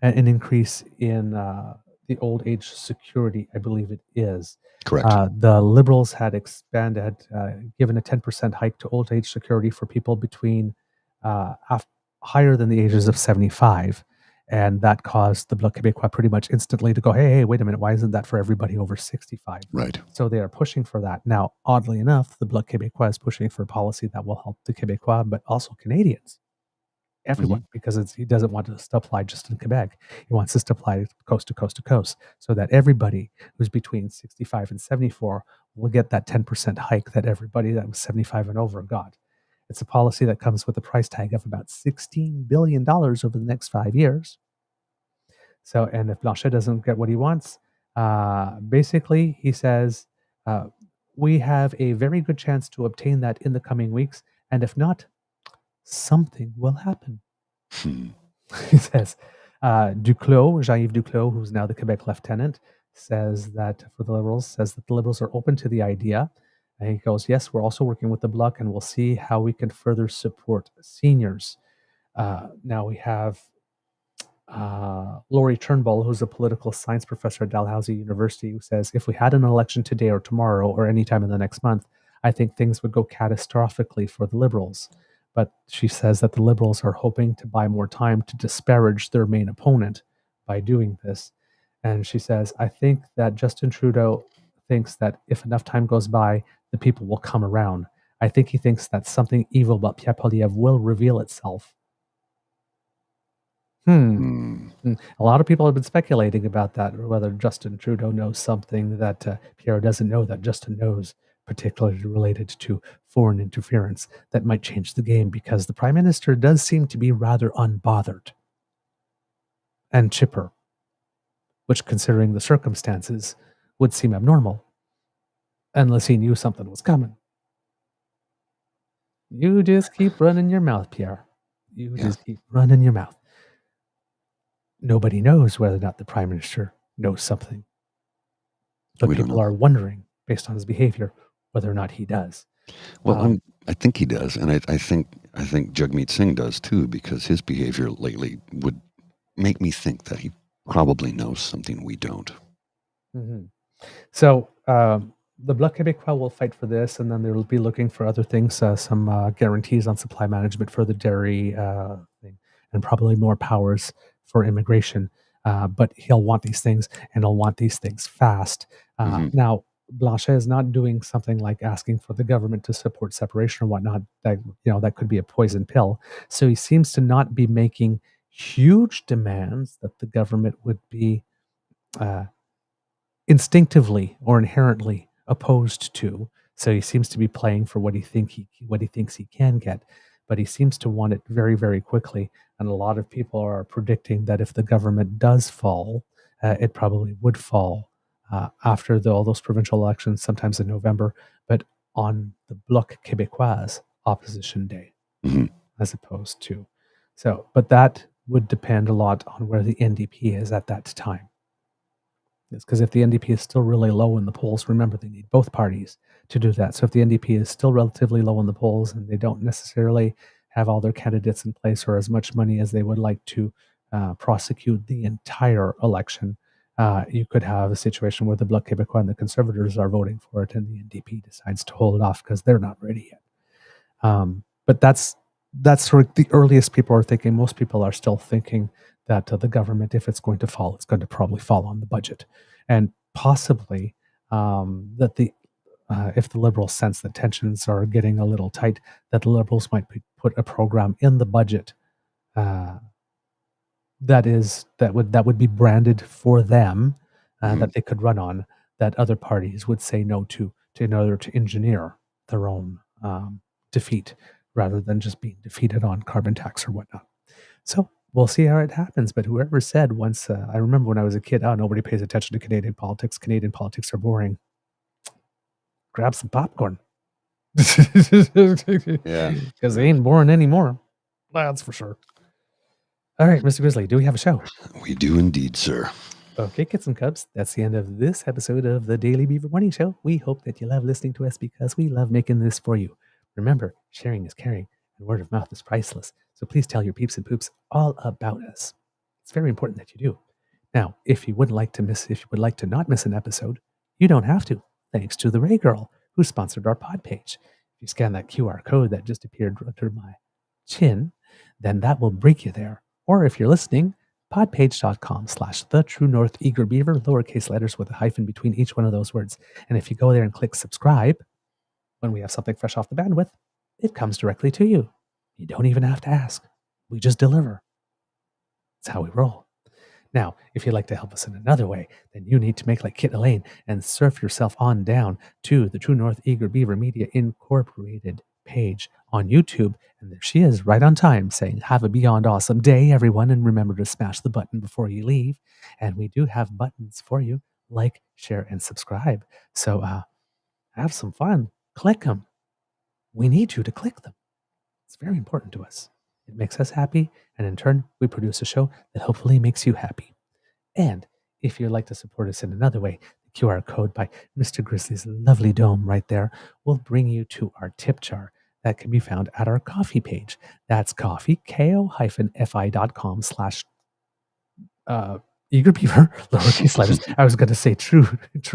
an increase in the old age security, I believe it is. Correct. The Liberals had given a 10% hike to old age security for people between higher than the ages of 75. And that caused the Bloc Québécois pretty much instantly to go, hey, wait a minute, why isn't that for everybody over 65? Right. So they are pushing for that. Now, oddly enough, the Bloc Québécois is pushing for a policy that will help the Québécois, but also Canadians. Everyone, because he doesn't want this to apply just in Quebec. He wants this to apply coast to coast to coast, so that everybody who's between 65 and 74 will get that 10% hike that everybody that was 75 and over got. It's a policy that comes with a price tag of about $16 billion over the next 5 years. So, and if Blanchet doesn't get what he wants, basically he says, we have a very good chance to obtain that in the coming weeks. And if not, something will happen. He says, Jean-Yves Duclos, who's now the Quebec lieutenant, says that the Liberals are open to the idea. And he goes, yes, we're also working with the Bloc and we'll see how we can further support seniors. Now we have Laurie Turnbull, who's a political science professor at Dalhousie University, who says, if we had an election today or tomorrow or any time in the next month, I think things would go catastrophically for the Liberals. But she says that the Liberals are hoping to buy more time to disparage their main opponent by doing this. And she says, I think that Justin Trudeau thinks that if enough time goes by, the people will come around. I think he thinks that something evil about Pierre Poilievre will reveal itself. A lot of people have been speculating about that, or whether Justin Trudeau knows something that Pierre doesn't know that Justin knows, particularly related to foreign interference, that might change the game, because the Prime Minister does seem to be rather unbothered and chipper, which, considering the circumstances, would seem abnormal, unless he knew something was coming. You just keep running your mouth, Pierre. You just keep running your mouth. Nobody knows whether or not the Prime Minister knows something. But people are wondering, based on his behavior, whether or not he does. Well, I think he does, and I think Jagmeet Singh does too, because his behavior lately would make me think that he probably knows something we don't. So the Bloc Québécois will fight for this, and then they will be looking for other things, some guarantees on supply management for the dairy thing, and probably more powers for immigration. But he'll want these things, and he'll want these things fast. Now, Blanchet is not doing something like asking for the government to support separation or whatnot. That could be a poison pill. So he seems to not be making huge demands that the government would be instinctively or inherently opposed to. So he seems to be playing for what he thinks he can get, but he seems to want it very, very quickly. And a lot of people are predicting that if the government does fall, it probably would fall after all those provincial elections, sometimes in November, but on the Bloc Québécois opposition day, as opposed to. So, but that would depend a lot on where the NDP is at that time. It's because if the NDP is still really low in the polls, remember, they need both parties to do that. So if the NDP is still relatively low in the polls and they don't necessarily have all their candidates in place or as much money as they would like to prosecute the entire election, you could have a situation where the Bloc Québécois and the Conservators are voting for it and the NDP decides to hold it off because they're not ready yet. But that's sort of the earliest people are thinking. Most people are still thinking that the government, if it's going to fall, it's going to probably fall on the budget. And possibly that if the Liberals sense that tensions are getting a little tight, that the Liberals might put a program in the budget that would be branded for them, that they could run on, that other parties would say no to in order to engineer their own defeat, rather than just being defeated on carbon tax or whatnot. So we'll see how it happens. But whoever said once, I remember when I was a kid, oh, nobody pays attention to Canadian politics. Canadian politics are boring. Grab some popcorn. Yeah. Because they ain't boring anymore. That's for sure. All right, Mr. Grizzly, do we have a show? We do indeed, sir. Okay, kids and cubs, that's the end of this episode of the Daily Beaver Morning Show. We hope that you love listening to us because we love making this for you. Remember, sharing is caring and word of mouth is priceless. So please tell your peeps and poops all about us. It's very important that you do. Now, if you would like to not miss an episode, you don't have to, thanks to the Ray Girl, who sponsored our pod page. If you scan that QR code that just appeared under my chin, then that will bring you there. Or if you're listening, podpage.com/thetruenortheagerbeaver, lowercase letters with a hyphen between each one of those words. And if you go there and click subscribe, when we have something fresh off the bandwidth, it comes directly to you. You don't even have to ask. We just deliver. That's how we roll. Now, if you'd like to help us in another way, then you need to make like Kit Elaine and surf yourself on down to the True North Eager Beaver Media Incorporated page on YouTube. And there she is, right on time, saying, have a beyond awesome day, everyone, and remember to smash the button before you leave. And we do have buttons for you, like, share, and subscribe. So have some fun. Click them. We need you to click them. It's very important to us. It makes us happy, and in turn, we produce a show that hopefully makes you happy. And if you'd like to support us in another way, the QR code by Mr. Grizzly's lovely dome right there will bring you to our tip jar that can be found at our coffee page. That's coffee, ko-fi.com/Eager Beaver, lowercase letters. I was going to say true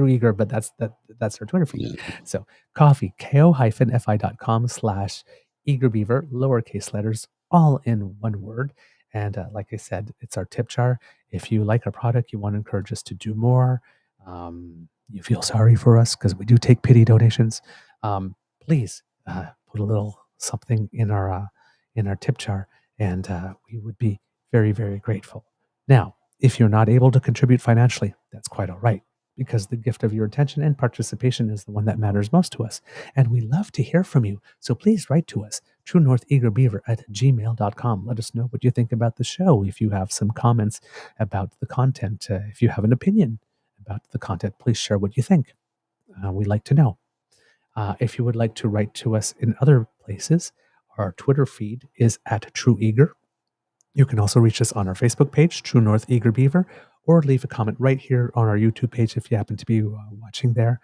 eager, but that's our Twitter feed. So coffee, ko-fi.com/Eager Beaver, lowercase letters, all in one word. And like I said, it's our tip jar. If you like our product, you want to encourage us to do more, you feel sorry for us because we do take pity donations, please put a little something in our tip jar, and we would be very, very grateful. Now, if you're not able to contribute financially, that's quite all right, because the gift of your attention and participation is the one that matters most to us. And we love to hear from you. So please write to us, truenortheagerbeaver@gmail.com. Let us know what you think about the show. If you have some comments about the content, if you have an opinion about the content, please share what you think. We'd like to know. If you would like to write to us in other places, our Twitter feed is @TrueEager. You can also reach us on our Facebook page, True North Eager Beaver, or leave a comment right here on our YouTube page if you happen to be watching there.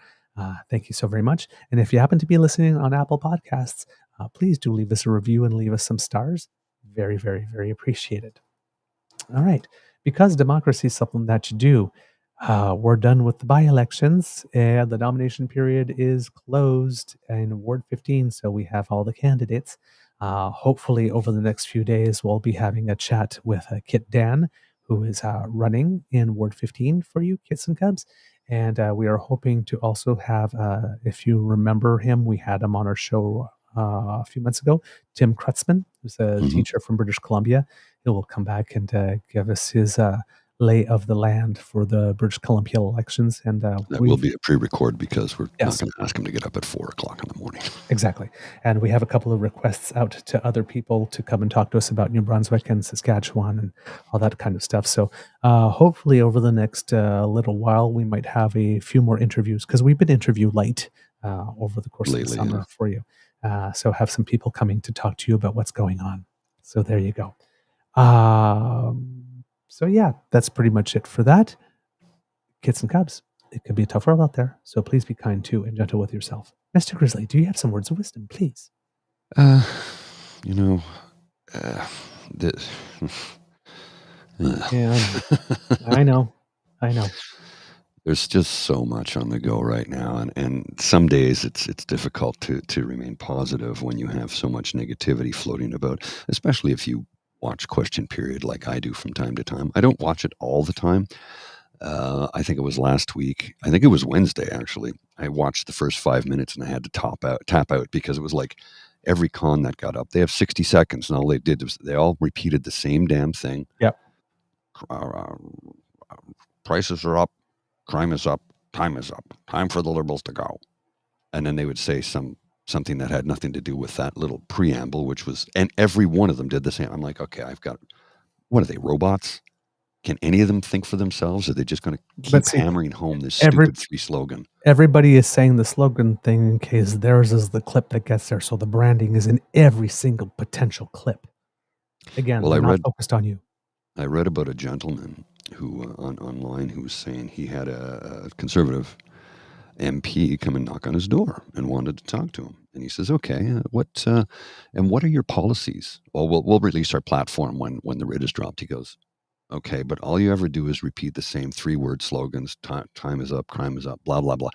Thank you so very much. And if you happen to be listening on Apple Podcasts, please do leave us a review and leave us some stars. Very, very, very appreciated. All right. Because democracy is something that you do, we're done with the by-elections, and the nomination period is closed in Ward 15, so we have all the candidates. Hopefully, over the next few days, we'll be having a chat with Kit Dan, who is running in Ward 15 for you, kids and cubs. And we are hoping to also have, if you remember him, we had him on our show a few months ago, Tim Krutzman, who's a teacher from British Columbia. He will come back and give us his lay of the land for the British Columbia elections. And that will be a pre-record because we're not going to ask him to get up at 4 o'clock in the morning. Exactly. And we have a couple of requests out to other people to come and talk to us about New Brunswick and Saskatchewan and all that kind of stuff. So hopefully over the next little while, we might have a few more interviews, because we've been interview light over the course of the summer for you. So have some people coming to talk to you about what's going on. So there you go. So yeah, that's pretty much it for that. Kids and cubs, it can be a tough world out there, so please be kind to and gentle with yourself. Mr. Grizzly, do you have some words of wisdom, please? Yeah. I know. There's just so much on the go right now, and some days it's difficult to remain positive when you have so much negativity floating about, especially if you watch Question Period like I do from time to time. I don't watch it all the time. I think it was last week. I think it was Wednesday, actually. I watched the first 5 minutes and I had to tap out because it was like every con that got up. They have 60 seconds, and all they did was they all repeated the same damn thing. Yep. Prices are up, crime is up, time is up, time for the Liberals to go. And then they would say something that had nothing to do with that little preamble, which was, and every one of them did the same. I'm like, okay, what are they, robots? Can any of them think for themselves? Or are they just going to keep hammering home this stupid three slogan? Everybody is saying the slogan thing in case theirs is the clip that gets there. So the branding is in every single potential clip. Again, they're not focused on you. I read about a gentleman who online who was saying he had a conservative MP come and knock on his door and wanted to talk to him. And he says, okay, what are your policies? Well, we'll release our platform when the writ is dropped. He goes, okay, but all you ever do is repeat the same 3-word slogans. Time is up, crime is up, blah, blah, blah.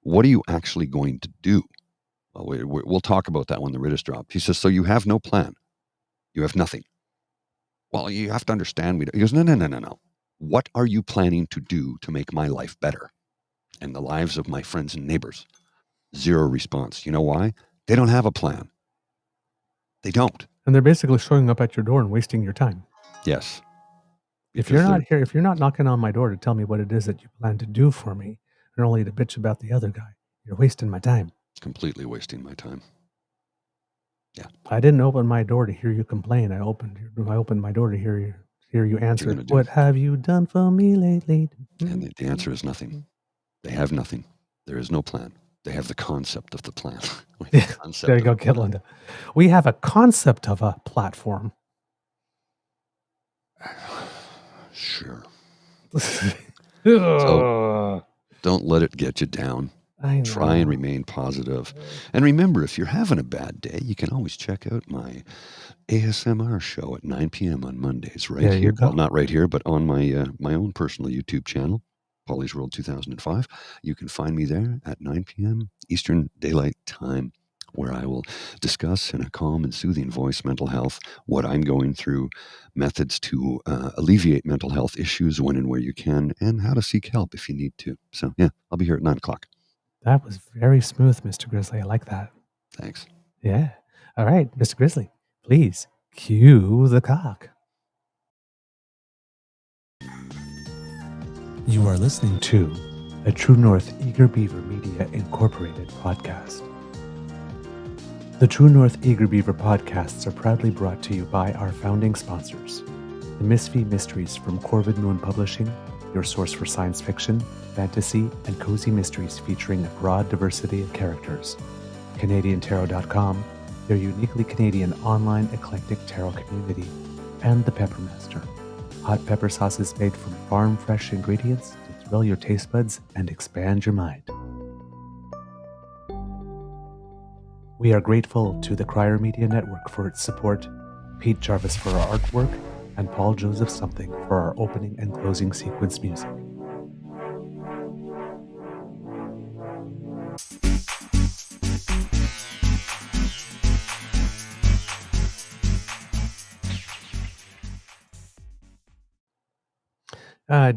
What are you actually going to do? Well, we'll talk about that when the writ is dropped. He says, so you have no plan. You have nothing. Well, you have to understand. He goes, no. What are you planning to do to make my life better and the lives of my friends and neighbors? Zero response. You know why? They don't have a plan. They don't. And they're basically showing up at your door and wasting your time. Yes. If you're not here, if you're not knocking on my door to tell me what it is that you plan to do for me, and only to bitch about the other guy, you're wasting my time. Completely wasting my time. Yeah. I didn't open my door to hear you complain. I opened my door to hear you answer. What have you done for me lately? And the answer is nothing. They have nothing. There is no plan. They have the concept of the plan. There you go, Linda. We have a concept of a platform. Sure. So don't let it get you down. Try and remain positive. And remember, if you're having a bad day, you can always check out my ASMR show at 9 p.m. on Mondays, right here. Well, not right here, but on my my own personal YouTube channel, Polly's World 2005. You can find me there at 9 p.m. Eastern Daylight Time, where I will discuss in a calm and soothing voice mental health, what I'm going through, methods to alleviate mental health issues when and where you can, and how to seek help if you need to. So, yeah, I'll be here at 9 o'clock. That was very smooth, Mr. Grizzly. I like that. Thanks. Yeah. All right, Mr. Grizzly, please cue the cock. You are listening to a True North Eager Beaver Media Incorporated podcast. The True North Eager Beaver podcasts are proudly brought to you by our founding sponsors, the Misfit Mysteries from Corvid Moon Publishing, your source for science fiction, fantasy, and cozy mysteries featuring a broad diversity of characters. CanadianTarot.com, their uniquely Canadian online eclectic tarot community, and The Peppermaster, hot pepper sauces made from farm-fresh ingredients to thrill your taste buds and expand your mind. We are grateful to the Crier Media Network for its support, Pete Jarvis for our artwork, and Paul Joseph Something for our opening and closing sequence music.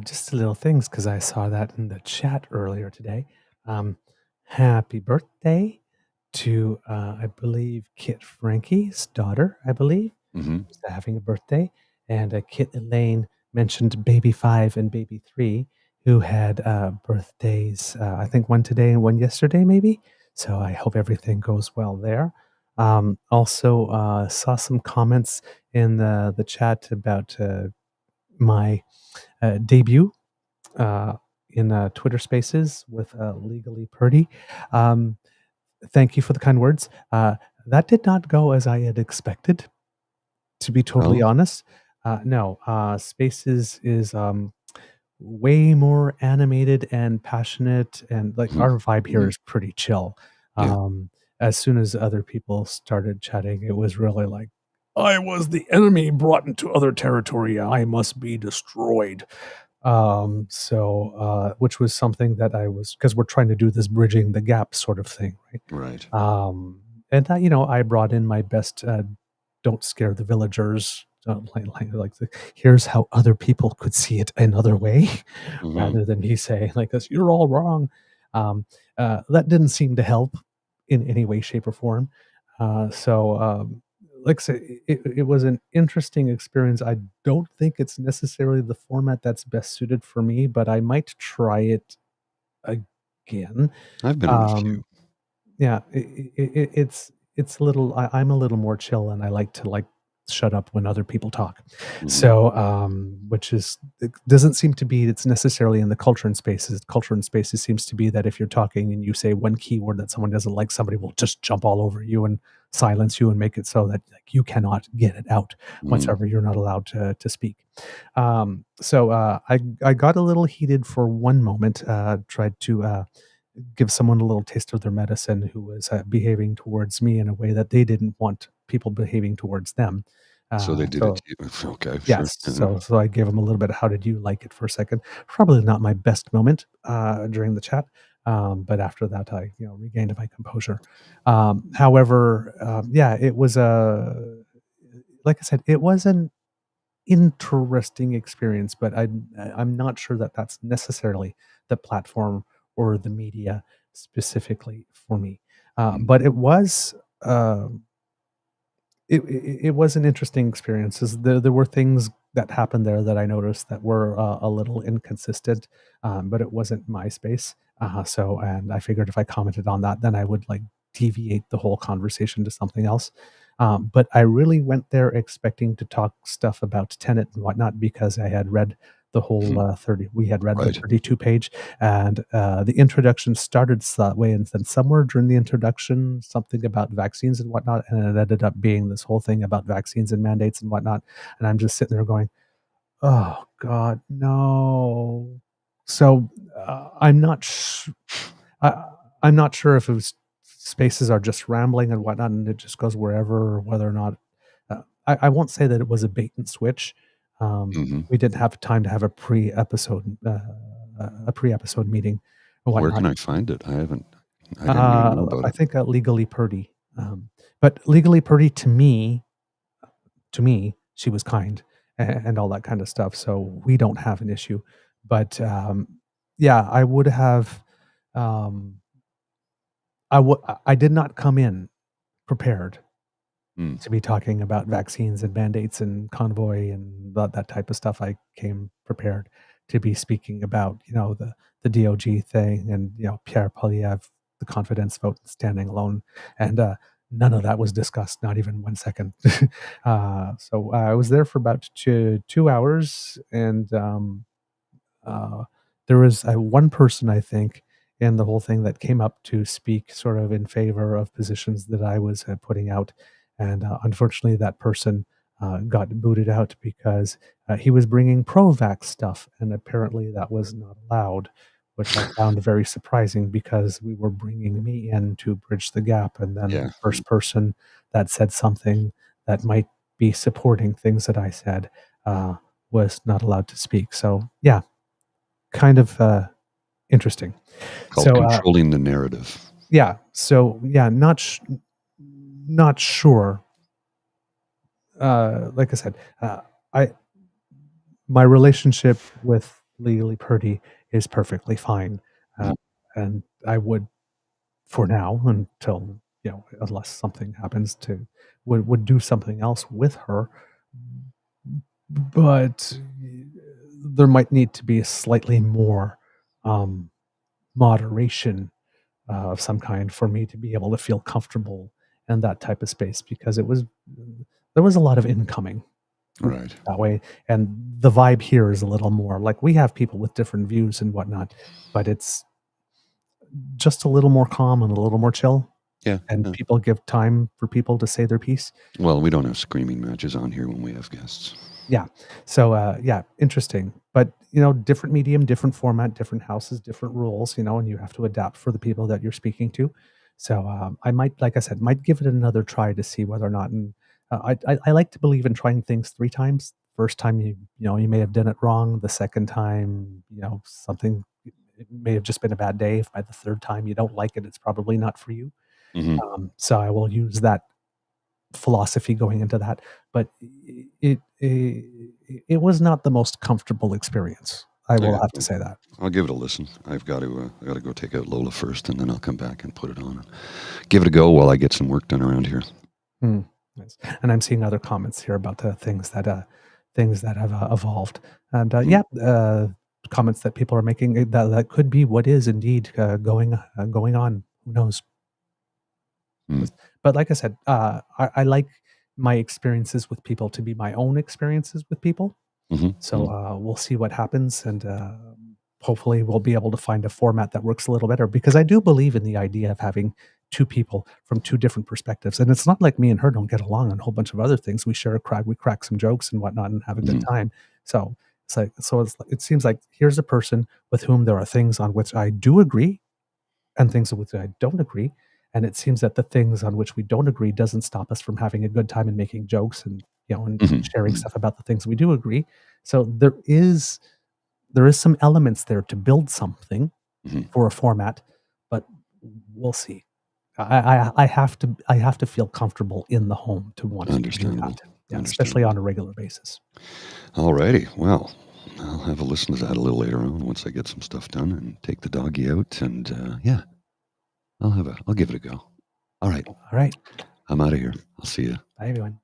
Just little things, because I saw that in the chat earlier today. Happy birthday to, I believe, Kit Frankie's daughter, I believe, is having a birthday. And Kit Elaine mentioned Baby 5 and Baby 3, who had birthdays, I think one today and one yesterday, maybe. So I hope everything goes well there. Also saw some comments in the chat about my debut in Twitter Spaces with Legally Purdy. Thank you for the kind words. That did not go as I had expected, to be totally honest. No, Spaces is way more animated and passionate, and like our vibe here is pretty chill. As soon as other people started chatting, it was really like, I was the enemy brought into other territory. I must be destroyed. Which was something that I was, because we're trying to do this bridging the gap sort of thing, right? Right. And I brought in my best don't scare the villagers. Here's how other people could see it another way, rather than me saying like this, you're all wrong. That didn't seem to help in any way, shape, or form. Like I said, it was an interesting experience. I don't think it's necessarily the format that's best suited for me, but I might try it again. I've been on a few. Yeah, it's a little. I'm a little more chill, and I like to shut up when other people talk. So, which is it doesn't seem to be it's necessarily in the culture and spaces. Culture and spaces seems to be that if you're talking and you say one keyword that someone doesn't like, somebody will just jump all over you and silence you and make it so that you cannot get it out whatsoever. You're not allowed to speak. I got a little heated for one moment. Tried to give someone a little taste of their medicine who was behaving towards me in a way that they didn't want people behaving towards them. So they did it to you. Okay, Yes. sure. So I gave them a little bit of how did you like it for a second. Probably not my best moment during the chat. But after that, I regained my composure. However, it was like I said, it was an interesting experience, but I'm not sure that that's necessarily the platform or the media specifically for me. But it was it was an interesting experience. There were things that happened there that I noticed that were a little inconsistent, but it wasn't my space. And I figured if I commented on that, then I would deviate the whole conversation to something else. But I really went there expecting to talk stuff about Tenet and whatnot because I had read the whole 30. We had read the 32 page, and the introduction started that way, and then somewhere during the introduction, something about vaccines and whatnot, and it ended up being this whole thing about vaccines and mandates and whatnot. And I'm just sitting there going, "Oh God, no!" So I'm not. I'm not sure if it was spaces are just rambling and whatnot, and it just goes wherever, or whether or not. I won't say that it was a bait and switch. We didn't have time to have a pre-episode meeting. Or Where whatnot. can I find it? I didn't even know about I it. think Legally Purdy, but Legally Purdy to me, she was kind and all that kind of stuff. So we don't have an issue. But I would have. I did not come in prepared to be talking about vaccines and mandates and convoy and that type of stuff. I came prepared to be speaking about, the DOG thing and, Pierre Poilievre, the confidence vote, standing alone. And none of that was discussed, not even 1 second. So I was there for about 2 hours. And there was one person, I think, in the whole thing that came up to speak sort of in favor of positions that I was putting out. And unfortunately, that person got booted out because he was bringing pro-vax stuff, and apparently that was not allowed, which I found very surprising because we were bringing me in to bridge the gap, and then the first person that said something that might be supporting things that I said was not allowed to speak. So, yeah, kind of interesting. Called controlling the narrative. Yeah. So, not sure. Like I said, my relationship with Legally Purdy is perfectly fine, and I would, for now, until unless something happens, would do something else with her. But there might need to be a slightly more moderation of some kind for me to be able to feel comfortable in that type of space, because there was a lot of incoming that way, and the vibe here is a little more like we have people with different views and whatnot, but it's just a little more calm and a little more chill. People give time for people to say their piece. Well, we don't have screaming matches on here when we have guests. Yeah. So, interesting. But, different medium, different format, different houses, different rules, and you have to adapt for the people that you're speaking to. So I might, like I said, give it another try to see whether or not. And I like to believe in trying things 3 times. First time, you may have done it wrong. The second time, something, it may have just been a bad day. If by the third time you don't like it, it's probably not for you. So I will use that philosophy going into that, but it was not the most comfortable experience. I will have to say that. I'll give it a listen. I've got to go take out Lola first, and then I'll come back and put it on. Give it a go while I get some work done around here. Nice. And I'm seeing other comments here about the things that have evolved, and comments that people are making that could be what is indeed going on. Who knows? But like I said, I like my experiences with people to be my own experiences with people. So we'll see what happens, and hopefully we'll be able to find a format that works a little better, because I do believe in the idea of having two people from two different perspectives. And it's not like me and her don't get along on a whole bunch of other things. We crack some jokes and whatnot and have a good time. So it seems like here's a person with whom there are things on which I do agree and things on which I don't agree. And it seems that the things on which we don't agree doesn't stop us from having a good time and making jokes and, and sharing stuff about the things we do agree. So there is some elements there to build something for a format, but we'll see. I have to feel comfortable in the home to want to do that, especially on a regular basis. All righty. Well, I'll have a listen to that a little later on once I get some stuff done and take the doggy out, and I'll give it a go. All right. All right. I'm out of here. I'll see you. Bye, everyone.